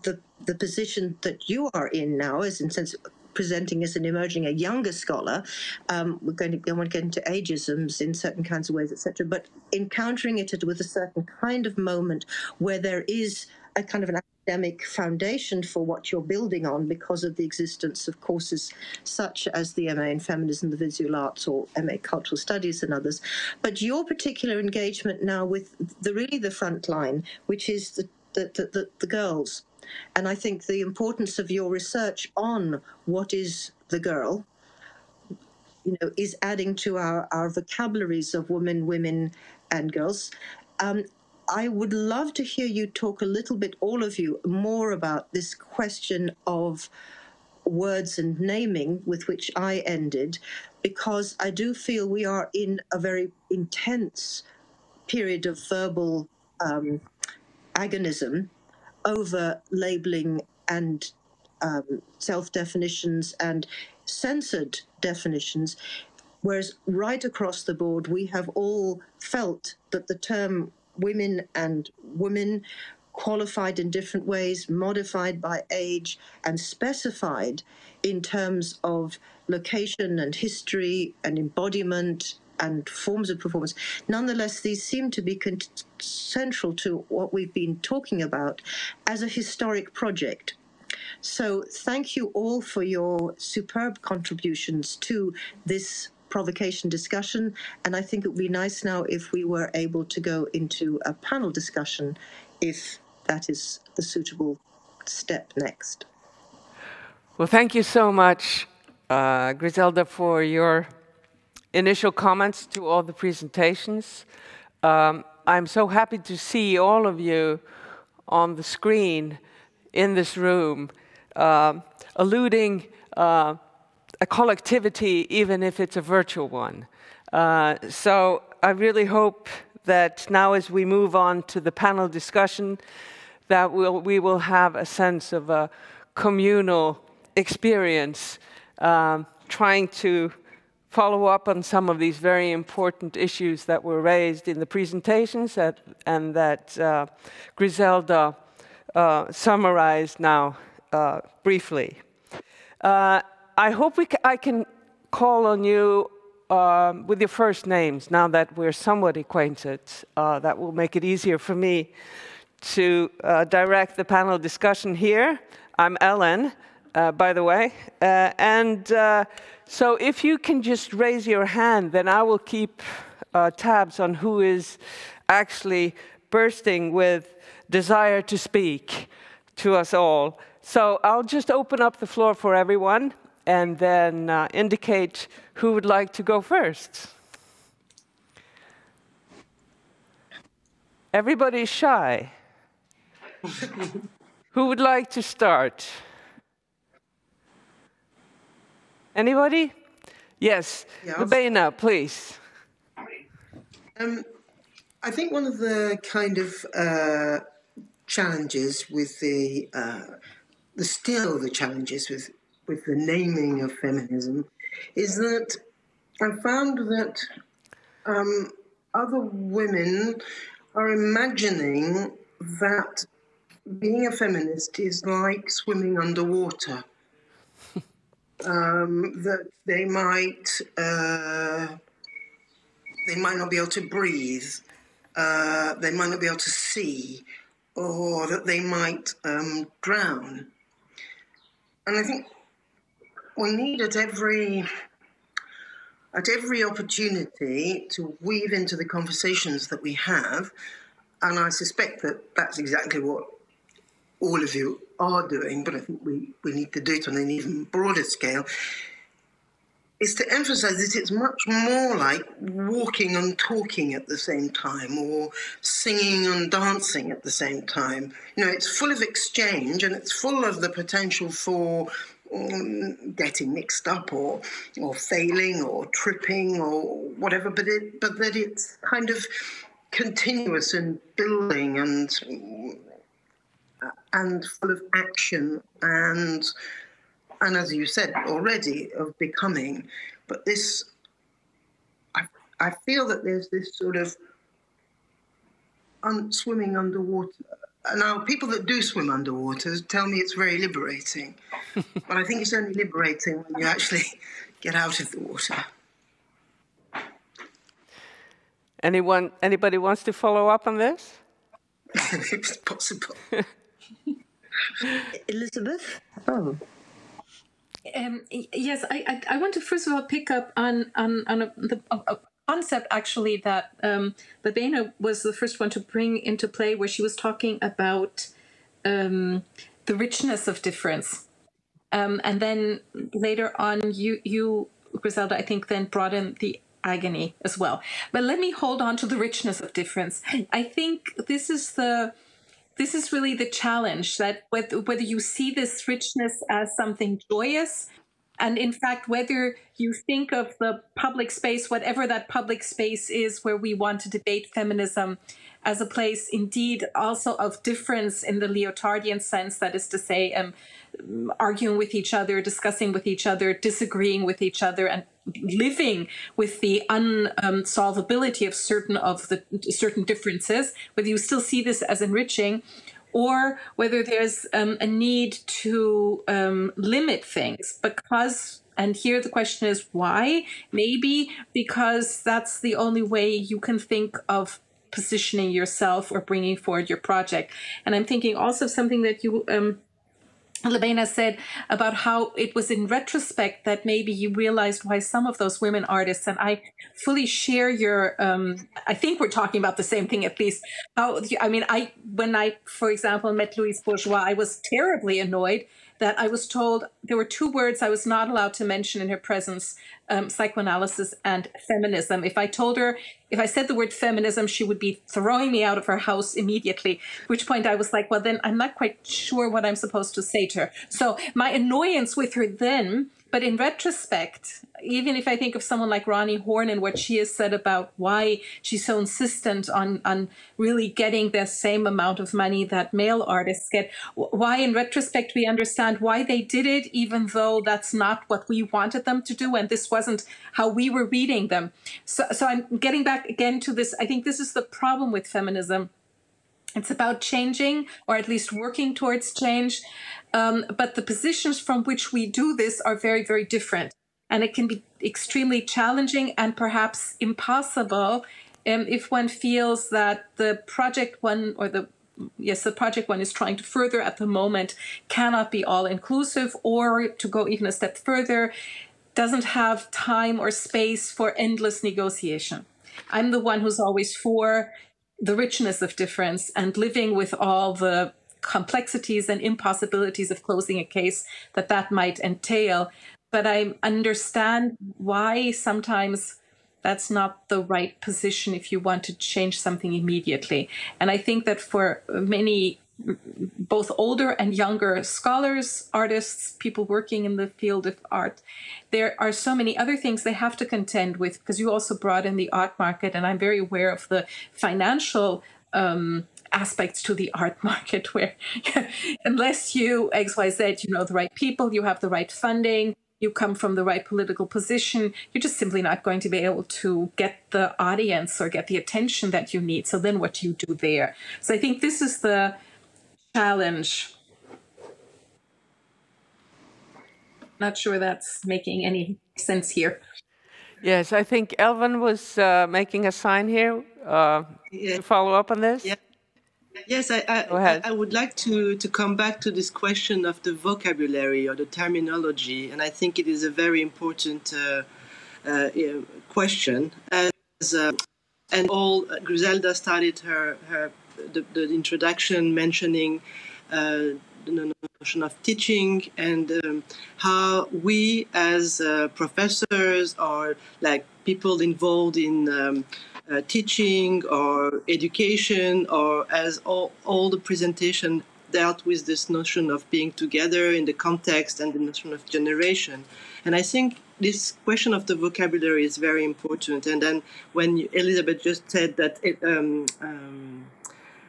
the position that you are in now, as in sense presenting as a younger scholar. I won't get into ageisms in certain kinds of ways, etc., but encountering it with a certain kind of moment where there is a kind of an academic foundation for what you're building on because of the existence of courses such as the MA in Feminism, the Visual Arts, or MA Cultural Studies and others. But your particular engagement now with really the front line, which is the girls. And I think the importance of your research on what is the girl, is adding to our vocabularies of women, and girls. I would love to hear you talk a little bit, all of you, more about this question of words and naming with which I ended, because I do feel we are in a very intense period of verbal agonism over labeling and self-definitions and censored definitions, whereas right across the board we have all felt that the term women and women, qualified in different ways, modified by age, and specified in terms of location and history and embodiment and forms of performance. Nonetheless, these seem to be central to what we've been talking about as a historic project. So thank you all for your superb contributions to this provocation discussion, and I think it would be nice now if we were able to go into a panel discussion, if that is the suitable step next. Well, thank you so much, Griselda, for your initial comments to all the presentations. I'm so happy to see all of you on the screen in this room, alluding a collectivity, even if it's a virtual one. So I really hope that now, as we move on to the panel discussion, that we will have a sense of a communal experience, trying to follow up on some of these very important issues that were raised in the presentations and that Griselda summarized now briefly. I hope I can call on you with your first names now that we're somewhat acquainted. That will make it easier for me to direct the panel discussion here. I'm Ellen, by the way. So if you can just raise your hand, then I will keep tabs on who is actually bursting with desire to speak to us all. So I'll just open up the floor for everyone and then indicate who would like to go first. Everybody's shy. Who would like to start? Anybody? Yes, Lubaina, please. I think one of the kind of challenges with the challenges with the naming of feminism is that I found that other women are imagining that being a feminist is like swimming underwater. That they might not be able to breathe, they might not be able to see, or that they might drown. And I think we need at every opportunity to weave into the conversations that we have, and I suspect that that's exactly what all of you are doing, but I think we need to do it on an even broader scale, is to emphasize that it's much more like walking and talking at the same time, or singing and dancing at the same time. You know, it's full of exchange, and it's full of the potential for getting mixed up or failing or tripping or whatever, but that it's kind of continuous and building and full of action and as you said already, of becoming. But this, I feel that there's this sort of swimming underwater. Now, people that do swim underwater tell me it's very liberating, but I think it's only liberating when you actually get out of the water. Anybody wants to follow up on this? If it's possible. Elisabeth? Yes, I want to first of all pick up on a concept actually that Lubaina was the first one to bring into play, where she was talking about the richness of difference, and then later on you Griselda, I think, then brought in the agony as well. But let me hold on to the richness of difference. I think this is really the challenge, that whether you see this richness as something joyous, and in fact, whether you think of the public space, whatever that public space is, where we want to debate feminism, as a place indeed also of difference in the Leotardian sense, that is to say, arguing with each other, discussing with each other, disagreeing with each other, and living with the unsolvability of certain differences, whether you still see this as enriching, or whether there's a need to limit things because, and here the question is why? Maybe because that's the only way you can think of positioning yourself or bringing forward your project. And I'm thinking also of something that you Lubaina said about how it was in retrospect that maybe you realized why some of those women artists, and I fully share your, I think we're talking about the same thing at least. When I, for example, met Louise Bourgeois, I was terribly annoyed that I was told there were two words I was not allowed to mention in her presence, psychoanalysis and feminism. If I said the word feminism, she would be throwing me out of her house immediately, at which point I was like, well, then I'm not quite sure what I'm supposed to say to her. So my annoyance with her then, but in retrospect, even if I think of someone like Ronnie Horn and what she has said about why she's so insistent on really getting the same amount of money that male artists get, why in retrospect we understand why they did it, even though that's not what we wanted them to do and this wasn't how we were reading them. So I'm getting back again to this. I think this is the problem with feminism. It's about changing, or at least working towards change. But the positions from which we do this are very, very different. And it can be extremely challenging and perhaps impossible if one feels that the project one is trying to further at the moment cannot be all inclusive, or to go even a step further, doesn't have time or space for endless negotiation. I'm the one who's always for the richness of difference and living with all the complexities and impossibilities of closing a case that might entail. But I understand why sometimes that's not the right position if you want to change something immediately. And I think that for many, both older and younger scholars, artists, people working in the field of art, there are so many other things they have to contend with, because you also brought in the art market, and I'm very aware of the financial aspects to the art market, where unless you XYZ, you know the right people, you have the right funding, you come from the right political position, you're just simply not going to be able to get the audience or get the attention that you need. So then what do you do there? So I think this is the challenge. Not sure that's making any sense here. Yes, I think Elvan was making a sign here to follow up on this. Yeah. Yes, I would like to come back to this question of the vocabulary or the terminology, and I think it is a very important question. And Griselda started the introduction mentioning the notion of teaching and how we as professors or like people involved in teaching or education, or as all the presentation dealt with this notion of being together in the context and the notion of generation. And I think this question of the vocabulary is very important. And then when Elisabeth just said that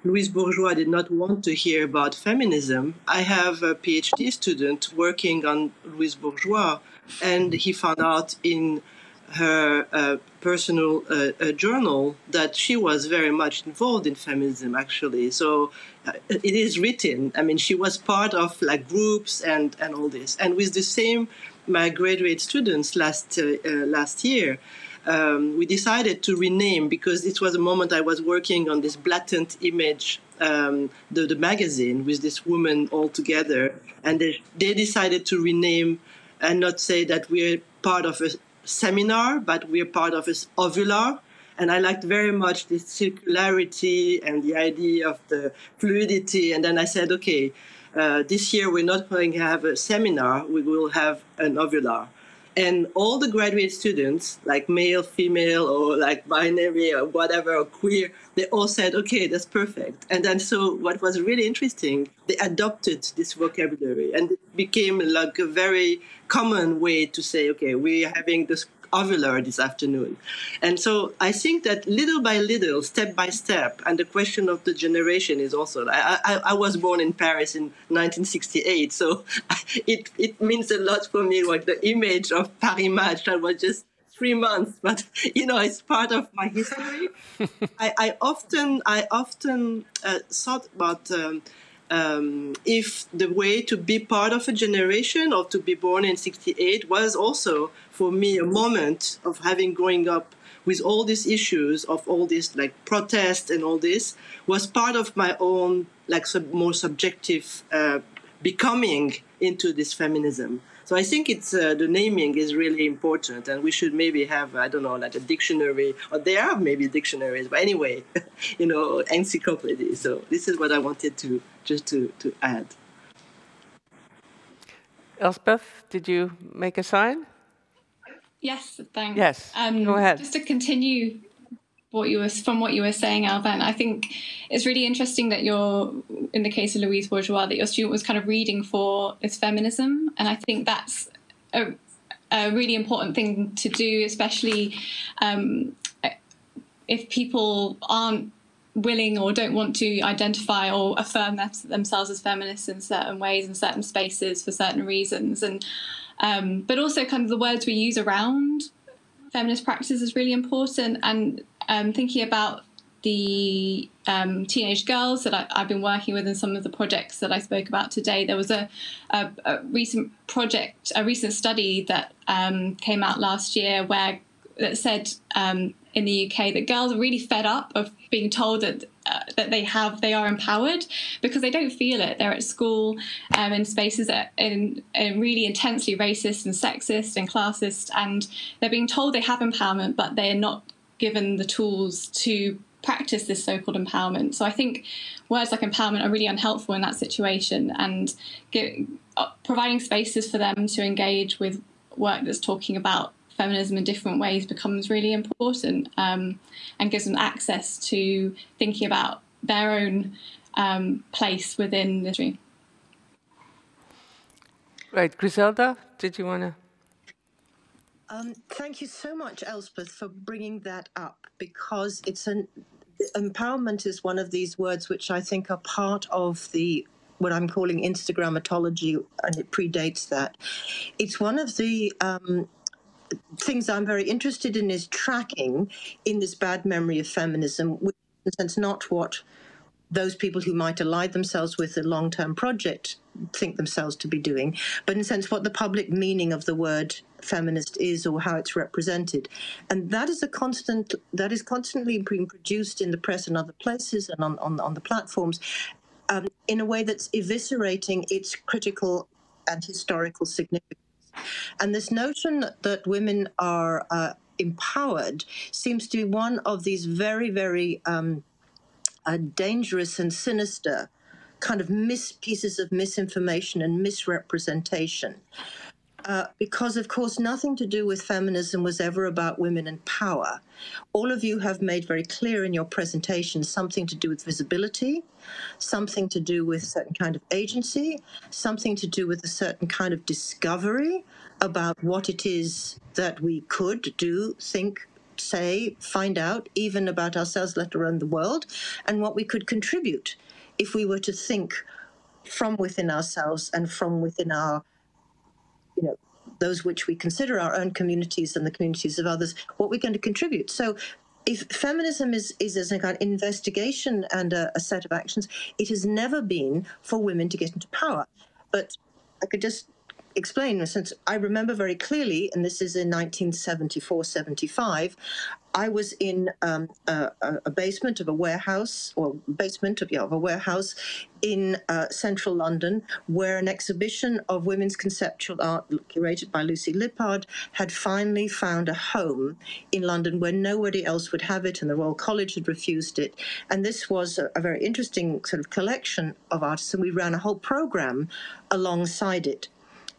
Louise Bourgeois did not want to hear about feminism, I have a PhD student working on Louise Bourgeois, and he found out in her personal journal that she was very much involved in feminism, actually. So it is written. I mean, she was part of like groups and all this. And with the same, my graduate students last year, we decided to rename, because it was a moment I was working on this blatant image, the magazine with this woman all together. And they decided to rename and not say that we're part of a seminar, but we're part of this ovular. And I liked very much this circularity and the idea of the fluidity. And then I said, okay, this year we're not going to have a seminar, we will have an ovular. And all the graduate students, like male, female, or like binary or whatever, or queer, they all said, okay, that's perfect. And then so what was really interesting, they adopted this vocabulary, and it became like a very common way to say, okay, we're having this ovular this afternoon. And so I think that little by little, step by step, and the question of the generation is also, I was born in Paris in 1968, so it means a lot for me, like the image of Paris Match that was just 3 months, but you know, it's part of my history. I often thought about if the way to be part of a generation or to be born in 68 was also for me a moment of having growing up with all these issues of all this like protest and all this was part of my own like more subjective becoming into this feminism. So I think it's the naming is really important, and we should maybe have, I don't know, like a dictionary, or there are maybe dictionaries, but anyway, you know, encyclopedia. So this is what I wanted to add. Elspeth, did you make a sign? Yes, thanks. Yes, go ahead. Just to continue what you were saying, Elvan, I think it's really interesting that you're, in the case of Louise Bourgeois, that your student was kind of reading for its feminism, and I think that's a really important thing to do, especially if people aren't willing or don't want to identify or affirm themselves as feminists in certain ways in certain spaces for certain reasons, and but also kind of the words we use around feminist practices is really important. And thinking about the teenage girls that I've been working with in some of the projects that I spoke about today, there was a recent study that came out last year that said in the UK that girls are really fed up of being told that they are empowered, because they don't feel it. They're at school in spaces that in really intensely racist and sexist and classist, and they're being told they have empowerment, but they are not given the tools to practice this so-called empowerment. So I think words like empowerment are really unhelpful in that situation, and providing spaces for them to engage with work that's talking about feminism in different ways becomes really important, and gives them access to thinking about their own place within the history. Right, Griselda, did you want to? Thank you so much, Elspeth, for bringing that up, because empowerment is one of these words which I think are part of what I'm calling Instagrammatology, and it predates that. It's one of the things I'm very interested in is tracking in this bad memory of feminism, which in a sense not what those people who might ally themselves with a long-term project think themselves to be doing, but in a sense what the public meaning of the word feminist is, or how it's represented. And that is constantly being produced in the press and other places and on the platforms in a way that's eviscerating its critical and historical significance. And this notion that women are empowered seems to be one of these very, very dangerous and sinister kind of pieces of misinformation and misrepresentation. Because, of course, nothing to do with feminism was ever about women and power. All of you have made very clear in your presentation something to do with visibility, something to do with a certain kind of agency, something to do with a certain kind of discovery about what it is that we could do, think, say, find out, even about ourselves, let alone the world, and what we could contribute if we were to think from within ourselves and from within our, those which we consider our own communities and the communities of others, what we're going to contribute. So if feminism is as a kind of investigation and a set of actions, it has never been for women to get into power. But I could just explain, since I remember very clearly, and this is in 1974-75, I was in a basement of a warehouse, or basement of a warehouse in central London, where an exhibition of women's conceptual art curated by Lucy Lippard had finally found a home in London where nobody else would have it, and the Royal College had refused it. And this was a very interesting sort of collection of artists, and we ran a whole program alongside it.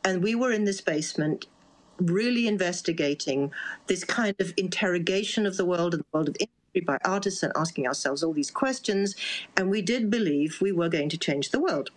And we were in this basement really investigating this kind of interrogation of the world and the world of industry by artists, and asking ourselves all these questions. And we did believe we were going to change the world.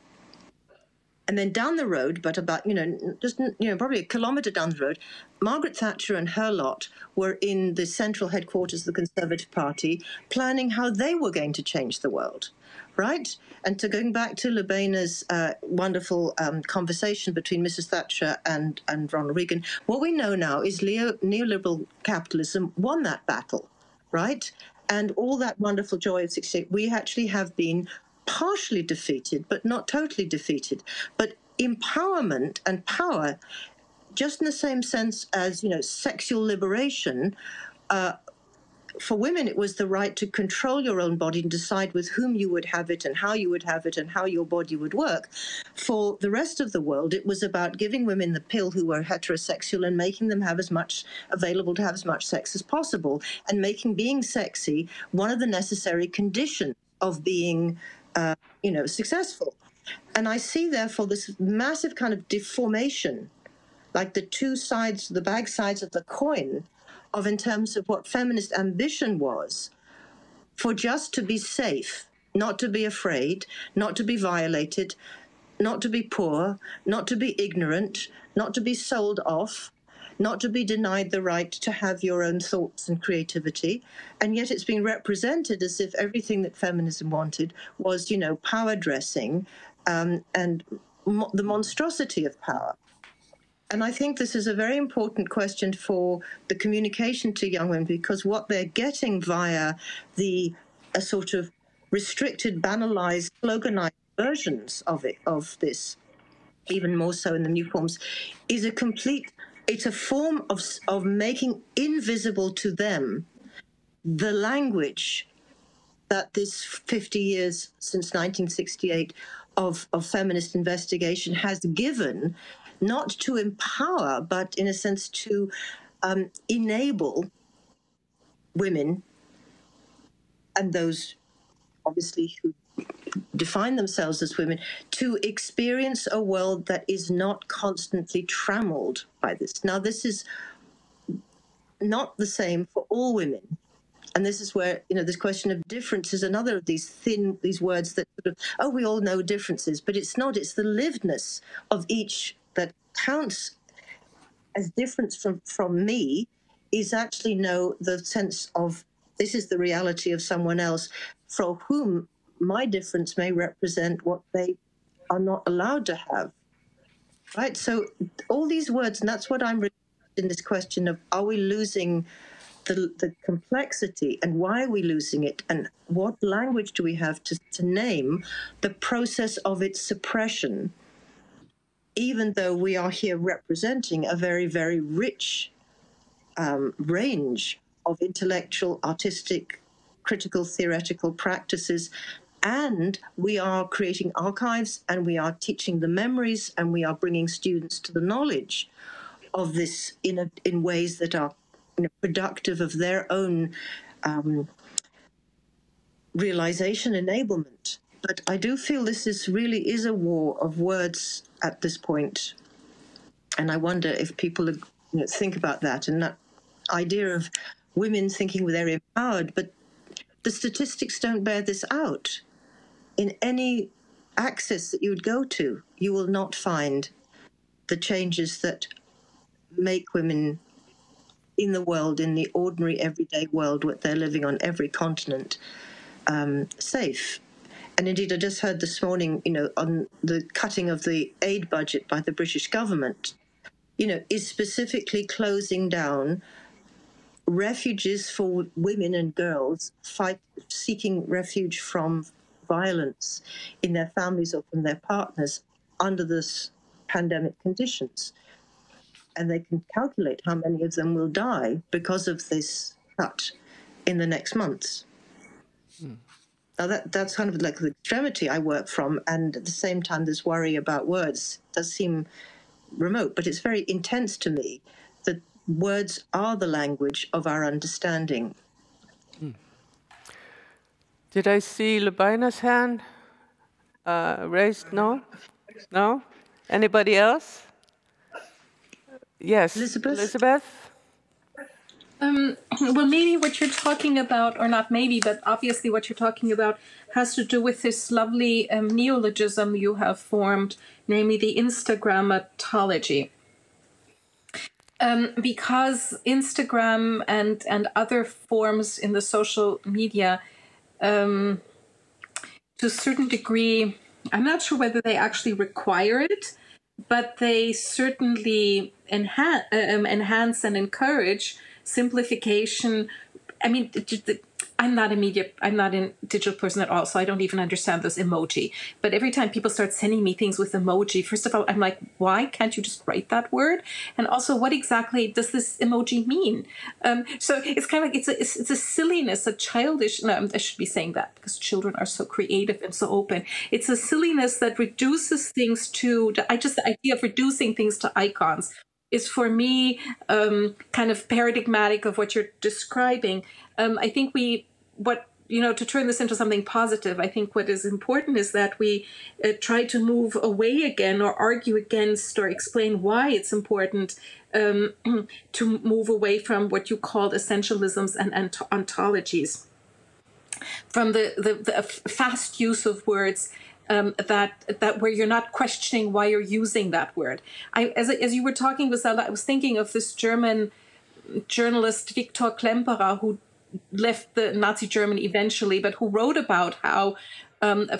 And then down the road, but about, probably a kilometre down the road, Margaret Thatcher and her lot were in the central headquarters of the Conservative Party planning how they were going to change the world. Right? And going back to Lubaina's wonderful conversation between Mrs. Thatcher and Ronald Reagan, what we know now is neoliberal capitalism won that battle, right? And all that wonderful joy of 68, we actually have been partially defeated, but not totally defeated. But empowerment and power, just in the same sense as, sexual liberation, for women, it was the right to control your own body and decide with whom you would have it and how you would have it and how your body would work. For the rest of the world, it was about giving women the pill who were heterosexual and making them have as much available to have as much sex as possible, and making being sexy one of the necessary conditions of being, successful. And I see, therefore, this massive kind of deformation, like the two sides, the bag sides of the coin, of in terms of what feminist ambition was, for just to be safe, not to be afraid, not to be violated, not to be poor, not to be ignorant, not to be sold off, not to be denied the right to have your own thoughts and creativity. And yet it's being represented as if everything that feminism wanted was, power dressing and the monstrosity of power. And I think this is a very important question for the communication to young women, because what they're getting via a sort of restricted, banalized, sloganized versions of this, even more so in the new forms, is it's a form of making invisible to them the language that this 50 years since 1968 of feminist investigation has given, not to empower, but in a sense to enable women and those obviously who define themselves as women to experience a world that is not constantly trammeled by this. Now, this is not the same for all women. And this is where, this question of difference is another of these words that sort of, oh, we all know differences, but it's not. It's the livedness of each that counts as difference from me, is actually the sense of this is the reality of someone else for whom my difference may represent what they are not allowed to have. Right? So all these words, and that's what I'm in this question of, are we losing the complexity, and why are we losing it, and what language do we have to name the process of its suppression, even though we are here representing a very, very rich range of intellectual, artistic, critical, theoretical practices, and we are creating archives, and we are teaching the memories, and we are bringing students to the knowledge of this in ways that are productive of their own realization, enablement. But I do feel this really is a war of words at this point. And I wonder if people think about that, and that idea of women thinking they're empowered, but the statistics don't bear this out. In any access that you would go to, you will not find the changes that make women in the world, in the ordinary everyday world, what they're living on every continent, safe. And indeed, I just heard this morning, on the cutting of the aid budget by the British government, is specifically closing down refuges for women and girls seeking refuge from violence in their families or from their partners under this pandemic conditions. And they can calculate how many of them will die because of this cut in the next months. Now that's kind of like the extremity I work from, and at the same time this worry about words does seem remote, but it's very intense to me that words are the language of our understanding. Did I see Lubaina's hand raised? No? No? Anybody else? Yes, Elisabeth? Well, maybe what you're talking about, or not maybe, but obviously what you're talking about has to do with this lovely neologism you have formed, namely the Instagrammatology. Because Instagram and other forms in the social media, to a certain degree, I'm not sure whether they actually require it, but they certainly enhance and encourage simplification. I mean, I'm not a digital person at all, so I don't even understand this emoji. But every time people start sending me things with emoji, first of all, I'm like, why can't you just write that word? And also, what exactly does this emoji mean? So it's kind of like, it's a silliness, a childish, no, I should be saying that because children are so creative and so open. It's a silliness that reduces things to, the idea of reducing things to icons is for me kind of paradigmatic of what you're describing. I think to turn this into something positive, I think what is important is that we try to move away again, or argue against, or explain why it's important to move away from what you called essentialisms and ontologies, from the fast use of words that where you're not questioning why you're using that word. As you were talking, Griselda, I was thinking of this German journalist Viktor Klemperer, who left the Nazi Germany eventually, but who wrote about how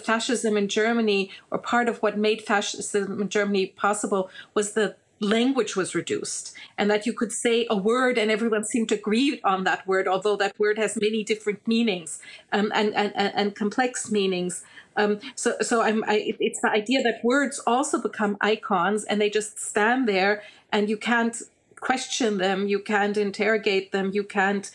fascism in Germany, or part of what made fascism in Germany possible, was the language was reduced, and that you could say a word and everyone seemed to agree on that word, although that word has many different meanings and complex meanings. So it's the idea that words also become icons, and they just stand there, and you can't question them, you can't interrogate them, you can't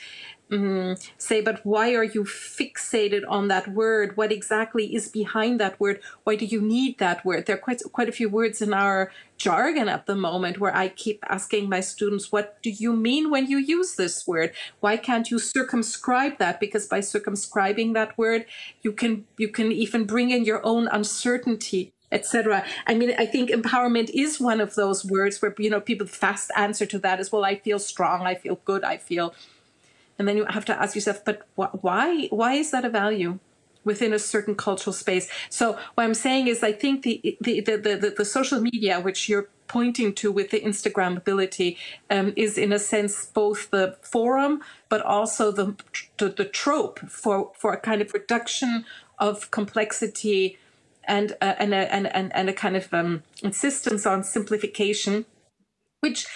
say, but why are you fixated on that word? What exactly is behind that word? Why do you need that word? There are quite a few words in our jargon at the moment where I keep asking my students, what do you mean when you use this word? Why can't you circumscribe that? Because by circumscribing that word, you can even bring in your own uncertainty etc. I mean, I think empowerment is one of those words where, people fast answer to that is, well, I feel strong, I feel good, I feel, and then you have to ask yourself, but why is that a value within a certain cultural space? So what I'm saying is, I think the social media, which you're pointing to with the Instagrammability, is in a sense both the forum, but also the trope for a kind of reduction of complexity and a kind of insistence on simplification, which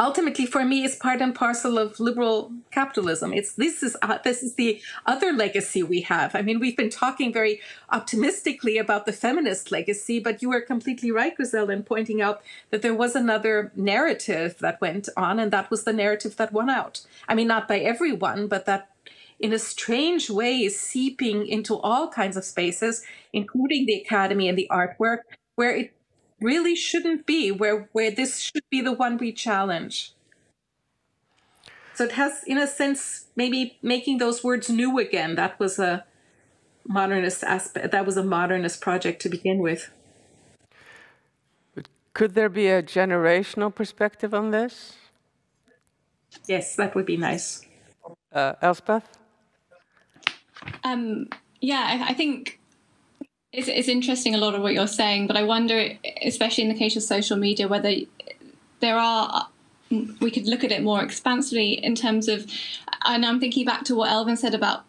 ultimately for me is part and parcel of liberal capitalism. This is the other legacy we have. I mean, we've been talking very optimistically about the feminist legacy, but you were completely right, Griselda, in pointing out that there was another narrative that went on, and that was the narrative that won out. I mean, not by everyone, but that in a strange way is seeping into all kinds of spaces, including the academy and the artwork, where it really shouldn't be, where this should be the one we challenge. So it has, in a sense, maybe making those words new again. That was a modernist aspect. That was a modernist project to begin with. Could there be a generational perspective on this? Yes, that would be nice. Elspeth? Yeah, I think it's interesting, a lot of what you're saying, but I wonder, especially in the case of social media, whether we could look at it more expansively in terms of, and I'm thinking back to what Elvan said about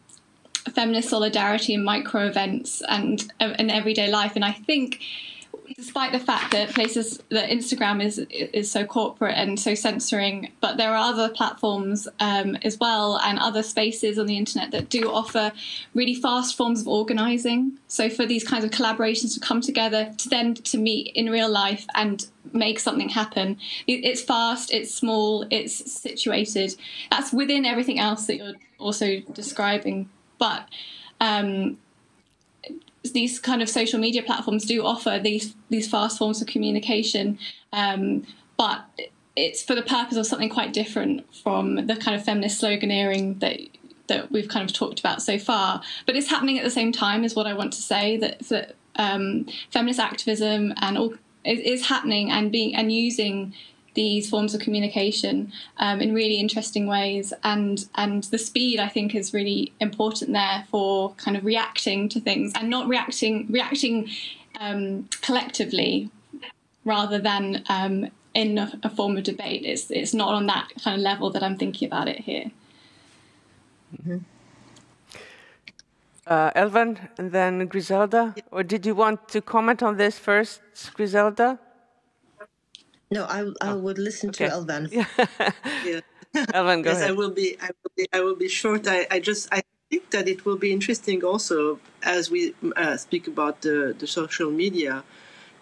feminist solidarity in micro events and in everyday life. And I think, despite the fact that Instagram is so corporate and so censoring, but there are other platforms as well, and other spaces on the internet that do offer really fast forms of organising. So for these kinds of collaborations to come together, to meet in real life and make something happen, it's fast, it's small, it's situated. That's within everything else that you're also describing. But these kind of social media platforms do offer these fast forms of communication, but it's for the purpose of something quite different from the kind of feminist sloganeering that we've kind of talked about so far. But it's happening at the same time, is what I want to say, that feminist activism is happening and using these forms of communication in really interesting ways, and the speed, I think, is really important there for kind of reacting to things, and not reacting collectively rather than in a form of debate. It's not on that kind of level that I'm thinking about it here. Mm-hmm. Elvan and then Griselda, or did you want to comment on this first, Griselda? No, I would listen to Elvan. Yeah. Elvan, go ahead. I will be short. I think that it will be interesting also, as we speak about the social media,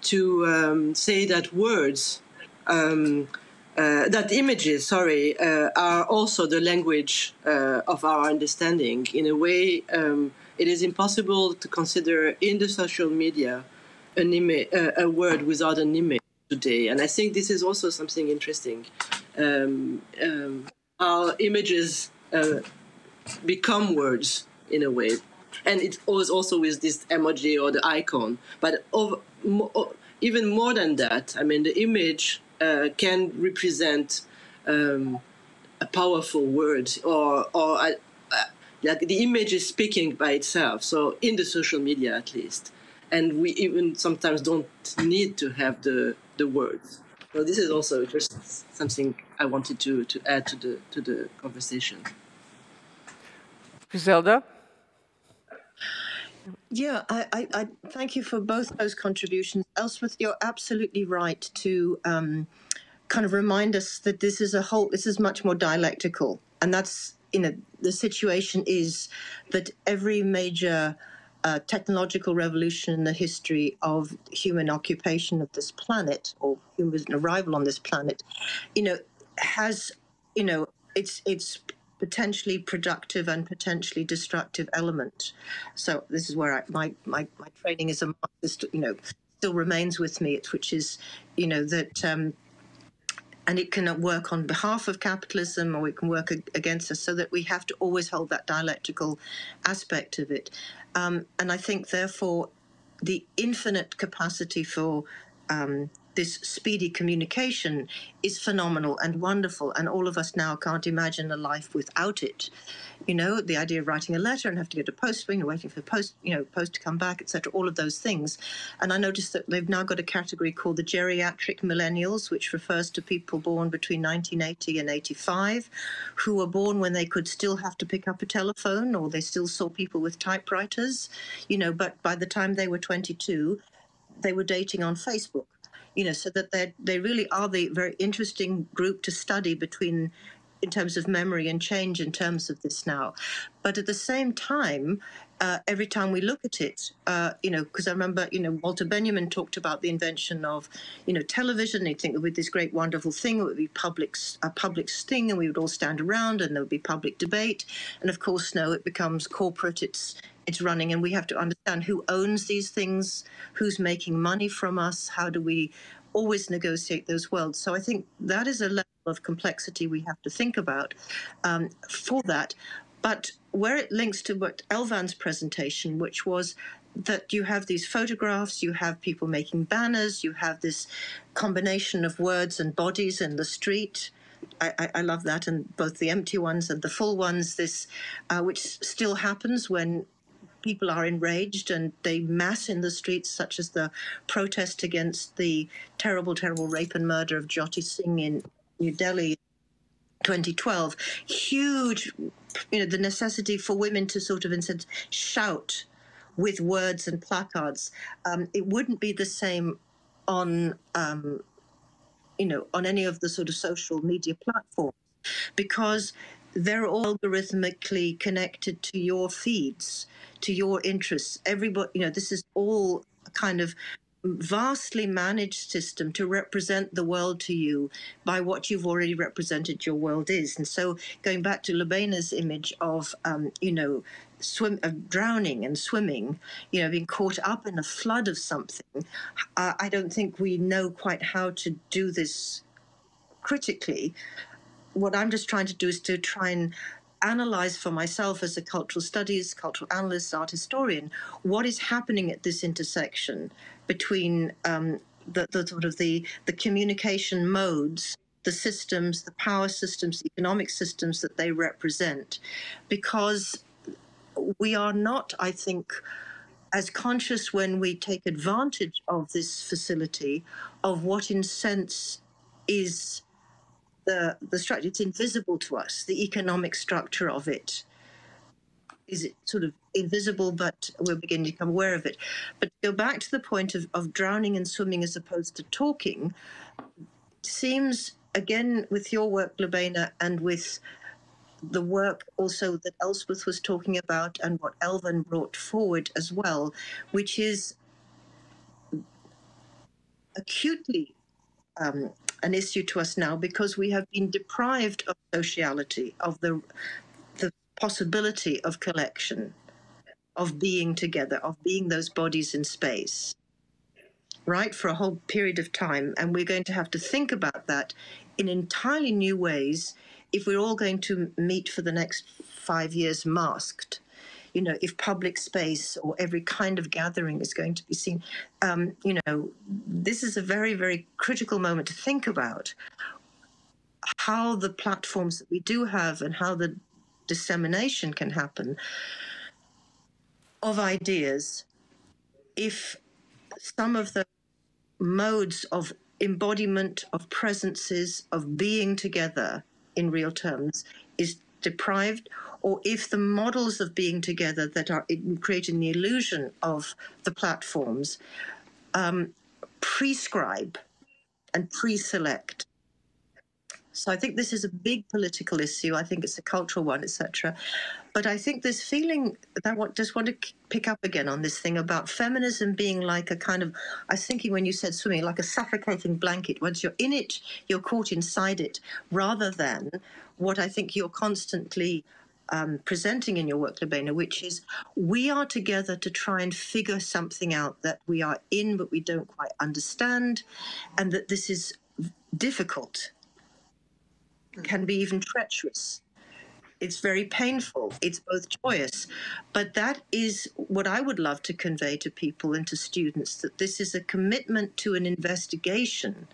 to say that words, that images, are also the language of our understanding. In a way, it is impossible to consider in the social media a word without an image today. And I think this is also something interesting. How images become words in a way. And it was also with this emoji or the icon. But even more than that, I mean, the image can represent a powerful word, or like the image is speaking by itself. So in the social media, at least. And we even sometimes don't need to have the words. So this is also just something I wanted to add to the conversation. Griselda? Yeah, I thank you for both those contributions. Elspeth, you're absolutely right to kind of remind us that this is much more dialectical. And that's, the situation is that every major technological revolution in the history of human occupation of this planet, or human arrival on this planet, has, it's potentially productive and potentially destructive element. So this is where my training as a Marxist, still remains with me, which is, that. And it can work on behalf of capitalism, or it can work against us, so that we have to always hold that dialectical aspect of it. And I think, therefore, the infinite capacity for this speedy communication is phenomenal and wonderful, and all of us now can't imagine a life without it. You know, the idea of writing a letter and have to go to post, waiting for post to come back, etc., all of those things. And I noticed that they've now got a category called the geriatric millennials, which refers to people born between 1980 and 85, who were born when they could still have to pick up a telephone, or they still saw people with typewriters, but by the time they were 22, they were dating on Facebook. So that they really are the very interesting group to study in terms of memory and change in terms of this now. But at the same time, every time we look at it, because I remember, Walter Benjamin talked about the invention of, television. He'd think it would be this great, wonderful thing. It would be a public sting, and we would all stand around, and there would be public debate. And of course, no, it becomes corporate. It's running, and we have to understand who owns these things, who's making money from us, how do we always negotiate those worlds. So I think that is a level of complexity we have to think about for that. But where it links to what Elvan's presentation, which was that you have these photographs, you have people making banners, you have this combination of words and bodies in the street. I love that, and both the empty ones and the full ones, this which still happens when people are enraged and they mass in the streets, such as the protest against the terrible, terrible rape and murder of Jyoti Singh in New Delhi 2012. Huge, the necessity for women to sort of instead shout with words and placards. It wouldn't be the same on, on any of the sort of social media platforms, because they're all algorithmically connected to your feeds, to your interests. Everybody, this is all a kind of vastly managed system to represent the world to you by what you've already represented your world is. And so going back to Lubaina's image of, drowning and swimming, being caught up in a flood of something, I don't think we know quite how to do this critically. What I'm just trying to do is to try and analyze for myself as a cultural studies, cultural analyst, art historian, what is happening at this intersection between the communication modes, the systems, the power systems, the economic systems that they represent. Because we are not, I think, as conscious when we take advantage of this facility of what in sense is the structure. It's invisible to us. The economic structure of it is sort of invisible, but we're beginning to become aware of it. But to go back to the point of drowning and swimming as opposed to talking, seems, again, with your work, Lubaina, and with the work also that Elspeth was talking about and what Elvan brought forward as well, which is acutely an issue to us now, because we have been deprived of sociality, of the possibility of collection, of being together, of being those bodies in space, right, for a whole period of time. And we're going to have to think about that in entirely new ways if we're all going to meet for the next 5 years masked. If public space or every kind of gathering is going to be seen, this is a very, very critical moment to think about how the platforms that we do have and how the dissemination can happen of ideas, if some of the modes of embodiment, of presences, of being together in real terms is deprived, or if the models of being together that are creating the illusion of the platforms prescribe and pre-select. So I think this is a big political issue. I think it's a cultural one, etc. But I think this feeling that I just want to pick up again on this thing about feminism being like a kind of, I was thinking when you said swimming, like a suffocating blanket. Once you're in it, you're caught inside it, rather than what I think you're constantly presenting in your work, Lubaina, which is we are together to try and figure something out that we are in but we don't quite understand, and that this is difficult, can be even treacherous. It's very painful. It's both joyous. But that is what I would love to convey to people and to students, that this is a commitment to an investigation,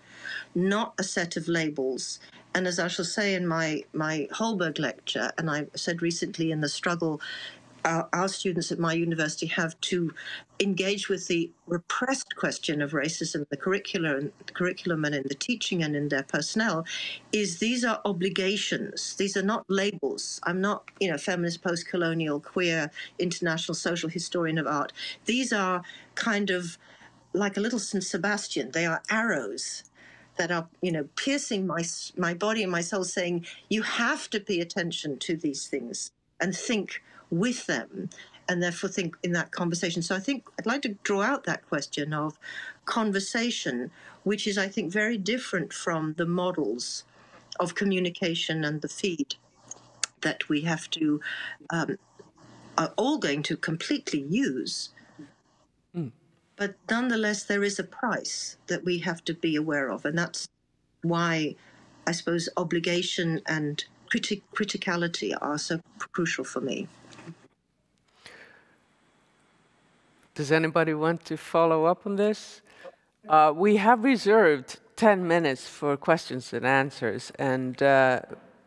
not a set of labels. And as I shall say in my Holberg lecture, and I said recently in the struggle our students at my university have to engage with the repressed question of racism, the curriculum and in the teaching and in their personnel, is these are obligations. These are not labels. I'm not, feminist, post-colonial, queer, international social historian of art. These are kind of like a little St. Sebastian. They are arrows that are, piercing my body and my soul, saying, you have to pay attention to these things and think with them, and therefore think in that conversation. So I think I'd like to draw out that question of conversation, which is, I think, very different from the models of communication and the feed that we have to, are all going to completely use. But nonetheless, there is a price that we have to be aware of. And that's why I suppose obligation and criticality are so crucial for me. Does anybody want to follow up on this? We have reserved 10 minutes for questions and answers, and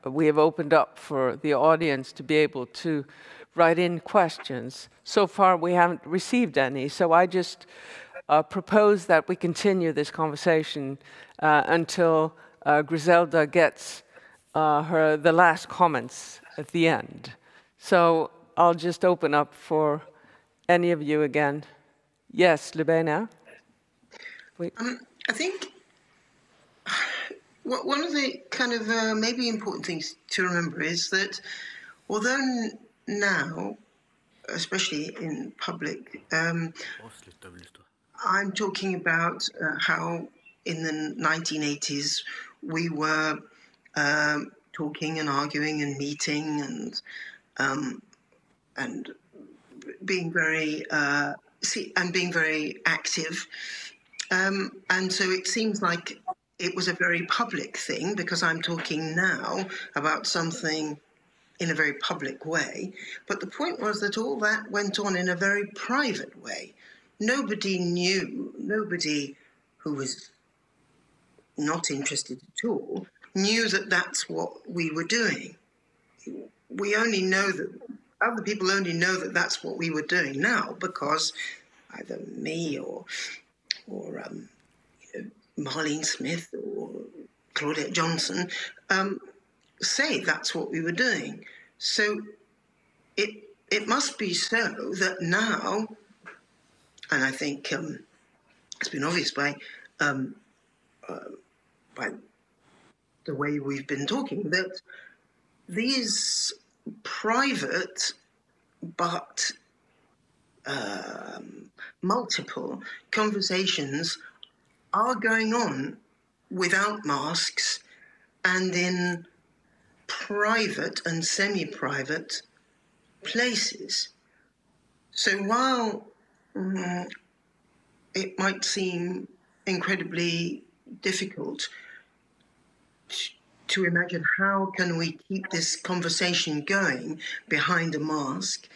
we have opened up for the audience to be able to write in questions. So far, we haven't received any, so I just propose that we continue this conversation until Griselda gets the last comments at the end. So I'll just open up for any of you again. Yes, Lubaina? I think one of the kind of maybe important things to remember is that although now, especially in public, I'm talking about how in the 1980s we were talking and arguing and meeting and being very active, and so it seems like it was a very public thing because I'm talking now about something in a very public way. But the point was that all that went on in a very private way. Nobody knew, nobody who was not interested at all knew that that's what we were doing. We only know that other people only know that that's what we were doing now because either me or Marlene Smith or Claudette Johnson say that's what we were doing. So it must be so that now, and I think it's been obvious by the way we've been talking, that these private but multiple conversations are going on without masks and in private and semi-private places. So while it might seem incredibly difficult to imagine how can we keep this conversation going behind a mask,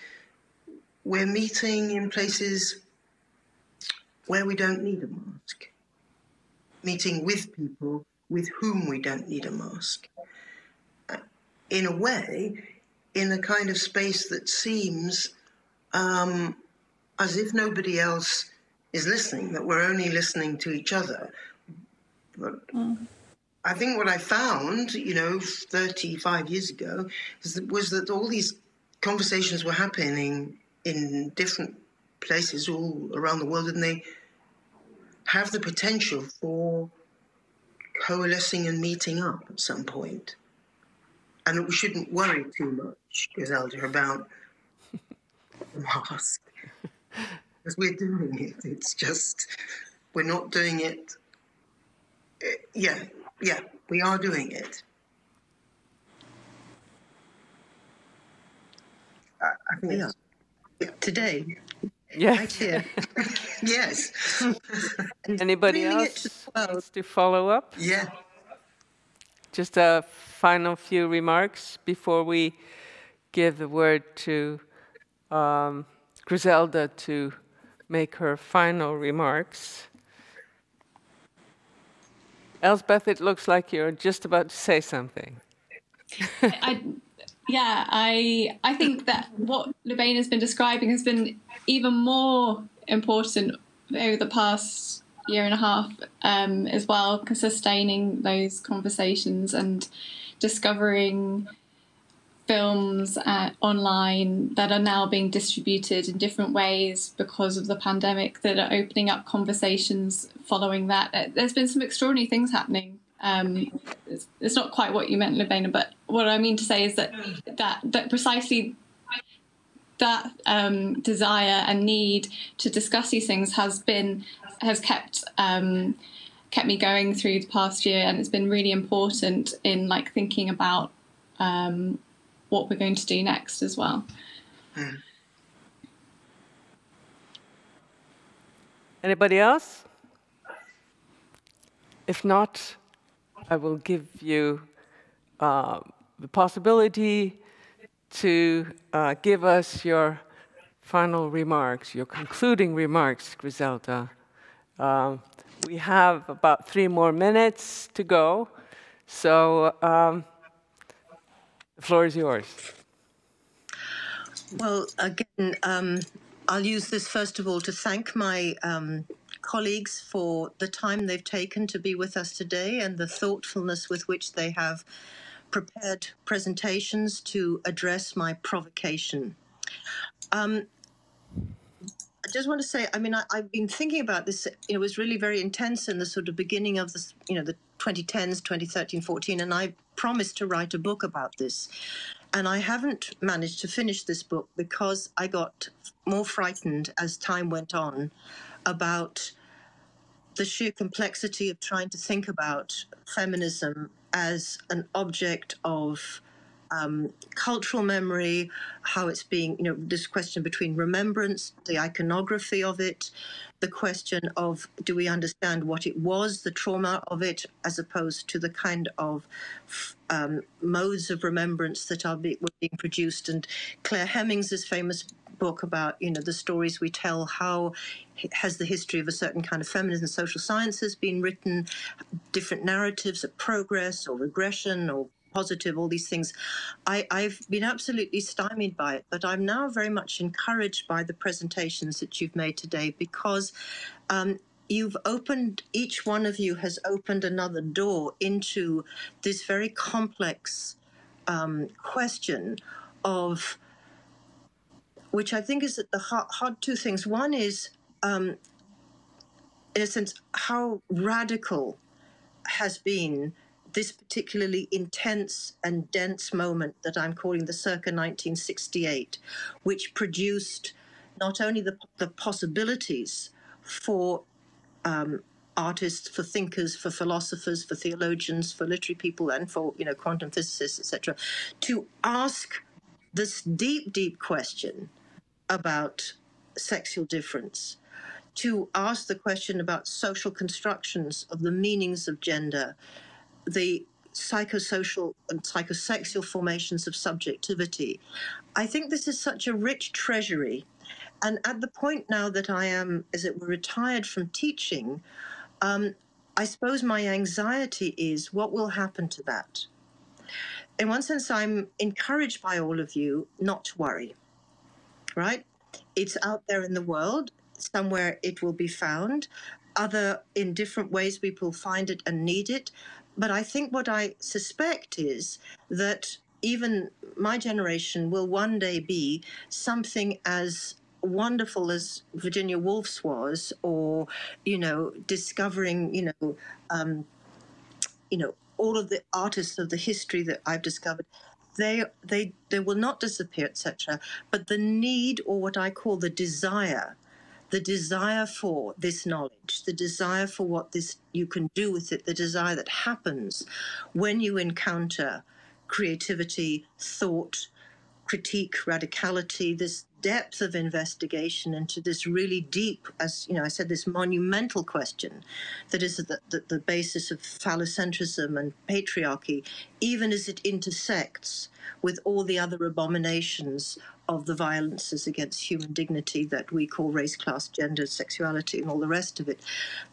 we're meeting in places where we don't need a mask, meeting with people with whom we don't need a mask. In a way, in a kind of space that seems as if nobody else is listening, that we're only listening to each other. But I think what I found, 35 years ago, was that all these conversations were happening in different places all around the world, and they have the potential for coalescing and meeting up at some point. And we shouldn't worry too much, Griselda, about the mask. Because we're doing it. It's just, we're not doing it. Yeah, we are doing it. I think today. Yeah. Right here. Yes. Anybody else wants to follow up? Yeah. Just a final few remarks before we give the word to Griselda to make her final remarks. Elspeth, it looks like you're just about to say something. I think that what Lubaina has been describing has been even more important over the past year and a half as well, sustaining those conversations and discovering films online that are now being distributed in different ways because of the pandemic, that are opening up conversations following that. There's been some extraordinary things happening. It's not quite what you meant, Lubaina, but what I mean to say is that precisely that desire and need to discuss these things has kept me going through the past year, and it's been really important in thinking about what we're going to do next as well. Anybody else? If not, I will give you the possibility to give us your final remarks, your concluding remarks, Griselda. We have about 3 more minutes to go, so the floor is yours. Well, again, I'll use this first of all to thank my colleagues for the time they've taken to be with us today and the thoughtfulness with which they have prepared presentations to address my provocation. I just want to say, I mean, I've been thinking about this. It was really very intense in the sort of beginning of this, the 2010s, 2013, 14, and I promised to write a book about this. And I haven't managed to finish this book because I got more frightened as time went on about the sheer complexity of trying to think about feminism as an object of cultural memory, how it's being, this question between remembrance, the iconography of it, the question of do we understand what it was, the trauma of it, as opposed to the kind of modes of remembrance that were being produced. And Claire Hemmings's famous book about, the stories we tell, how has the history of a certain kind of feminism and social sciences been written, different narratives of progress or regression or positive, all these things. I've been absolutely stymied by it, but I'm now very much encouraged by the presentations that you've made today, because each one of you has opened another door into this very complex question of, which I think is at the heart 2 things. One is, in a sense, how radical has been this particularly intense and dense moment that I'm calling the circa 1968, which produced not only the possibilities for artists, for thinkers, for philosophers, for theologians, for literary people, and for quantum physicists, etc., to ask this deep, deep question about sexual difference, to ask the question about social constructions of the meanings of gender, the psychosocial and psychosexual formations of subjectivity. I think this is such a rich treasury. And at the point now that I am, as it were, retired from teaching, I suppose my anxiety is what will happen to that. In one sense, I'm encouraged by all of you not to worry, right? It's out there in the world. Somewhere it will be found. In different ways, people find it and need it. But I think what I suspect is that even my generation will one day be something as wonderful as Virginia Woolf's was, or, discovering, all of the artists of the history that I've discovered. They will not disappear, etc. But the need, or what I call the desire for this knowledge, the desire for what you can do with it, the desire that happens when you encounter creativity, thought, critique, radicality, this depth of investigation into this really deep, as I said, this monumental question that is the basis of phallocentrism and patriarchy, even as it intersects with all the other abominations of the violences against human dignity that we call race, class, gender, sexuality, and all the rest of it.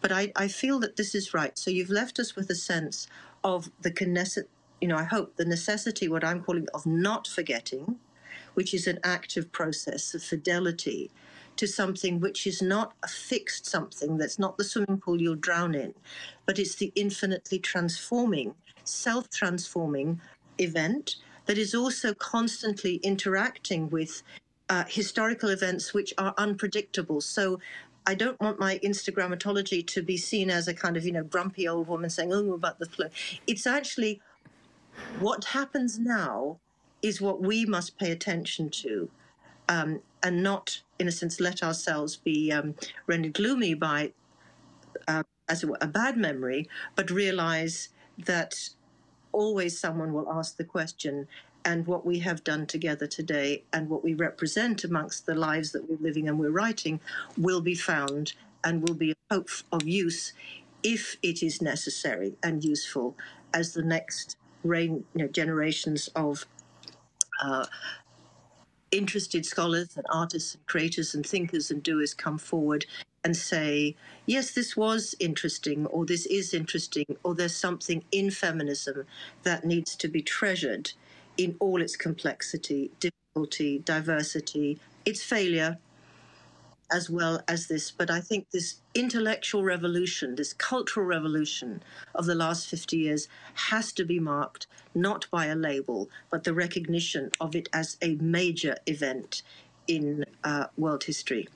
But I feel that this is right. So you've left us with a sense of the Knesset, I hope the necessity, what I'm calling, of not forgetting, which is an active process of fidelity to something which is not a fixed something, that's not the swimming pool you'll drown in, but it's the infinitely transforming, self-transforming event that is also constantly interacting with historical events which are unpredictable. So I don't want my Instagrammatology to be seen as a kind of, grumpy old woman saying, oh, about the flu. It's actually what happens now is what we must pay attention to, and not, in a sense, let ourselves be rendered gloomy by, as it were, a bad memory, but realize that always someone will ask the question, and what we have done together today and what we represent amongst the lives that we're living and we're writing will be found and will be a hope of use if it is necessary and useful as the next generations of interested scholars and artists and creators and thinkers and doers come forward and say, yes, this was interesting, or this is interesting, or there's something in feminism that needs to be treasured in all its complexity, difficulty, diversity, its failure, as well as this. But I think this intellectual revolution, this cultural revolution of the last 50 years has to be marked not by a label, but the recognition of it as a major event in world history.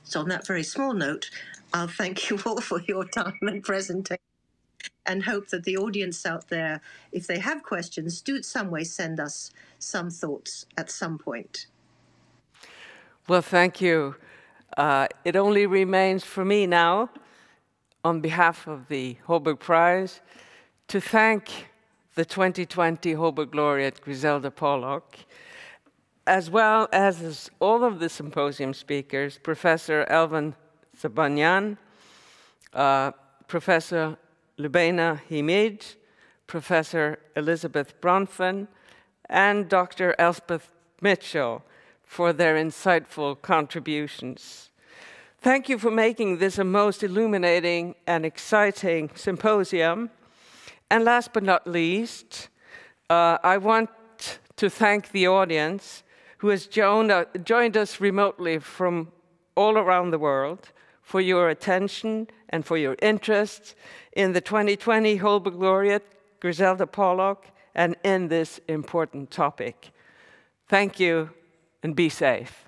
So on that very small note, I'll thank you all for your time and presentation, and hope that the audience out there, if they have questions, do in some way send us some thoughts at some point. Well, thank you. It only remains for me now, on behalf of the Holberg Prize, to thank the 2020 Holberg Laureate Griselda Pollock, as well as all of the symposium speakers, Professor Elvan Zabunyan, Professor Lubaina Himid, Professor Elisabeth Bronfen, and Dr. Elspeth Mitchell for their insightful contributions. Thank you for making this a most illuminating and exciting symposium. And last but not least, I want to thank the audience who has joined us remotely from all around the world for your attention and for your interest in the 2020 Holberg Laureate Griselda Pollock and in this important topic. Thank you, and be safe.